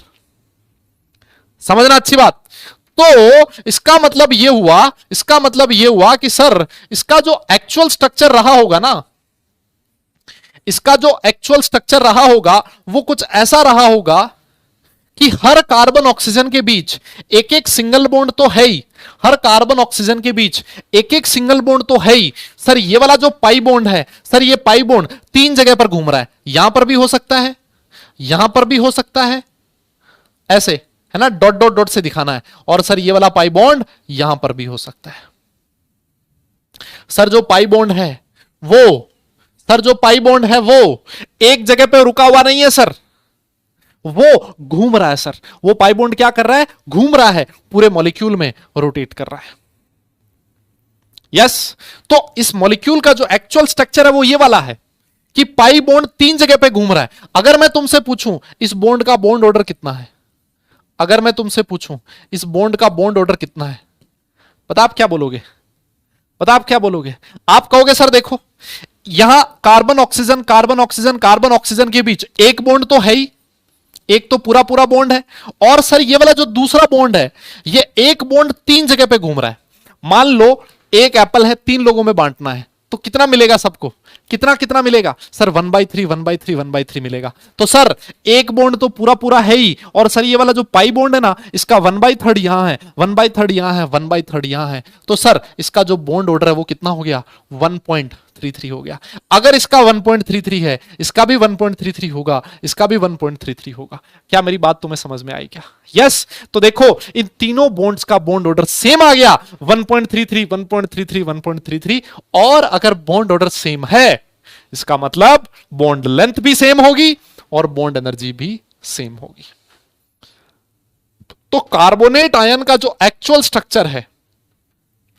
समझना अच्छी बात। तो इसका मतलब यह हुआ, इसका मतलब यह हुआ कि सर इसका जो एक्चुअल स्ट्रक्चर रहा होगा ना, इसका जो एक्चुअल स्ट्रक्चर रहा होगा वो कुछ ऐसा रहा होगा कि हर कार्बन ऑक्सीजन के बीच एक एक सिंगल बॉन्ड तो है ही, हर कार्बन ऑक्सीजन के बीच एक एक सिंगल बॉन्ड तो है ही सर। ये वाला जो पाई बॉन्ड है सर, ये पाई बॉन्ड तीन जगह पर घूम रहा है, यहां पर भी हो सकता है, यहां पर भी हो सकता है, ऐसे, है ना, डॉट डॉट डॉट से दिखाना है, और सर ये वाला पाई बॉन्ड यहां पर भी हो सकता है सर। जो पाई बॉन्ड है वो, सर जो पाई बॉन्ड है वो एक जगह पे रुका हुआ नहीं है सर, वो घूम रहा है सर। वो पाई बॉन्ड क्या कर रहा है? घूम रहा है, पूरे मॉलिक्यूल में रोटेट कर रहा है। यस तो इस मॉलिक्यूल का जो एक्चुअल स्ट्रक्चर है वो ये वाला है कि पाई बॉन्ड तीन जगह पे घूम रहा है। अगर मैं तुमसे पूछूं इस बॉन्ड का बॉन्ड ऑर्डर कितना है, अगर मैं तुमसे पूछूं इस बॉन्ड का बॉन्ड ऑर्डर कितना है, पता आप क्या बोलोगे? पता आप क्या बोलोगे? आप कहोगे सर देखो यहां carbon oxygen carbon oxygen carbon oxygen के बीच एक बॉन्ड तो है ही, एक तो पूरा पूरा बॉन्ड है, और सर ये वाला जो दूसरा बॉन्ड है ये एक बॉन्ड तीन जगह पे घूम रहा है। मान लो एक एप्पल है, तीन लोगों में बांटना है तो कितना मिलेगा सबको? कितना कितना मिलेगा सर? 1/3 1/3 1/3 मिलेगा। तो सर एक बॉन्ड तो पूरा पूरा है ही, और सर ये वाला जो पाई बॉन्ड है ना इसका 1/3 यहां है, 1/3 यहां है, 1/3 यहां है, तो सर इसका जो बॉन्ड ऑर्डर है वो कितना हो गया? 1.33 हो गया। अगर इसका 1.33 है, इसका भी 1.33 होगा, इसका भी 1.33 होगा। क्या मेरी बात तुम्हें समझ में आई क्या? यस तो देखो इन तीनों बॉन्ड्स का बॉन्ड ऑर्डर सेम आ गया, 1.33 1.33 1.33, और अगर बॉन्ड ऑर्डर सेम है इसका मतलब बॉन्ड लेंथ भी सेम होगी और बॉन्ड एनर्जी भी सेम होगी। तो कार्बोनेट आयन का जो एक्चुअल स्ट्रक्चर है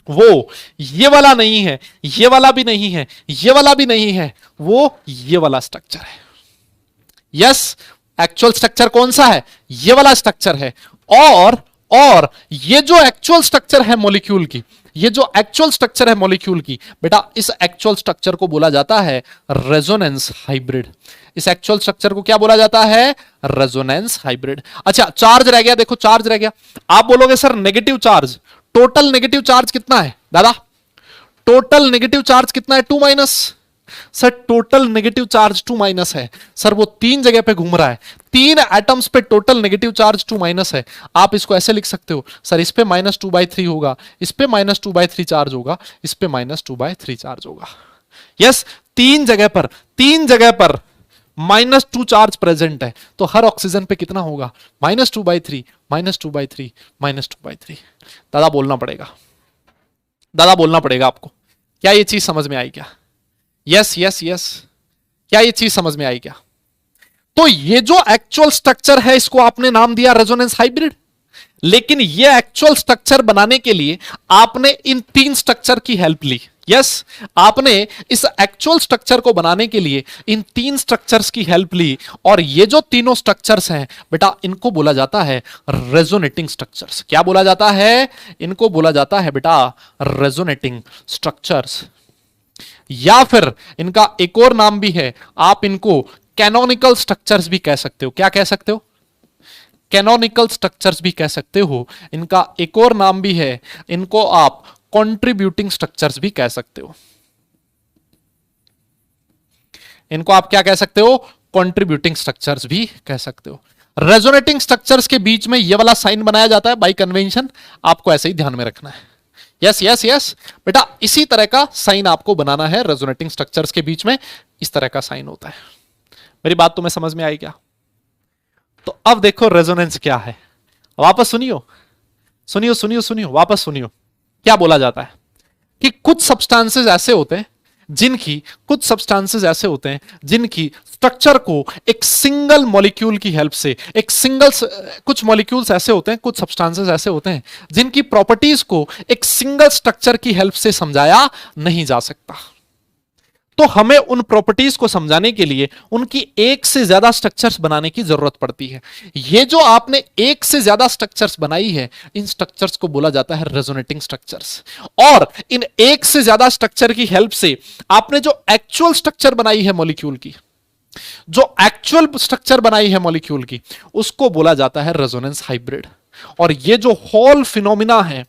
वो ये वाला नहीं है, ये वाला भी नहीं है, ये वाला भी नहीं है, वो ये वाला स्ट्रक्चर है। यस एक्चुअल स्ट्रक्चर कौन सा है? ये वाला स्ट्रक्चर है। और ये जो एक्चुअल स्ट्रक्चर है मॉलिक्यूल की, ये जो एक्चुअल स्ट्रक्चर है मॉलिक्यूल की, बेटा इस एक्चुअल स्ट्रक्चर को बोला जाता है रेजोनेंस हाइब्रिड। इस एक्चुअल स्ट्रक्चर को क्या बोला जाता है? Resonance hybrid. अच्छा चार्ज रह गया, देखो चार्ज रह गया। आप बोलोगे sir negative charge, total negative charge कितना है दादा? टोटल नेगेटिव चार्ज कितना है? 2-। सर टोटल नेगेटिव चार्ज 2- है सर, वो तीन जगह पे घूम रहा है, तीन एटम्स पे टोटल नेगेटिव चार्ज 2- है। आप इसको ऐसे लिख सकते हो सर, इस पे -2/3 होगा, इस पे -2/3 चार्ज होगा, इस पे -2/3 चार्ज होगा। यस तीन जगह पर -2 चार्ज प्रेजेंट है, तो हर ऑक्सीजन पे कितना होगा? -2/3 -2/3 -2/3। दादा बोलना पड़ेगा, दादा बोलना पड़ेगा आपको। क्या ये चीज समझ में आई क्या? यस यस यस, क्या ये चीज समझ में आई क्या? तो ये जो एक्चुअल स्ट्रक्चर है इसको आपने नाम दिया रेजोनेंस हाइब्रिड, लेकिन ये एक्चुअल स्ट्रक्चर बनाने के लिए आपने इन तीन स्ट्रक्चर की हेल्प ली। यस आपने इस एक्चुअल स्ट्रक्चर को बनाने के लिए इन तीन स्ट्रक्चर्स की हेल्प ली, और ये जो तीनों स्ट्रक्चर्स हैं बेटा इनको बोला जाता है रेजोनेटिंग स्ट्रक्चर्स। क्या बोला जाता है? इनको बोला जाता है बेटा रेजोनेटिंग स्ट्रक्चर्स, या फिर इनका एक और नाम भी है, आप इनको कैनोनिकल स्ट्रक्चर्स भी कह सकते हो। क्या कह सकते हो? कैनोनिकल स्ट्रक्चर्स भी कह सकते हो। इनका एक और नाम भी है, इनको आप कंट्रीब्यूटिंग स्ट्रक्चर्स भी कह सकते हो। इनको आप क्या कह सकते हो? कंट्रीब्यूटिंग स्ट्रक्चर्स भी कह सकते हो। रेजोनेटिंग स्ट्रक्चर्स के बीच में ये वाला साइन बनाया जाता है बाय कन्वेंशन, आपको ऐसे ही ध्यान में रखना है। यस यस यस बेटा, इसी तरह का साइन आपको बनाना है। रेजोनेटिंग स्ट्रक्चर्स के बीच में इस तरह का साइन होता है। मेरी बात तुम्हें समझ में आई क्या? तो अब देखो रेजोनेंस क्या है, वापस सुनियो सुनियो सुनियो सुनियो, वापस सुनियो। क्या बोला जाता है कि कुछ सब्सटेंसेस ऐसे होते हैं जिनकी स्ट्रक्चर को एक सिंगल मॉलिक्यूल की हेल्प से, कुछ मॉलिक्यूल्स ऐसे होते हैं, कुछ सब्सटेंसेस ऐसे होते हैं जिनकी प्रॉपर्टीज को एक सिंगल स्ट्रक्चर की हेल्प से समझाया नहीं जा सकता। तो हमें उन प्रॉपर्टीज को समझाने के लिए उनकी एक से ज्यादा स्ट्रक्चर्स बनाने की जरूरत पड़ती है। ये जो आपने एक से ज्यादा स्ट्रक्चर्स बनाई है, इन स्ट्रक्चर्स को बोला जाता है रेजोनेटिंग स्ट्रक्चर्स। और इन एक से ज्यादा स्ट्रक्चर की हेल्प से आपने जो एक्चुअल स्ट्रक्चर बनाई है मॉलिक्यूल की, उसको बोला जाता है रेजोनेंस हाइब्रिड। और ये जो होल फिनोमिना है,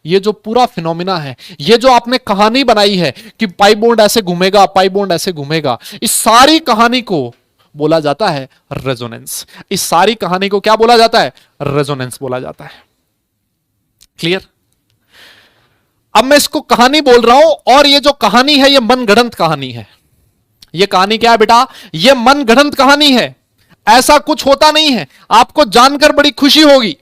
ये जो पूरा फिनोमिना है, ये जो आपने कहानी बनाई है कि पाई बॉन्ड ऐसे घूमेगा, इस सारी कहानी को बोला जाता है रेजोनेंस। इस सारी कहानी को क्या बोला जाता है? रेजोनेंस बोला जाता है। क्लियर? अब मैं इसको कहानी बोल रहा हूं, और ये जो कहानी है ये मनगढ़ंत कहानी है। ये कहानी क्या है बेटा? ये मनगढ़ंत कहानी है। ऐसा कुछ होता नहीं है। आपको जानकर बड़ी खुशी होगी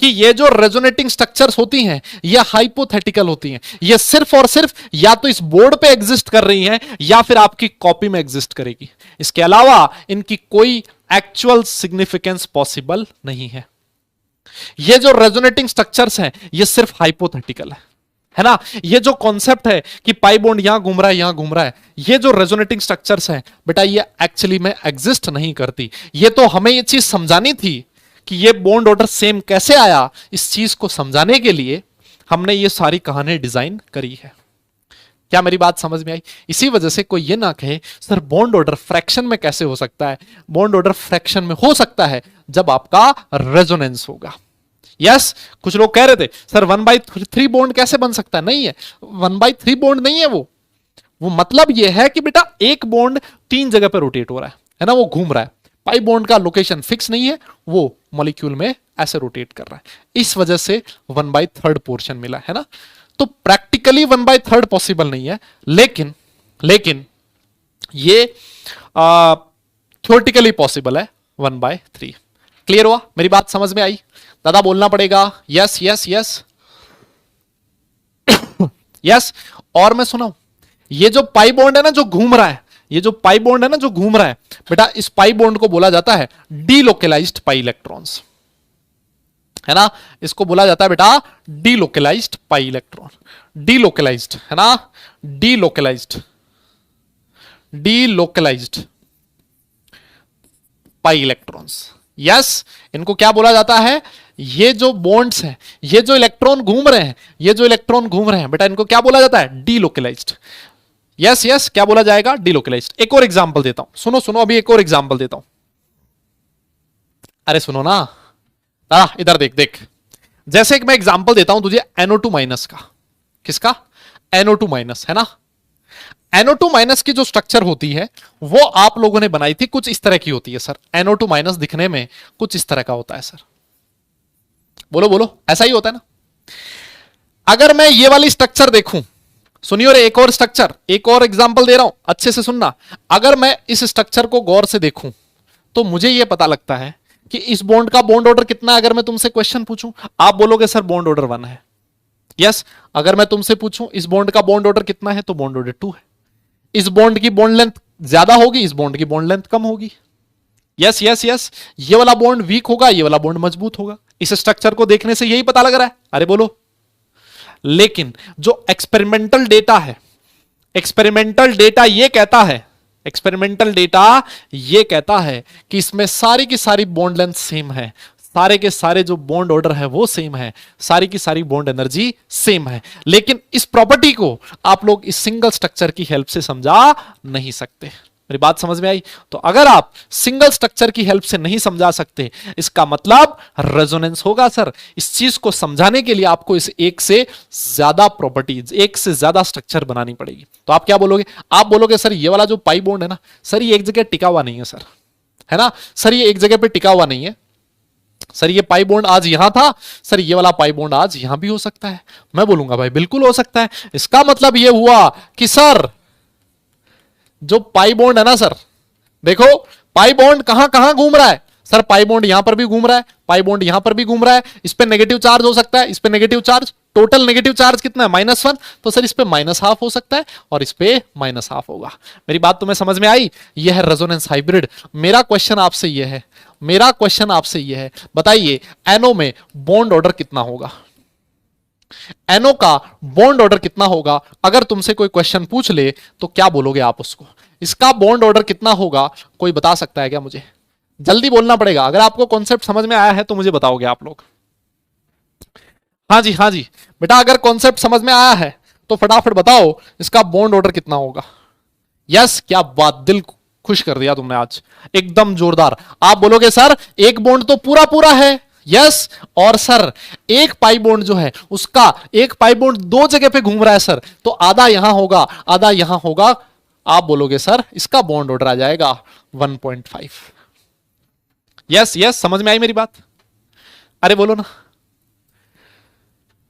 कि ये जो रेजोनेटिंग स्ट्रक्चर्स होती हैं, ये हाइपोथेटिकल होती हैं। ये सिर्फ और सिर्फ या तो इस बोर्ड पे एग्जिस्ट कर रही हैं या फिर आपकी कॉपी में एग्जिस्ट करेगी। इसके अलावा इनकी कोई एक्चुअल सिग्निफिकेंस पॉसिबल नहीं है। ये जो रेजोनेटिंग स्ट्रक्चर्स हैं, ये सिर्फ हाइपोथेटिकल है ना। ये जो कॉन्सेप्ट है कि पाई बॉन्ड यहां घूम रहा है, ये जो रेजोनेटिंग स्ट्रक्चर्स हैं बेटा, ये एक्चुअली में एग्जिस्ट नहीं करती। ये तो हमें ये चीज समझानी थी कि ये बॉन्ड ऑर्डर सेम कैसे आया। इस चीज को समझाने के लिए हमने ये सारी कहानी डिजाइन करी है। क्या मेरी बात समझ में आई? इसी वजह से कोई ये ना कहे सर बॉन्ड ऑर्डर फ्रैक्शन में कैसे हो सकता है। बॉन्ड ऑर्डर फ्रैक्शन में हो सकता है जब आपका रेजोनेंस होगा। यस, कुछ लोग कह रहे थे सर 1/3 बॉन्ड कैसे बन सकता है? नहीं है, 1/3 बॉन्ड नहीं है वो मतलब ये है कि बेटा एक बॉन्ड 3 जगह पर रोटेट हो रहा है ना, वो घूम रहा है। पाई बॉन्ड का लोकेशन फिक्स नहीं है, वो मॉलिक्यूल में ऐसे रोटेट कर रहा है। इस वजह से 1/3 पोर्शन मिला है ना। तो प्रैक्टिकली 1/3 पॉसिबल नहीं है, लेकिन ये थ्योरेटिकली पॉसिबल है 1/3। क्लियर हुआ? मेरी बात समझ में आई? दादा बोलना पड़ेगा यस यस यस यस। और मैं सुनाऊं, ये जो पाई बॉन्ड है ना जो घूम रहा है, बेटा इस पाई बॉन्ड को बोला जाता है डीलोकेलाइज्ड पाई इलेक्ट्रॉन्स, है ना। इसको बोला जाता है बेटा डीलोकेलाइज्ड पाई इलेक्ट्रॉन। डीलोकेलाइज्ड है ना, डीलोकेलाइज्ड पाई इलेक्ट्रॉन्स। यस, इनको क्या बोला जाता है? ये जो बॉन्ड्स हैं, ये जो इलेक्ट्रॉन घूम रहे हैं बेटा, इनको क्या बोला जाता है? डीलोकेलाइज्ड। यस यस, क्या बोला जाएगा? डीलोकेलाइज्ड। एक और एग्जांपल देता हूं, सुनो अभी एक और एग्जांपल देता हूं। अरे सुनो ना दादा, इधर देख। जैसे एक मैं एग्जांपल देता हूं तुझे NO2 माइनस का। किसका? NO2 माइनस, है ना। NO2 माइनस की जो स्ट्रक्चर होती है वो आप लोगों ने बनाई थी, कुछ इस तरह की होती है सर। NO2 माइनस दिखने में कुछ इस तरह का होता है सर। बोलो, ऐसा ही होता है ना। अगर मैं ये वाली स्ट्रक्चर देखूं, सुनियो रे, एक और स्ट्रक्चर, एक और एग्जांपल दे रहा हूं, अच्छे से सुनना। अगर मैं इस स्ट्रक्चर को गौर से देखूं तो मुझे यह पता लगता है कि इस बॉन्ड का बॉन्ड ऑर्डर कितना है। अगर मैं तुमसे क्वेश्चन पूछूं, आप बोलोगे सर बॉन्ड ऑर्डर 1 है। यस, अगर मैं तुमसे पूछूं इस बॉन्ड का बॉन्ड ऑर्डर कितना है, तो बॉन्ड ऑर्डर 2 है। इस बॉन्ड की बॉन्ड लेंथ ज्यादा होगी, इस बॉन्ड की बॉन्ड लेंथ कम होगी। यस यस यस, ये वाला बॉन्ड वीक होगा, ये वाला बॉन्ड मजबूत होगा। इस स्ट्रक्चर को देखने से यही पता लग रहा है। अरे बोलो। लेकिन जो एक्सपेरिमेंटल डेटा ये कहता है कि इसमें सारी की सारी बॉन्ड लेंथ सेम है, सारे के सारे जो बॉन्ड ऑर्डर है वो सेम है, सारी की सारी बॉन्ड एनर्जी सेम है। लेकिन इस प्रॉपर्टी को आप लोग इस सिंगल स्ट्रक्चर की हेल्प से समझा नहीं सकते। मेरी बात समझ में आई? तो अगर आप सिंगल स्ट्रक्चर की हेल्प से नहीं समझा सकते, इसका मतलब रेजोनेंस होगा सर। इस चीज को समझाने के लिए आपको इस एक से ज्यादा प्रॉपर्टीज, एक से ज्यादा स्ट्रक्चर बनानी पड़ेगी। तो आप क्या बोलोगे? आप बोलोगे सर ये वाला जो पाई बॉन्ड है ना सर, ये एक जगह टिका हुआ नहीं है सर, है ना सर, ये एक जगह पे टिका हुआ नहीं है सर, ये पाई बॉन्ड आज यहां था सर, ये वाला पाई बॉन्ड आज यहां भी हो सकता है। मैं बोलूंगा भाई बिल्कुल हो सकता है। इसका मतलब ये हुआ कि सर जो पाई बॉन्ड है ना सर, देखो पाई बॉन्ड कहां कहां घूम रहा है सर, पाई बॉन्ड यहां पर भी घूम रहा है, पाई बॉन्ड यहां पर भी घूम रहा है, इस पे नेगेटिव चार्ज हो सकता है, इस पे negative charge, total negative charge कितना है -1, तो सर इस पे -½ हो सकता है और इस पे -½ होगा। मेरी बात तुम्हें समझ में आई? यह है रेजोनेंस हाइब्रिड। मेरा क्वेश्चन आपसे यह है, मेरा क्वेश्चन आपसे यह है, बताइए एनओ में बॉन्ड ऑर्डर कितना होगा? एनओ का बॉन्ड ऑर्डर कितना होगा? अगर तुमसे कोई क्वेश्चन पूछ ले तो क्या बोलोगे आप उसको? इसका बॉन्ड ऑर्डर कितना होगा? कोई बता सकता है क्या मुझे? जल्दी बोलना पड़ेगा। अगर आपको कॉन्सेप्ट समझ में आया है तो मुझे बताओगे आप लोग। हाँ जी, हाँ जी बेटा, अगर कॉन्सेप्ट समझ में आया है तो फटाफट बताओ इसका बॉन्ड ऑर्डर कितना होगा। यस, क्या बात, दिल खुश कर दिया तुमने आज, एकदम जोरदार। आप बोलोगे सर एक बॉन्ड तो पूरा पूरा है। यस, और सर एक पाई बॉन्ड जो है उसका, एक पाई बॉन्ड दो जगह पे घूम रहा है सर, तो आधा यहां होगा आधा यहां होगा। आप बोलोगे सर इसका बॉन्ड ऑर्डर आ जाएगा 1.5। यस यस, समझ में आई मेरी बात? अरे बोलो ना।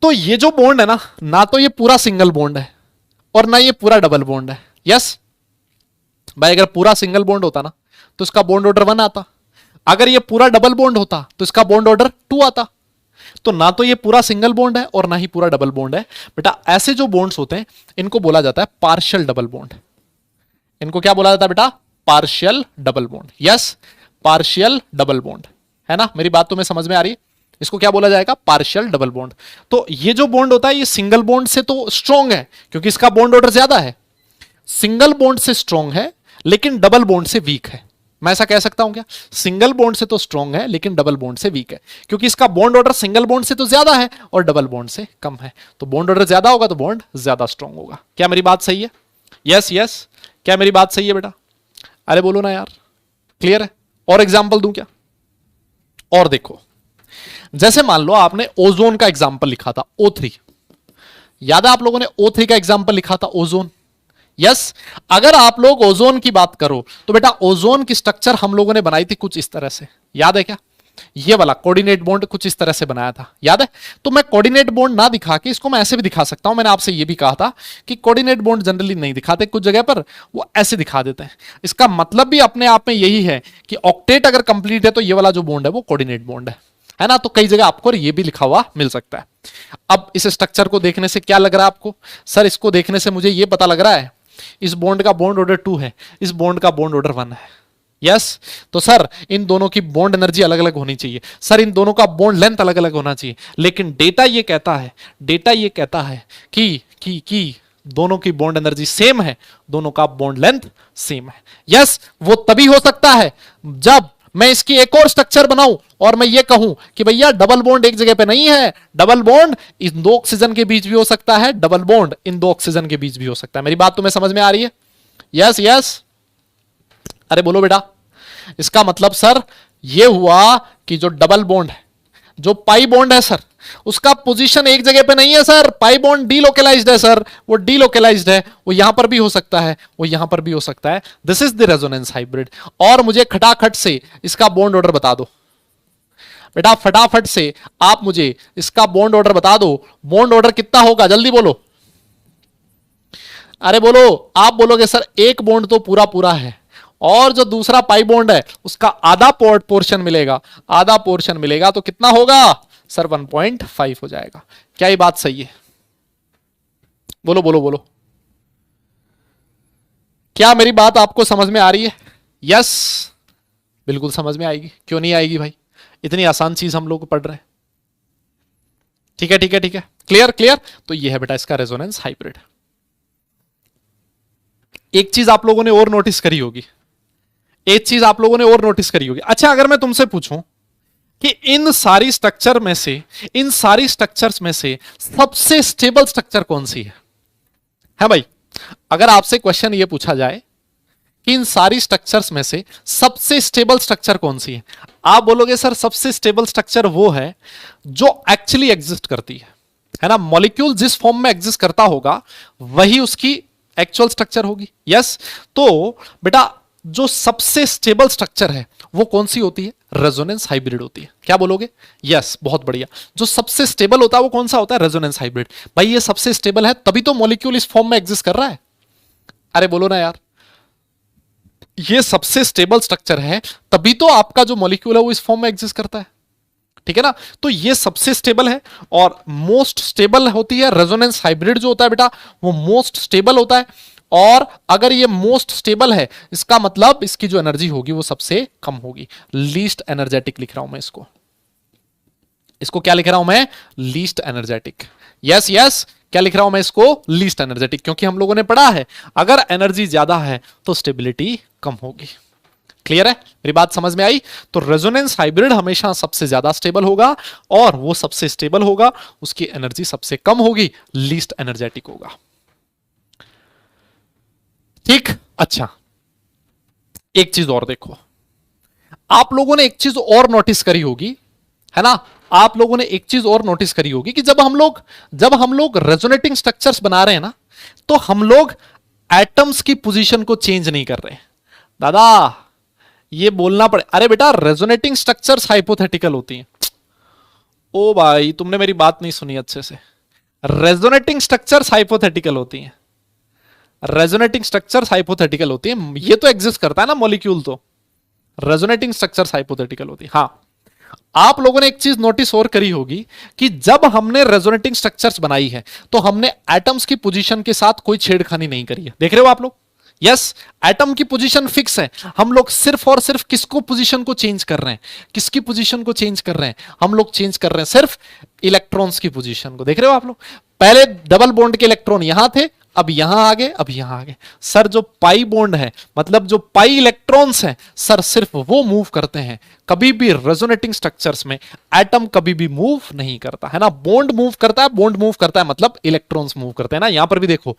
तो ये जो बॉन्ड है ना तो ये पूरा सिंगल बॉन्ड है और ना ये पूरा डबल बॉन्ड है। यस भाई, अगर पूरा सिंगल बॉन्ड होता ना तो इसका बॉन्ड ऑर्डर 1 आता, अगर ये पूरा डबल बॉन्ड होता तो इसका बॉन्ड ऑर्डर 2 आता। तो ना तो ये पूरा सिंगल बॉन्ड है और ना ही पूरा डबल बॉन्ड है। बेटा ऐसे जो बॉन्ड्स होते हैं इनको बोला जाता है पार्शियल डबल बॉन्ड। इनको क्या बोला जाता है बेटा? Partial double bond. Yes, partial double bond, है ना? मेरी बात तुम्हें समझ में आ रही है? इसको क्या बोला जाएगा? Partial double bond. तो ये जो बॉन्ड होता है ये सिंगल बॉन्ड से तो स्ट्रॉन्ग है क्योंकि इसका बॉन्ड ऑर्डर ज्यादा है, सिंगल बॉन्ड से स्ट्रॉन्ग है लेकिन डबल बॉन्ड से वीक है। मैं ऐसा कह सकता हूं क्या? सिंगल बॉन्ड से तो स्ट्रॉन्ग है लेकिन डबल बॉन्ड से वीक है क्योंकि इसका बॉन्ड ऑर्डर सिंगल बॉन्ड से तो ज्यादा है और डबल बॉन्ड से कम है। तो बॉन्ड ऑर्डर ज्यादा होगा तो बॉन्ड ज्यादा स्ट्रॉन्ग होगा। क्या मेरी बात सही है? यस यस, क्या मेरी बात सही है बेटा? अरे बोलो ना यार, क्लियर है? और एग्जाम्पल दूं क्या? और देखो, जैसे मान लो आपने ओजोन का एग्जाम्पल लिखा था O3, याद है आप लोगों ने O3 का एग्जाम्पल लिखा था ओजोन। यस, अगर आप लोग ओजोन की बात करो तो बेटा ओजोन की स्ट्रक्चर हम लोगों ने बनाई थी कुछ इस तरह से, याद है क्या? ये वाला कोऑर्डिनेट बॉन्ड कुछ इस तरह से बनाया था, याद है? तो मैं कोऑर्डिनेट बॉन्ड ना दिखा के इसको मैं ऐसे भी दिखा सकता हूं। मैंने आपसे ये भी कहा था कि कोऑर्डिनेट बॉन्ड जनरली नहीं दिखाते, कुछ जगह पर वो ऐसे दिखा देते हैं। इसका मतलब भी अपने आप में यही है कि ऑक्टेट अगर कंप्लीट है तो ये वाला जो बॉन्ड है वो कोऑर्डिनेट बॉन्ड है ना? तो कई जगह आपको ये भी लिखा हुआ मिल सकता है। अब इस स्ट्रक्चर को देखने से क्या लग रहा है आपको? सर इसको देखने से मुझे ये पता लग रहा है इस बॉन्ड का बॉन्ड ऑर्डर 2 है, इस बॉन्ड का बॉन्ड ऑर्डर 1 है। यस, तो सर इन दोनों की बॉन्ड एनर्जी अलग अलग होनी चाहिए, सर इन दोनों का बॉन्ड लेंथ अलग अलग होना चाहिए, लेकिन डेटा ये कहता है, डेटा ये कहता है कि दोनों की बॉन्ड एनर्जी सेम है, दोनों का बॉन्ड लेंथ सेम है। यस, वो तभी हो सकता है जब मैं इसकी एक और स्ट्रक्चर बनाऊं और मैं ये कहूं कि भैया डबल बॉन्ड एक जगह पे नहीं है, डबल बॉन्ड इन दो ऑक्सीजन के बीच भी हो सकता है, डबल बॉन्ड इन दो ऑक्सीजन के बीच भी हो सकता है। मेरी बात तुम्हें समझ में आ रही है? यस यस, अरे बोलो बेटा। इसका मतलब सर ये हुआ कि जो डबल बॉन्ड है, जो पाई बॉन्ड है सर, उसका पोजीशन एक जगह पे नहीं है सर, पाई बॉन्ड डीलोकलाइज्ड है सर, वो डीलोकलाइज्ड है, वो यहां पर भी हो सकता है, वो यहां पर भी हो सकता है। This is the resonance hybrid. और मुझे खटाखट से इसका बॉन्ड ऑर्डर बता दो बेटा, फटाफट से आप मुझे इसका बॉन्ड ऑर्डर बता दो। बॉन्ड ऑर्डर कितना होगा? जल्दी बोलो। अरे बोलो, आप बोलोगे सर एक बॉन्ड तो पूरा पूरा है और जो दूसरा पाई बॉन्ड है उसका आधा पोर्शन मिलेगा, आधा पोर्शन मिलेगा, तो कितना होगा सर? 1.5 हो जाएगा। क्या ये बात सही है? बोलो बोलो बोलो, क्या मेरी बात आपको समझ में आ रही है? यस, बिल्कुल समझ में आएगी, क्यों नहीं आएगी भाई? इतनी आसान चीज हम लोग पढ़ रहे हैं। ठीक है ठीक है ठीक है, क्लियर क्लियर। तो ये है बेटा इसका रेजोनेंस हाइब्रिड। एक चीज आप लोगों ने और नोटिस करी होगी, एक चीज आप लोगों ने और नोटिस करी होगी। अच्छा, अगर मैं तुमसे पूछूं कि इन सारी स्ट्रक्चर में से, इन सारी स्ट्रक्चर्स में से सबसे स्टेबल स्ट्रक्चर कौन सी है भाई? अगर आपसे क्वेश्चन ये पूछा जाए कि इन सारी स्ट्रक्चर्स में से सबसे स्टेबल स्ट्रक्चर कौन सी है? आप बोलोगे सर सबसे स्टेबल स्ट्रक्चर वो है जो एक्चुअली एग्जिस्ट करती है ना, मॉलिक्यूल जिस फॉर्म में एग्जिस्ट करता होगा वही उसकी एक्चुअल स्ट्रक्चर होगी। यस, तो बेटा जो सबसे स्टेबल स्ट्रक्चर है वो कौन सी होती है? रेजोनेंस हाइब्रिड होती है। क्या बोलोगे? यस, बहुत बढ़िया। जो सबसे स्टेबल होता है वो कौन सा होता है? Resonance hybrid. भाई ये सबसे स्टेबल है तभी तो मॉलिक्यूल इस फॉर्म में एग्जिस्ट कर रहा है। अरे बोलो ना यार, ये सबसे स्टेबल स्ट्रक्चर है तभी तो आपका जो मॉलिक्यूल है वो इस फॉर्म में एग्जिस्ट करता है। ठीक है ना, तो ये सबसे स्टेबल है और मोस्ट स्टेबल होती है रेजोनेंस हाइब्रिड जो होता है बेटा, वो मोस्ट स्टेबल होता है। और अगर ये मोस्ट स्टेबल है इसका मतलब इसकी जो एनर्जी होगी वो सबसे कम होगी। लीस्ट एनर्जेटिक लिख रहा हूं मैं इसको। इसको क्या लिख रहा हूं मैं? Least energetic. यस यस, क्या लिख रहा हूं मैं इसको? लीस्ट एनर्जेटिक, क्योंकि हम लोगों ने पढ़ा है अगर एनर्जी ज्यादा है तो स्टेबिलिटी कम होगी। क्लियर है? मेरी बात समझ में आई? तो रेजोनेंस हाइब्रिड हमेशा सबसे ज्यादा स्टेबल होगा और वो सबसे स्टेबल होगा उसकी एनर्जी सबसे कम होगी, लीस्ट एनर्जेटिक होगा। ठीक, अच्छा एक चीज और देखो, आप लोगों ने एक चीज और नोटिस करी होगी, है ना, आप लोगों ने एक चीज और नोटिस करी होगी कि जब हम लोग रेजोनेटिंग स्ट्रक्चर्स बना रहे हैं ना, तो हम लोग एटम्स की पोजीशन को चेंज नहीं कर रहे। दादा ये बोलना पड़े, अरे बेटा रेजोनेटिंग स्ट्रक्चर्स हाइपोथेटिकल होती हैं। ओ भाई तुमने मेरी बात नहीं सुनी अच्छे से। रेजोनेटिंग स्ट्रक्चर्स हाइपोथेटिकल होती हैं। रेजोनेटिंग स्ट्रक्चर्स हाइपोथेटिकल होती हैं। ये तो एग्जिस्ट करता है ना मॉलिक्यूल, तो रेजोनेटिंग स्ट्रक्चर्स हाइपोथेटिकल होती है। हाँ, आप लोगों ने एक चीज नोटिस और करी होगी कि जब हमने रेजोनेटिंग स्ट्रक्चर्स बनाई है तो हमने एटम्स की पोजीशन के साथ कोई छेड़खानी नहीं करी है। देख रहे हो आप लोग? यस, एटम की पोजीशन फिक्स है। हम लोग सिर्फ और सिर्फ किसको पोजीशन को चेंज कर रहे हैं? किसकी पोजीशन को चेंज कर रहे हैं? हम लोग चेंज कर रहे हैं सिर्फ इलेक्ट्रॉन्स की पोजीशन को। देख रहे हो आप लोग? पहले डबल बॉन्ड के इलेक्ट्रॉन यहां थे, अब यहां आ गए, अब यहां आ गए। सर जो पाई बॉन्ड है, मतलब जो पाई इलेक्ट्रॉन्स हैं, सर सिर्फ वो मूव करते हैं। कभी भी रेजोनेटिंग स्ट्रक्चर्स में एटम कभी भी मूव नहीं करता, है ना। बॉन्ड मूव करता है, बॉन्ड मूव करता है मतलब इलेक्ट्रॉन्स मूव करते हैं ना। यहां पर भी देखो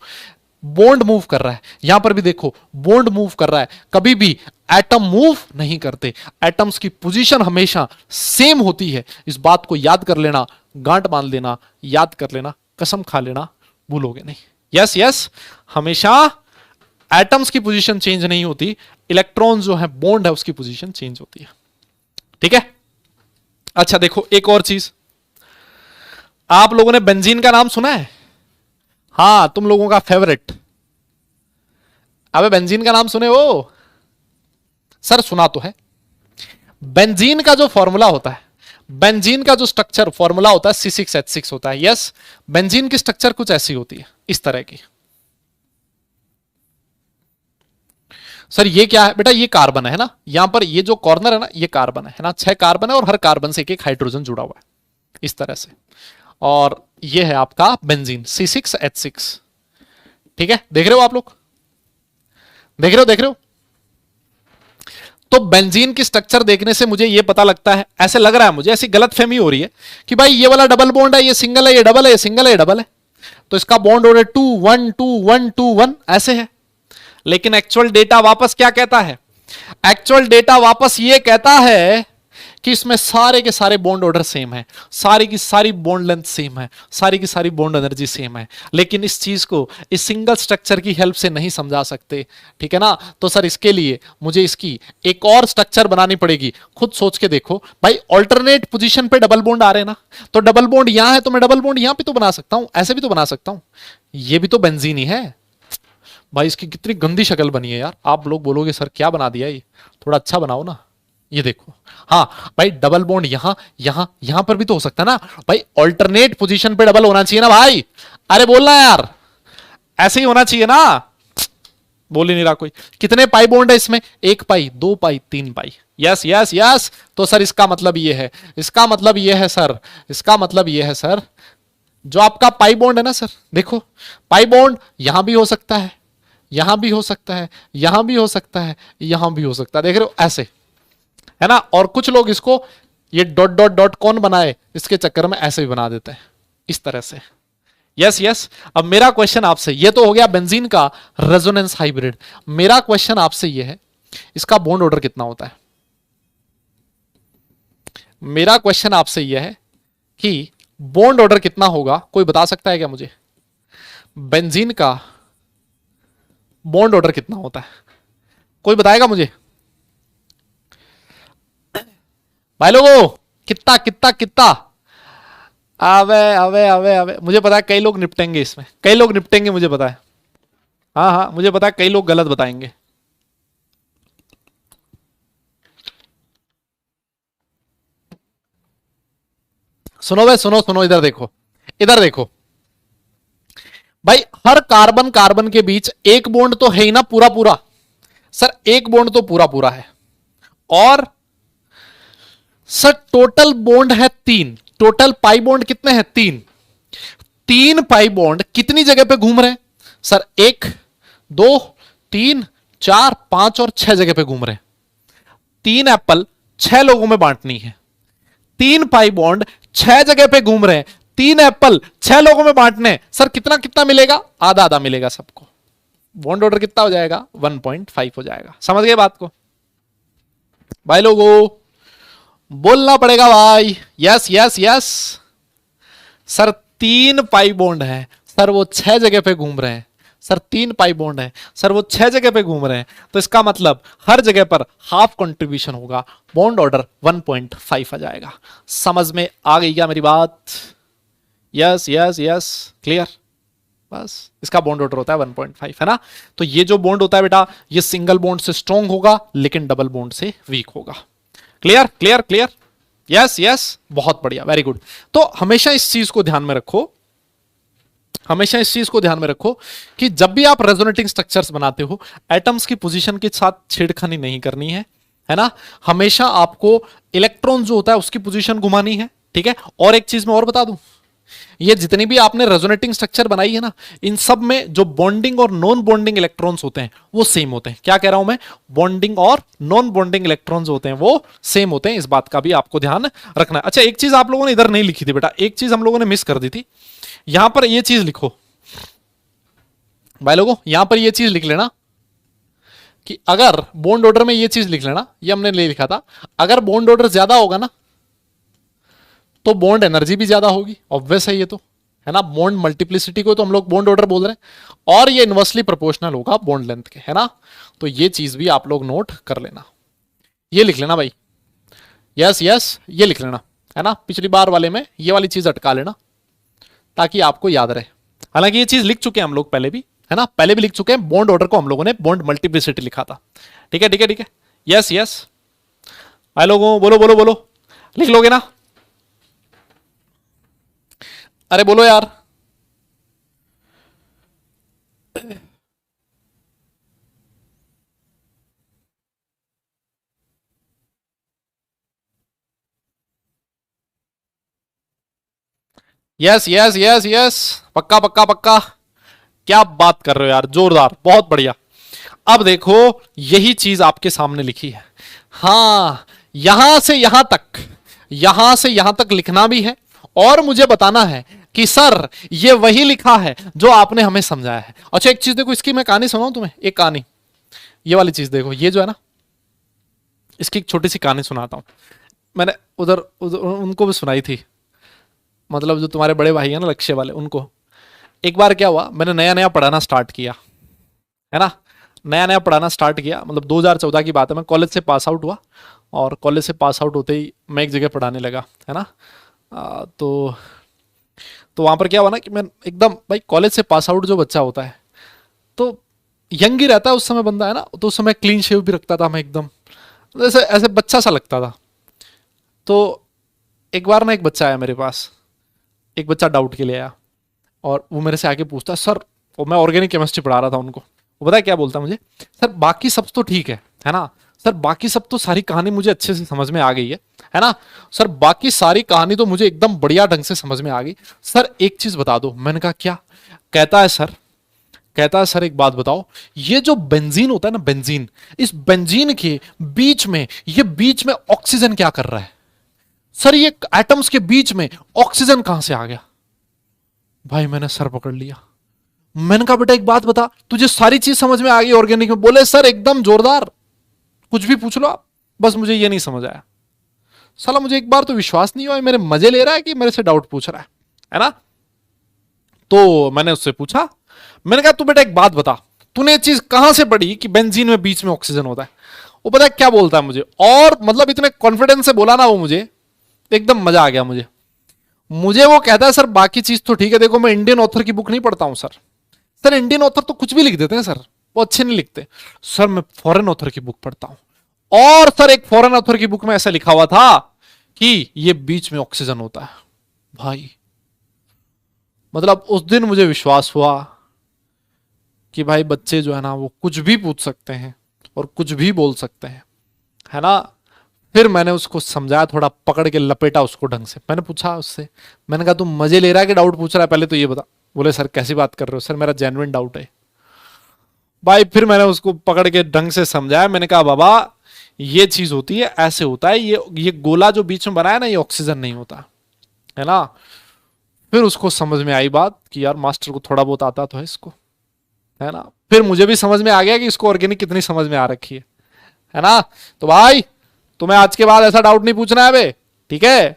बॉन्ड मूव कर रहा है, यहां पर भी देखो बॉन्ड मूव कर रहा है। कभी भी एटम मूव नहीं करते। एटम्स की पोजीशन हमेशा सेम होती है। इस बात को याद कर लेना, गांठ बांध लेना, याद कर लेना, कसम खा लेना, भूलोगे नहीं। यस यस, हमेशा एटम्स की पोजीशन चेंज नहीं होती, इलेक्ट्रॉन जो है बॉन्ड है उसकी पोजीशन चेंज होती है। ठीक है, अच्छा देखो एक और चीज, आप लोगों ने बेंजीन का नाम सुना है? हाँ, तुम लोगों का फेवरेट। अबे बेंजीन का नाम सुने हो? सर सुना तो है। बेंजीन का जो फॉर्मूला होता है, बेंजीन का जो स्ट्रक्चर फॉर्मूला होता है C6H6 होता है। यस, बेंजीन की स्ट्रक्चर कुछ ऐसी होती है, इस तरह की। सर ये क्या है बेटा? ये कार्बन है ना, यहां पर ये जो कॉर्नर है ना, ये कार्बन है ना। 6 कार्बन है और हर कार्बन से एक एक हाइड्रोजन जुड़ा हुआ है इस तरह से। और ये है आपका बेंजीन C6H6। ठीक है, देख रहे हो आप लोग? देख रहे हो, देख रहे हो? तो बेंजीन की स्ट्रक्चर देखने से मुझे ये पता लगता है, ऐसे लग रहा है मुझे, ऐसी गलतफहमी हो रही है कि भाई ये वाला डबल बॉन्ड है, ये सिंगल है, ये डबल है, ये सिंगल है, ये डबल है, तो इसका बॉन्ड ऑर्डर 2 1 2 1 2 1 ऐसे है। लेकिन एक्चुअल डेटा वापस क्या कहता है? एक्चुअल डेटा वापस ये कहता है कि इसमें सारे के सारे बॉन्ड ऑर्डर सेम है, सारी की सारी बॉन्ड लेंथ सेम है, सारी की सारी बॉन्ड एनर्जी सेम है। लेकिन इस चीज को इस सिंगल स्ट्रक्चर की हेल्प से नहीं समझा सकते। ठीक है ना, तो सर इसके लिए मुझे इसकी एक और स्ट्रक्चर बनानी पड़ेगी। खुद सोच के देखो भाई, ऑल्टरनेट पोजीशन पे डबल बॉन्ड आ रहे हैं ना, तो डबल बॉन्ड यहां है तो मैं डबल बॉन्ड यहां पे तो बना सकता हूं, ऐसे भी तो बना सकता हूं। ये भी तो बेंजीन ही है भाई। इसकी कितनी गंदी शक्ल बनी है यार। आप लोग बोलोगे सर क्या बना दिया, ये थोड़ा अच्छा बनाओ ना। ये देखो, हाँ भाई डबल बॉन्ड यहां यहां यहां पर भी तो हो सकता है ना भाई। ऑल्टरनेट पोजीशन पे डबल होना चाहिए ना भाई। अरे बोलना यार, ऐसे ही होना चाहिए ना। बोल ही नहीं रहा कोई। कितने पाई बॉन्ड है इसमें? 1 पाई, 2 पाई, 3 पाई। यस यस यस, तो सर इसका मतलब ये है, इसका मतलब ये है सर, इसका मतलब ये है सर, जो आपका पाई बॉन्ड है ना सर, देखो पाई बॉन्ड यहां भी हो सकता है, यहां भी हो सकता है, यहां भी हो सकता है, यहां भी हो सकता है। देख रहे हो ऐसे, है ना। और कुछ लोग इसको ये डॉट डॉट डॉट कौन बनाए इसके चक्कर में ऐसे भी बना देते हैं इस तरह से। Yes yes. अब मेरा क्वेश्चन आपसे, ये तो हो गया बेंजीन का रेजोनेंस हाइब्रिड। मेरा क्वेश्चन आपसे ये है, इसका बॉन्ड ऑर्डर कितना होता है? मेरा क्वेश्चन आपसे यह है कि बॉन्ड ऑर्डर कितना होगा, कोई बता सकता है क्या मुझे? बेंजीन का बॉन्ड ऑर्डर कितना होता है, कोई बताएगा मुझे? भाई लोगों, कितना कितना कितना? अबे अबे अबे अबे, मुझे पता है कई लोग निपटेंगे इसमें, कई लोग निपटेंगे, मुझे पता है। हाँ हाँ, मुझे पता है कई लोग गलत बताएंगे। सुनो भाई, सुनो सुनो, इधर देखो, इधर देखो भाई। हर कार्बन कार्बन के बीच एक बॉन्ड तो है ही ना पूरा पूरा। सर एक बॉन्ड तो पूरा पूरा है, और सर टोटल बॉन्ड है 3। टोटल पाई बॉन्ड कितने हैं? 3। 3 पाई बॉन्ड कितनी जगह पे घूम रहे हैं? सर 1 2 3 4 5 और 6 जगह पे घूम रहे हैं। 3 एप्पल 6 लोगों में बांटनी है। 3 पाई बॉन्ड 6 जगह पे घूम रहे हैं, 3 एप्पल 6 लोगों में बांटने। सर कितना कितना मिलेगा? आधा आधा मिलेगा सबको। बॉन्ड ऑर्डर कितना हो जाएगा? 1.5 हो जाएगा। समझ गए बात को भाई लोगों? बोलना पड़ेगा भाई। Yes yes yes. Sir 3 pi bond है, सर वो 6 जगह पे घूम रहे हैं। सर 3 पाई बॉन्ड है, सर वो 6 जगह पे घूम रहे हैं, तो इसका मतलब हर जगह पर हाफ कंट्रीब्यूशन होगा। बॉन्ड ऑर्डर 1.5 आ जाएगा। समझ में आ गई क्या मेरी बात? Yes yes yes, clear. बस इसका बॉन्ड ऑर्डर होता है 1.5, है ना? तो ये जो बॉन्ड होता है बेटा, ये सिंगल बॉन्ड से स्ट्रॉन्ग होगा, लेकिन डबल बॉन्ड से वीक होगा। Clear clear clear. Yes yes, बहुत बढ़िया, वेरी गुड। तो हमेशा इस चीज को ध्यान में रखो, हमेशा इस चीज को ध्यान में रखो कि जब भी आप रेजोनेटिंग स्ट्रक्चर्स बनाते हो, एटम्स की पोजीशन के साथ छेड़खानी नहीं करनी है ना? हमेशा आपको इलेक्ट्रॉन जो होता है उसकी पोजीशन घुमानी है, ठीक है? और एक चीज मैं और बता दूं, ये जितनी भी आपने रेजोनेटिंग स्ट्रक्चर बनाई है ना, इन सब में जो बॉन्डिंग और नॉन बॉन्डिंग इलेक्ट्रॉन्स होते हैं वो सेम होते हैं। क्या कह रहा हूं मैं? बॉन्डिंग और नॉन बॉन्डिंग इलेक्ट्रॉन्स होते हैं वो सेम होते हैं। इस बात का भी आपको ध्यान रखना है। अच्छा, एक चीज आप लोगों ने इधर नहीं लिखी थी बेटा, एक चीज हम लोगों ने मिस कर दी थी। यहां पर ये चीज लिखो भाई लोगों, यहां पर ये चीज लिख लेना कि अगर बॉन्ड ऑर्डर में ये चीज लिख लेना, ये हमने ले लिखा था, अगर बॉन्ड ऑर्डर ज्यादा होगा ना तो बॉन्ड एनर्जी भी ज्यादा होगी। ऑब्वियस है ये तो, है ना? बॉन्ड मल्टीप्लिसिटी को तो हम लोग बॉन्ड ऑर्डर बोल रहे हैं, और ये इनवर्सली प्रोपोर्शनल होगा बॉन्ड लेंथ के, है ना? तो ये चीज भी आप लोग नोट कर लेना, ये लिख लेना भाई। यस यस, ये लिख लेना, है ना? पिछली बार वाले में ये वाली चीज अटका लेना ताकि आपको याद रहे। हालांकि ये चीज लिख चुके हैं हम लोग पहले भी, है ना? पहले भी लिख चुके हैं। बॉन्ड ऑर्डर को हम लोगों ने बॉन्ड मल्टीप्लिसिटी लिखा था। ठीक है ठीक है ठीक है। यस यस भाई लोगों, बोलो बोलो बोलो, लिख लोगे ना? अरे बोलो यार। यस यस यस यस, पक्का पक्का पक्का। क्या बात कर रहे हो यार, जोरदार, बहुत बढ़िया। अब देखो, यही चीज आपके सामने लिखी है। हाँ, यहां से यहां तक, यहां से यहां तक लिखना भी है, और मुझे बताना है कि सर ये वही लिखा है जो आपने हमें समझाया है। अच्छा, एक चीज देखो, इसकी मैं कहानी सुनाऊं तुम्हें, एक कहानी। ये वाली चीज देखो, ये जो है ना, इसकी एक छोटी सी कहानी सुनाता हूं। मैंने उधर उधर उनको भी सुनाई थी, मतलब जो तुम्हारे बड़े भाई है ना, लक्ष्य वाले, उनको। एक बार क्या हुआ, मैंने नया नया पढ़ाना स्टार्ट किया, है ना? नया नया पढ़ाना स्टार्ट किया, मतलब 2014 की बात है। मैं कॉलेज से पास आउट हुआ, और कॉलेज से पास आउट होते ही मैं एक जगह पढ़ाने लगा, है ना? तो वहां पर क्या हुआ ना कि मैं एकदम, भाई कॉलेज से पास आउट जो बच्चा होता है तो यंग ही रहता है उस समय बंदा, है ना? तो उस समय क्लीन शेव भी रखता था मैं एकदम, तो ऐसे ऐसे बच्चा सा लगता था। तो एक बार ना एक बच्चा आया मेरे पास, एक बच्चा डाउट के लिए आया, और वो मेरे से आके पूछता, सर, और मैं ऑर्गेनिक केमिस्ट्री पढ़ा रहा था उनको, वो पता है क्या बोलता मुझे? सर बाकी सब तो ठीक है ना? सर बाकी सब तो, सारी कहानी मुझे अच्छे से समझ में आ गई है ना? सर बाकी सारी कहानी तो मुझे एकदम बढ़िया ढंग से समझ में आ गई। सर एक चीज बता दो। मैंने कहा क्या? कहता है सर एक बात बताओ, ये जो बेंजीन होता है ना, बेंजीन, इस बेंजीन के बीच में, ये बीच में ऑक्सीजन क्या कर रहा है? सर ये एटम्स के बीच में ऑक्सीजन कहां से आ गया? भाई मैंने सर पकड़ लिया। मैंने कहा बेटा एक बात बता, तुझे सारी चीज समझ में आ गई ऑर्गेनिक में? बोले सर एकदम जोरदार, कुछ भी पूछ लो आप, बस मुझे ये नहीं समझ आया। साला मुझे एक बार तो विश्वास नहीं हुआ, मेरे मजे ले रहा है कि मेरे से डाउट पूछ रहा है ना। तो मैंने उससे पूछा, मैंने कहा तू बेटा एक बात बता, तूने ये चीज कहां से पढ़ी कि बेंजीन में बीच में ऑक्सीजन होता है? वो पता है क्या बोलता है मुझे, और मतलब इतने कॉन्फिडेंस से बोला ना वो, मुझे एकदम मजा आ गया। मुझे वो कहता है सर बाकी चीज तो ठीक है, देखो मैं इंडियन ऑथर की बुक नहीं पढ़ता हूं सर। सर इंडियन ऑथर तो कुछ भी लिख देते हैं सर, वो अच्छे नहीं लिखते। सर मैं फॉरेन ऑथर की बुक पढ़ता हूं, और सर एक फॉरेन ऑथर की बुक में ऐसा लिखा हुआ था कि ये बीच में ऑक्सीजन होता है। भाई मतलब उस दिन मुझे विश्वास हुआ कि भाई बच्चे जो है ना वो कुछ भी पूछ सकते हैं और कुछ भी बोल सकते हैं, है ना। फिर मैंने उसको समझाया, थोड़ा पकड़ के लपेटा उसको ढंग से। मैंने पूछा उससे, मैंने कहा तुम मजे ले रहा है कि डाउट पूछ रहा है, पहले तो ये बता। बोले सर कैसी बात कर रहे हो? सर मेरा जेन्युइन डाउट है। भाई फिर मैंने उसको पकड़ के ढंग से समझाया। मैंने कहा बाबा ये चीज होती है, ऐसे होता है, ये गोला जो बीच में बनाया ना, ये ऑक्सीजन नहीं होता, है ना। फिर उसको समझ में आई बात कि यार मास्टर को थोड़ा बहुत आता तो है इसको, है ना। फिर मुझे भी समझ में आ गया कि इसको ऑर्गेनिक कितनी समझ में आ रखी है ना। तो भाई तुम्हें आज के बाद ऐसा डाउट नहीं पूछना है बे, ठीक है।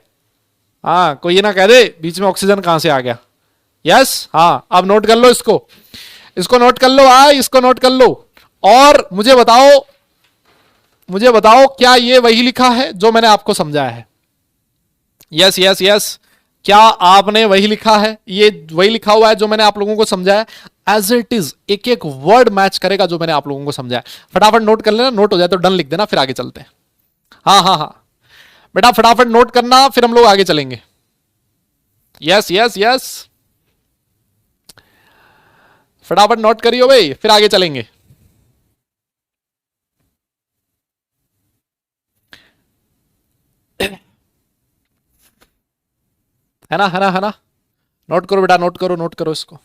हाँ कोई ये ना कह दे बीच में ऑक्सीजन कहां से आ गया। यस हाँ, अब नोट कर लो इसको, इसको नोट कर लो भाई, इसको नोट कर लो। और मुझे बताओ क्या ये वही लिखा है जो मैंने आपको समझाया है? यस यस यस, क्या आपने वही लिखा है? ये वही लिखा हुआ है जो मैंने आप लोगों को समझाया? एज इट इज एक एक वर्ड मैच करेगा जो मैंने आप लोगों को समझाया। फटाफट नोट कर लेना, नोट हो जाए तो डन लिख देना, फिर आगे चलते हैं। हाँ हाँ हाँ बेटा फटाफट नोट करना, फिर हम लोग आगे चलेंगे। यस यस यस, फटाफट नोट करियो भाई, फिर आगे चलेंगे। है ना है ना है ना, नोट करो बेटा, नोट करो, नोट करो इसको।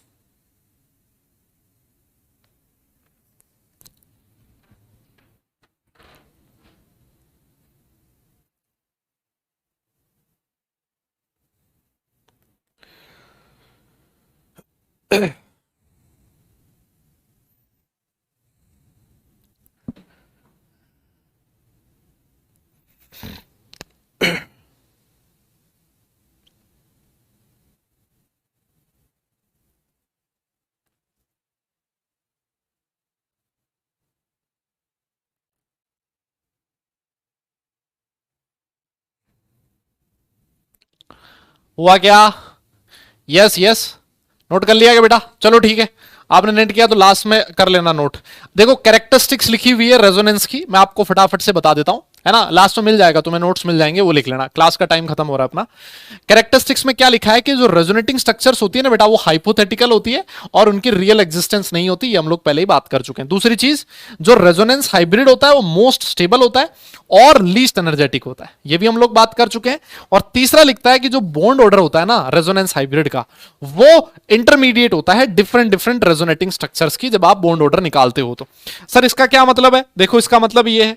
हुआ क्या? यस यस, नोट कर लिया क्या बेटा? चलो ठीक है, आपने नेट किया तो लास्ट में कर लेना नोट। देखो कैरेक्टरिस्टिक्स लिखी हुई है रेजोनेंस की, मैं आपको फटाफट से बता देता हूं, है ना। लास्ट में मिल जाएगा तुम्हें, नोट्स मिल जाएंगे, वो लिख लेना। क्लास का टाइम खत्म हो रहा है अपना। कैरेक्टरिस्टिक्स में क्या लिखा है कि जो रेजोनेटिंग स्ट्रक्चर्स होती है ना बेटा, वो हाइपोथेटिकल होती है और उनकी रियल एग्जिस्टेंस नहीं होती, ये हम लोग पहले ही बात कर चुके हैं। दूसरी चीज, जो रेजोनेंस हाइब्रिड होता है वो मोस्ट स्टेबल होता है और लीस्ट एनर्जेटिक होता है, ये भी हम लोग बात कर चुके हैं। और तीसरा लिखता है कि जो बॉन्ड ऑर्डर होता है ना रेजोनेंस हाइब्रिड का, वो इंटरमीडिएट होता है डिफरेंट डिफरेंट रेजोनेटिंग स्ट्रक्चर्स की, जब आप बॉन्ड ऑर्डर निकालते हो तो। सर इसका क्या मतलब है? देखो इसका मतलब ये है,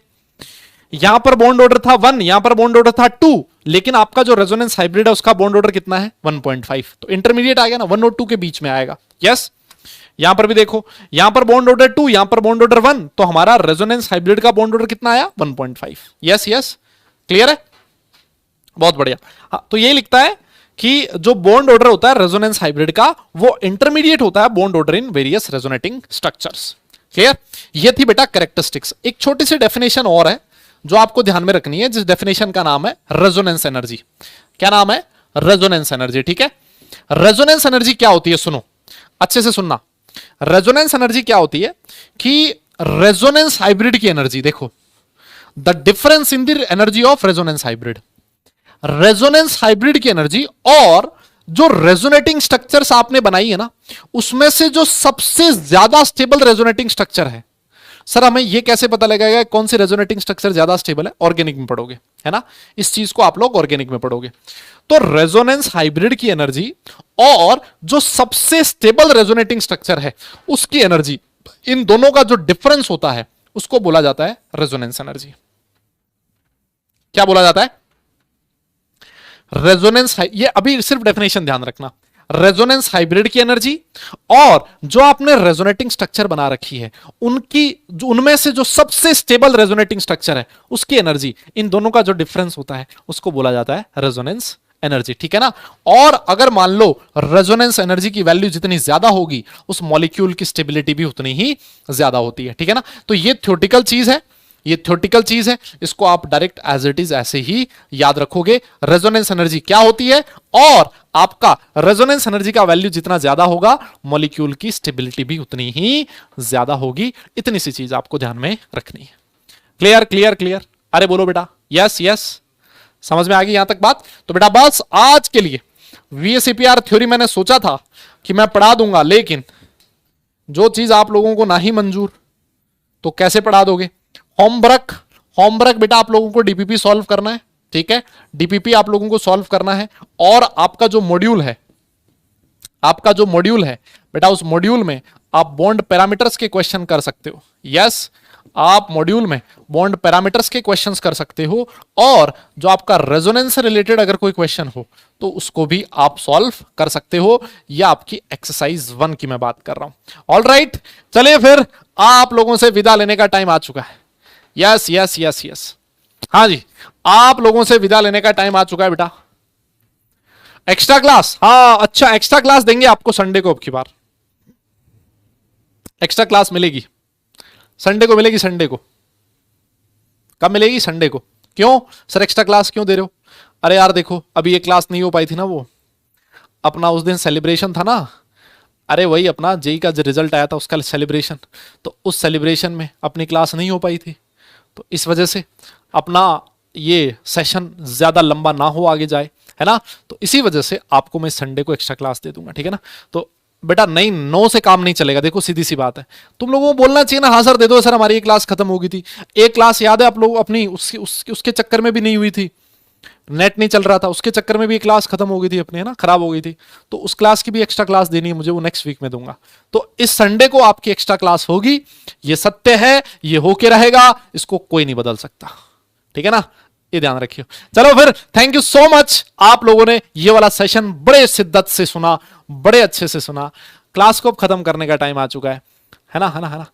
यहां पर बॉन्ड ऑर्डर था 1, यहां पर बॉन्ड ऑर्डर था 2, लेकिन आपका जो रेजोनेंस हाइब्रिड है उसका बॉन्ड ऑर्डर कितना है? 1.5, तो इंटरमीडिएट आ गया ना, 1 और 2 के बीच में आएगा। यस, यहां पर भी देखो, यहां पर बॉन्ड ऑर्डर 2, यहां पर बॉन्ड ऑर्डर 1, तो हमारा रेजोनेंस हाइब्रिड का बॉन्ड ऑर्डर कितना आया? 1.5। यस यस, क्लियर है, बहुत बढ़िया। हाँ, तो ये लिखता है कि जो बॉन्ड ऑर्डर होता है रेजोनेंस हाइब्रिड का, वो इंटरमीडिएट होता है bond order in various resonating structures. Clear, ये थी बेटा कैरेक्टरिस्टिक्स। एक छोटी सी डेफिनेशन और है जो आपको ध्यान में रखनी है, जिस डेफिनेशन का नाम है रेजोनेंस एनर्जी। क्या नाम है? रेजोनेंस एनर्जी, ठीक है। रेजोनेंस एनर्जी क्या होती है? सुनो अच्छे से सुनना। रेजोनेंस एनर्जी क्या होती है कि रेजोनेंस हाइब्रिड की एनर्जी, देखो the difference in the energy of resonance hybrid, resonance hybrid की एनर्जी और जो रेजोनेटिंग स्ट्रक्चर्स आपने बनाई है ना, उसमें से जो सबसे ज्यादा स्टेबल रेजोनेटिंग स्ट्रक्चर है। सर हमें यह कैसे पता लगेगा कौन सी रेजोनेटिंग स्ट्रक्चर ज्यादा स्टेबल है? ऑर्गेनिक में पढ़ोगे, है ना, इस चीज को आप लोग ऑर्गेनिक में पढ़ोगे। तो रेजोनेंस हाइब्रिड की एनर्जी और जो सबसे स्टेबल रेजोनेटिंग स्ट्रक्चर है उसकी एनर्जी, इन दोनों का जो डिफरेंस होता है उसको बोला जाता है रेजोनेंस एनर्जी। क्या बोला जाता है? रेजोनेंस, ये अभी सिर्फ डेफिनेशन ध्यान रखना। रेजोनेंस हाइब्रिड की एनर्जी और जो आपने रेजोनेटिंग स्ट्रक्चर बना रखी है उनमें से जो सबसे स्टेबल रेजोनेटिंग स्ट्रक्चर है उसकी एनर्जी, इन दोनों का जो डिफरेंस होता है उसको बोला जाता है रेजोनेंस एनर्जी, ठीक है ना। और अगर मान लो रेजोनेंस एनर्जी की वैल्यू जितनी ज्यादा होगी उस मॉलिक्यूल की स्टेबिलिटी भी उतनी ही ज्यादा होती है, ठीक है ना। तो ये थ्योरेटिकल चीज है, ये थ्योरेटिकल चीज है, इसको आप डायरेक्ट एज इट इज ऐसे ही याद रखोगे। रेजोनेंस एनर्जी क्या होती है और आपका रेजोनेंस एनर्जी का वैल्यू जितना ज्यादा होगा मॉलिक्यूल की स्टेबिलिटी भी उतनी ही ज्यादा होगी। इतनी सी चीज आपको ध्यान में रखनी है। क्लियर क्लियर क्लियर, अरे बोलो बेटा, यस यस, समझ में आ गई यहां तक बात। तो बेटा बस आज के लिए वीएसईपीआर थ्योरी मैंने सोचा था कि मैं पढ़ा दूंगा, लेकिन जो चीज आप लोगों को नहीं मंजूर तो कैसे पढ़ा दोगे। होमवर्क बेटा आप लोगों को डीपीपी सॉल्व करना है, ठीक है, डीपीपी आप लोगों को सॉल्व करना है। और आपका जो मॉड्यूल है बेटा उस मॉड्यूल में आप बॉन्ड पैरामीटर्स के क्वेश्चन कर सकते हो। यस, आप मॉड्यूल में बॉन्ड पैरामीटर्स के क्वेश्चंस कर सकते हो और जो आपका रेजोनेंस से रिलेटेड अगर कोई क्वेश्चन हो तो उसको भी आप सॉल्व कर सकते हो। यह आपकी एक्सरसाइज 1 की मैं बात कर रहा हूं। ऑल राइट, चलिए फिर आप लोगों से विदा लेने का टाइम आ चुका है। यस यस यस यस, हाँ जी, आप लोगों से विदा लेने का टाइम आ चुका है बेटा। एक्स्ट्रा क्लास, हाँ अच्छा, एक्स्ट्रा क्लास देंगे आपको संडे को। अब की बार एक्स्ट्रा क्लास मिलेगी, संडे को मिलेगी। संडे को कब मिलेगी? संडे को। क्यों सर एक्स्ट्रा क्लास क्यों दे रहे हो? अरे यार देखो, अभी ये क्लास नहीं हो पाई थी ना, वो अपना उस दिन सेलिब्रेशन था ना, अरे वही अपना जेई का जो रिजल्ट आया था उसका सेलिब्रेशन, तो उस सेलिब्रेशन में अपनी क्लास नहीं हो पाई थी, तो इस वजह से अपना ये सेशन ज्यादा लंबा ना हो आगे जाए, है ना। तो इसी वजह से आपको मैं संडे को एक्स्ट्रा क्लास दे दूंगा, ठीक है ना। तो बेटा नहीं, 9 से काम नहीं चलेगा। देखो सीधी सी बात है, तुम लोगों को बोलना चाहिए ना, हाँ सर दे दो सर, हमारी ये क्लास खत्म हो गई थी। एक क्लास याद है आप लोग अपनी, उसके चक्कर में भी नहीं हुई थी, नेट नहीं चल रहा था, उसके चक्कर में भी एक क्लास खत्म हो गई थी अपनी, है ना, खराब हो गई थी। तो उस क्लास की भी एक्स्ट्रा क्लास देनी है मुझे, वो नेक्स्ट वीक में दूंगा। तो इस संडे को आपकी एक्स्ट्रा क्लास होगी, ये सत्य है, ये होके रहेगा, इसको कोई नहीं बदल सकता, ठीक है ना, ये ध्यान रखियो। चलो फिर, थैंक यू सो मच, आप लोगों ने ये वाला सेशन बड़े शिद्दत से सुना, बड़े अच्छे से सुना। क्लास को अब खत्म करने का टाइम आ चुका है ना, है ना, है ना।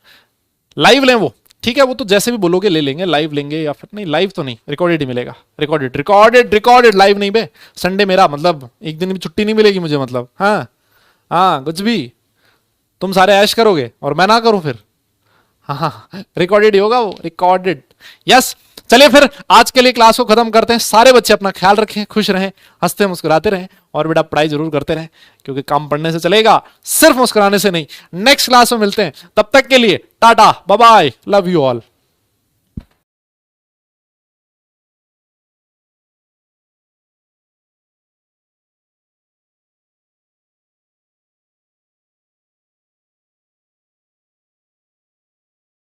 लाइव लें वो, ठीक है, वो तो जैसे भी बोलोगे ले लेंगे, लाइव लेंगे या फिर नहीं, लाइव तो नहीं, रिकॉर्डेड ही मिलेगा, रिकॉर्डेड लाइव नहीं बे। संडे मेरा मतलब एक दिन भी छुट्टी नहीं मिलेगी मुझे, मतलब हाँ हाँ, कुछ भी तुम सारे ऐश करोगे और मैं ना करूं फिर, हाँ, रिकॉर्डेड ही होगा वो, रिकॉर्डेड। यस, चलिए फिर आज के लिए क्लास को खत्म करते हैं। सारे बच्चे अपना ख्याल रखें, खुश रहें, हंसते मुस्कुराते रहें और बेटा पढ़ाई जरूर करते रहें, क्योंकि काम पढ़ने से चलेगा, सिर्फ मुस्कुराने से नहीं। नेक्स्ट क्लास में मिलते हैं, तब तक के लिए tata bye bye, love you all.